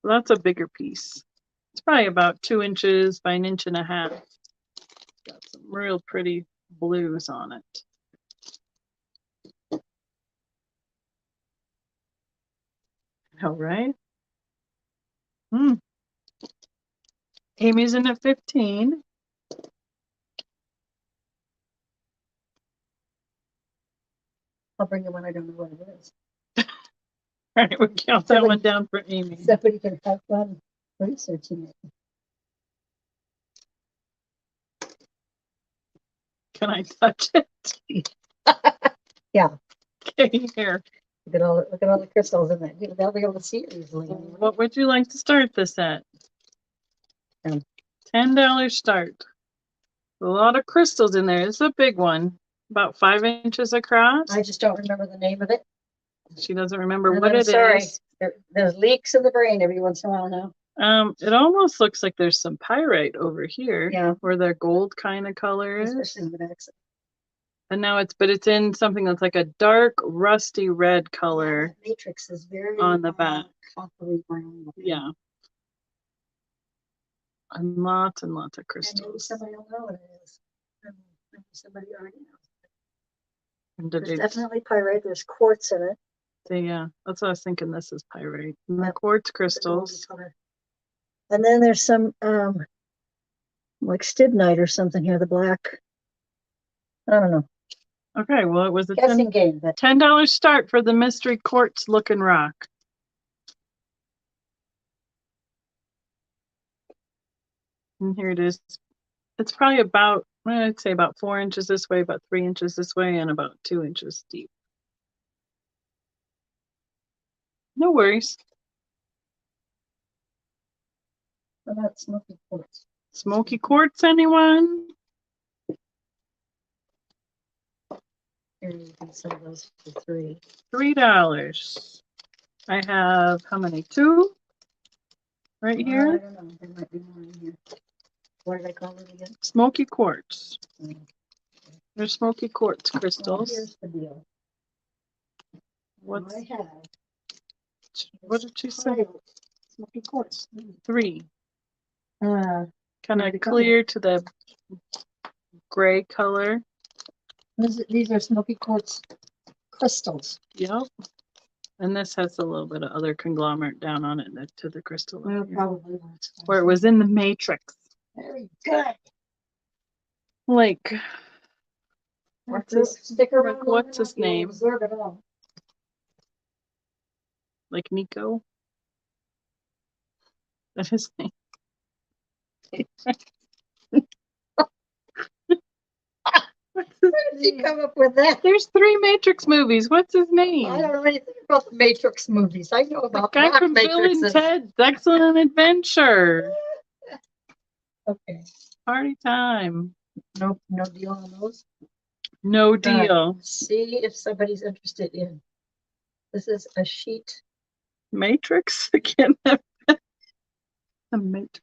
Well, that's a bigger piece. It's probably about 2 inches by 1.5 inches. Got some real pretty blues on it. All right. Amy's in at 15. I'll bring you one. I don't know what it is. All right, we'll count that one down for Amy. Somebody can have fun researching it. Can I touch it? Yeah. Okay, here. Look at all the crystals in it. They'll be able to see it easily. What would you like to start this at? $10 start. A lot of crystals in there. It's a big one. About 5 inches across. I just don't remember the name of it. She doesn't remember what it is. There's leaks in the brain every once in a while now. It almost looks like there's some pyrite over here. Yeah. Where the gold kind of color is. Especially in the back. And now it's in something that's like a dark rusty red color. Yeah, matrix is very on the back. Coppery brown. Yeah. And lots of crystals. And maybe somebody will know what it is. Maybe somebody already knows. And there's definitely pyrite. There's quartz in it. Yeah, that's what I was thinking. This is pyrite. And the quartz crystals. And then there's some like stibnite or something here. The black. I don't know. Okay, well, it was a guessing game, but $10 start for the mystery quartz looking rock. And here it is. It's probably about, I'd say about 4 inches this way, about 3 inches this way, and about 2 inches deep. No worries. What about smoky quartz? Smoky quartz, anyone? Here you can sell those for $3. $3. I have how many? 2? Right here? I don't know. There might be more in here. What did I call it again? Smoky quartz. They're smoky quartz crystals. Well, here's the deal. What I have. What did you say? Smoky quartz. 3. Kind of clear to the gray color. These are smoky quartz crystals. Yep. And this has a little bit of other conglomerate down on it to the crystal. Well, probably. Where it was in the matrix. Very good. Like, what's his name? Absorb it all. Like Nico? That's his name. Where did you come up with that? There's 3 Matrix movies. What's his name? I don't know anything about the Matrix movies. I know about the guy from Bill and Ted's Excellent Adventure. Okay. Party time. No deal on those. No deal. See if somebody's interested in. This is a sheet. Matrix again. The Matrix.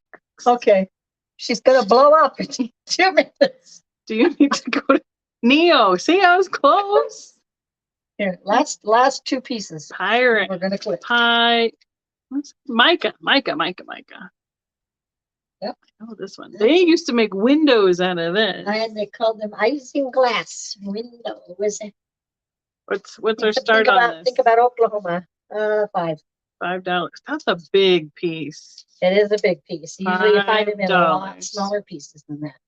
Okay. She's gonna blow up in 2 minutes. Do you need to go to Neo? See, I was close. Here, last 2 pieces. Pirate. We're gonna quit. Mica. Yep. Oh, this one. They used to make windows out of this. And they called them isinglass windows. What's our start on this? Think about Oklahoma. $5. $5. That's a big piece. It is a big piece. Usually you find them in a lot smaller pieces than that.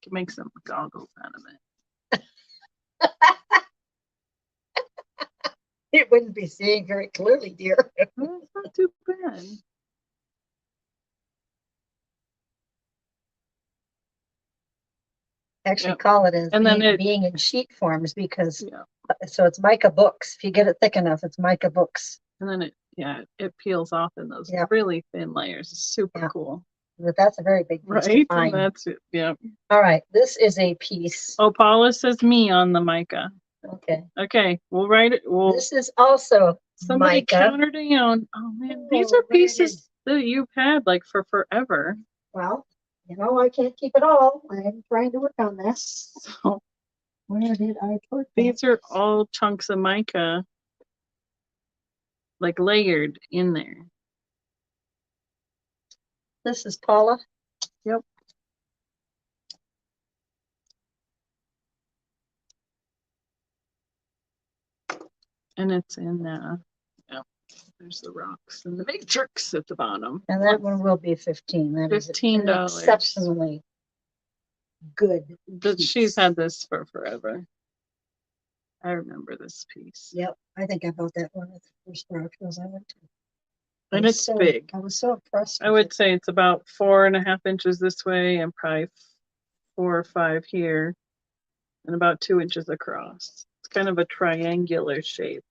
Can make some goggles out of it. It wouldn't be seeing very clearly, dear. Well, it's not too bad. actually call it as And then being in sheet forms because so it's mica books. If you get it thick enough, it's mica books. And then it peels off in those really thin layers. It's super cool. But that's a very big piece to find. That's it. Yeah. All right, this is a piece. Oh, Paula says me on the mica. Okay. Okay, we'll write it. This is also somebody mica. counter down. Oh man, these are pieces that you've had like for forever. Well, you know, I can't keep it all. I'm trying to work on this. So where did I put these? Are all chunks of mica, like layered in there. This is Paula. Yep. And it's in there's the rocks and the matrix at the bottom. And that one will be 15. That $15. Is exceptionally good. But she's had this for forever. I remember this piece. Yep. I think I bought that one at the first garage shows I went to. And it's big. I was so impressed. I would say it's about 4.5 inches this way and probably 4 or 5 here and about 2 inches across. It's kind of a triangular shape.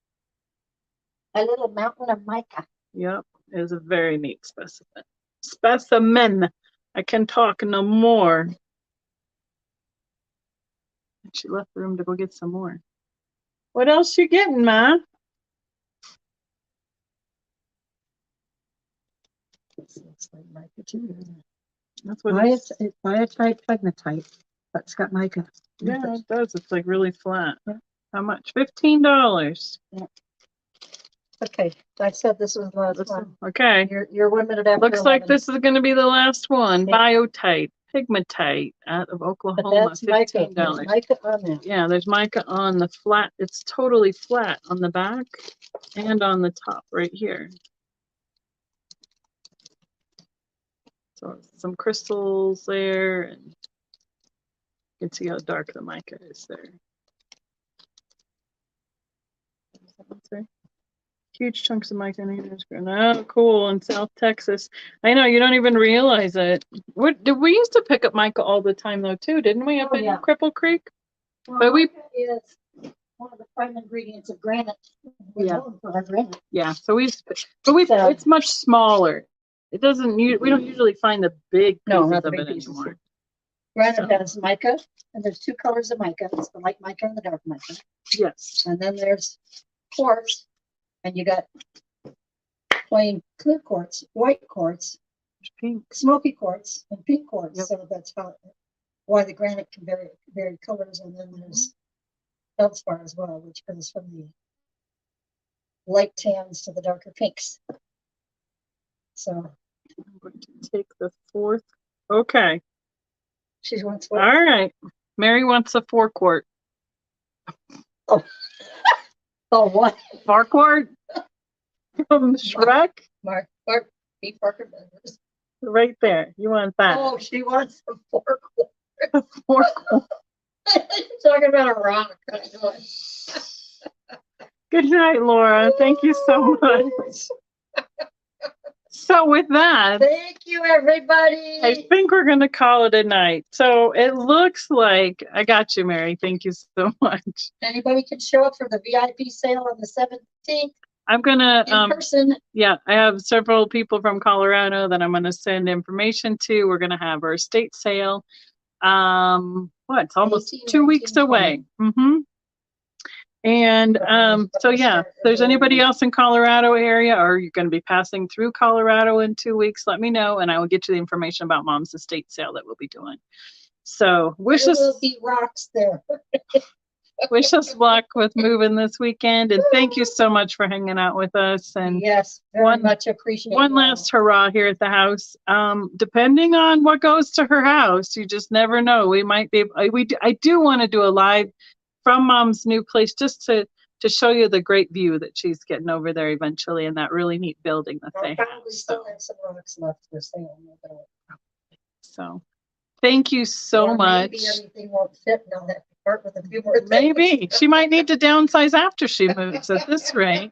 A little mountain of mica. Yep, it is a very neat specimen. Specimen. I can talk no more. And she left the room to go get some more. What else you getting, Ma? Looks like mica too, doesn't it? That's what it's biotite pegmatite, but it's got mica. Yeah, it does. It's like really flat. Yeah. How much? $15. Yeah. Okay, I said this was the last one. Okay. You're 1 minute after. Looks 11. like this is going to be the last one. Yeah. Biotite, pegmatite out of Oklahoma. That's $15. There's mica on that. Yeah, there's mica on the flat. It's totally flat on the back and on the top right here. So some crystals there, and you can see how dark the mica is there. Huge chunks of mica in oh, cool, in South Texas. I know, you don't even realize it. We used to pick up mica all the time though too, didn't we, up in Cripple Creek? Well, but mica is one of the prime ingredients of granite. We're known for our granite. Yeah, so it's much smaller. It doesn't. We don't usually find the big pieces of it anymore. Granite has mica, and there's 2 colors of mica. It's the light mica and the dark mica. Yes. And then there's quartz, and you got plain clear quartz, white quartz, pink, smoky quartz, and pink quartz. Yep. So that's why the granite can vary colors. And then there's feldspar as well, which goes from the light tans to the darker pinks. So I'm going to take the 4th. Okay. She wants what? All right. Mary wants a 4 quart. Oh. Oh, what? 4 quart from Shrek? Mark, B. Parker Brothers. Right there. You want that? Oh, she wants a 4 quart. A 4 quart. Talking about a rock. Good night, Laura. Thank you so much. So with that, thank you, everybody. I think we're going to call it a night. So it looks like I got you, Mary. Thank you so much. Anybody can show up for the VIP sale on the 17th. I'm going to in person. Yeah, I have several people from Colorado that I'm going to send information to. We're going to have our estate sale. It's almost 2 weeks away. And so yeah, if there's anybody else in Colorado area, or you're going to be passing through Colorado in 2 weeks, let me know and I will get you the information about Mom's estate sale that we'll be doing. So wish us, will be rocks there. wish us luck with moving this weekend, and thank you so much for hanging out with us. And yes, very much appreciate one last hurrah here at the house. Depending on what goes to her house, you just never know. We might be I do want to do a live from Mom's new place, just to show you the great view that she's getting over there eventually, in that really neat building that they have. We still have some rocks left for sale. So thank you so much. Maybe everything won't fit and I'll have to part with a few more things. Maybe she might need to downsize after she moves at this rate.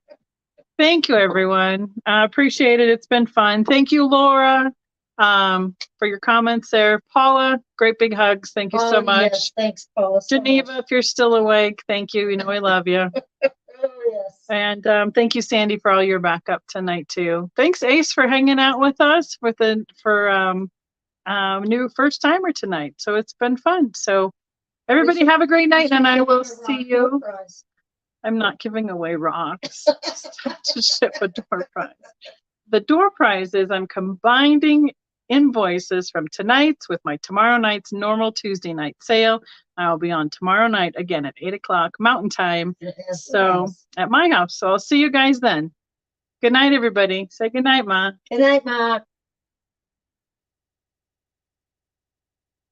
Thank you, everyone. I appreciate it. It's been fun. Thank you, Laura. for your comments there. Paula, great big hugs. Thank you so much. Yes, thanks, Paula. So Geneva, much. if you're still awake, thank you. You know I love you. Yes. And thank you, Sandy, for all your backup tonight too. Thanks, Ace, for hanging out with us for new first timer tonight. So it's been fun. So everybody have a great night, and I will see you. I'm not giving away rocks to ship a door prize. The door prize is I'm combining invoices from tonight's with my tomorrow night's normal Tuesday night sale. I'll be on tomorrow night again at 8 o'clock Mountain Time. So at my house. So I'll see you guys then. Good night, everybody. Say good night, Ma. Good night, Ma.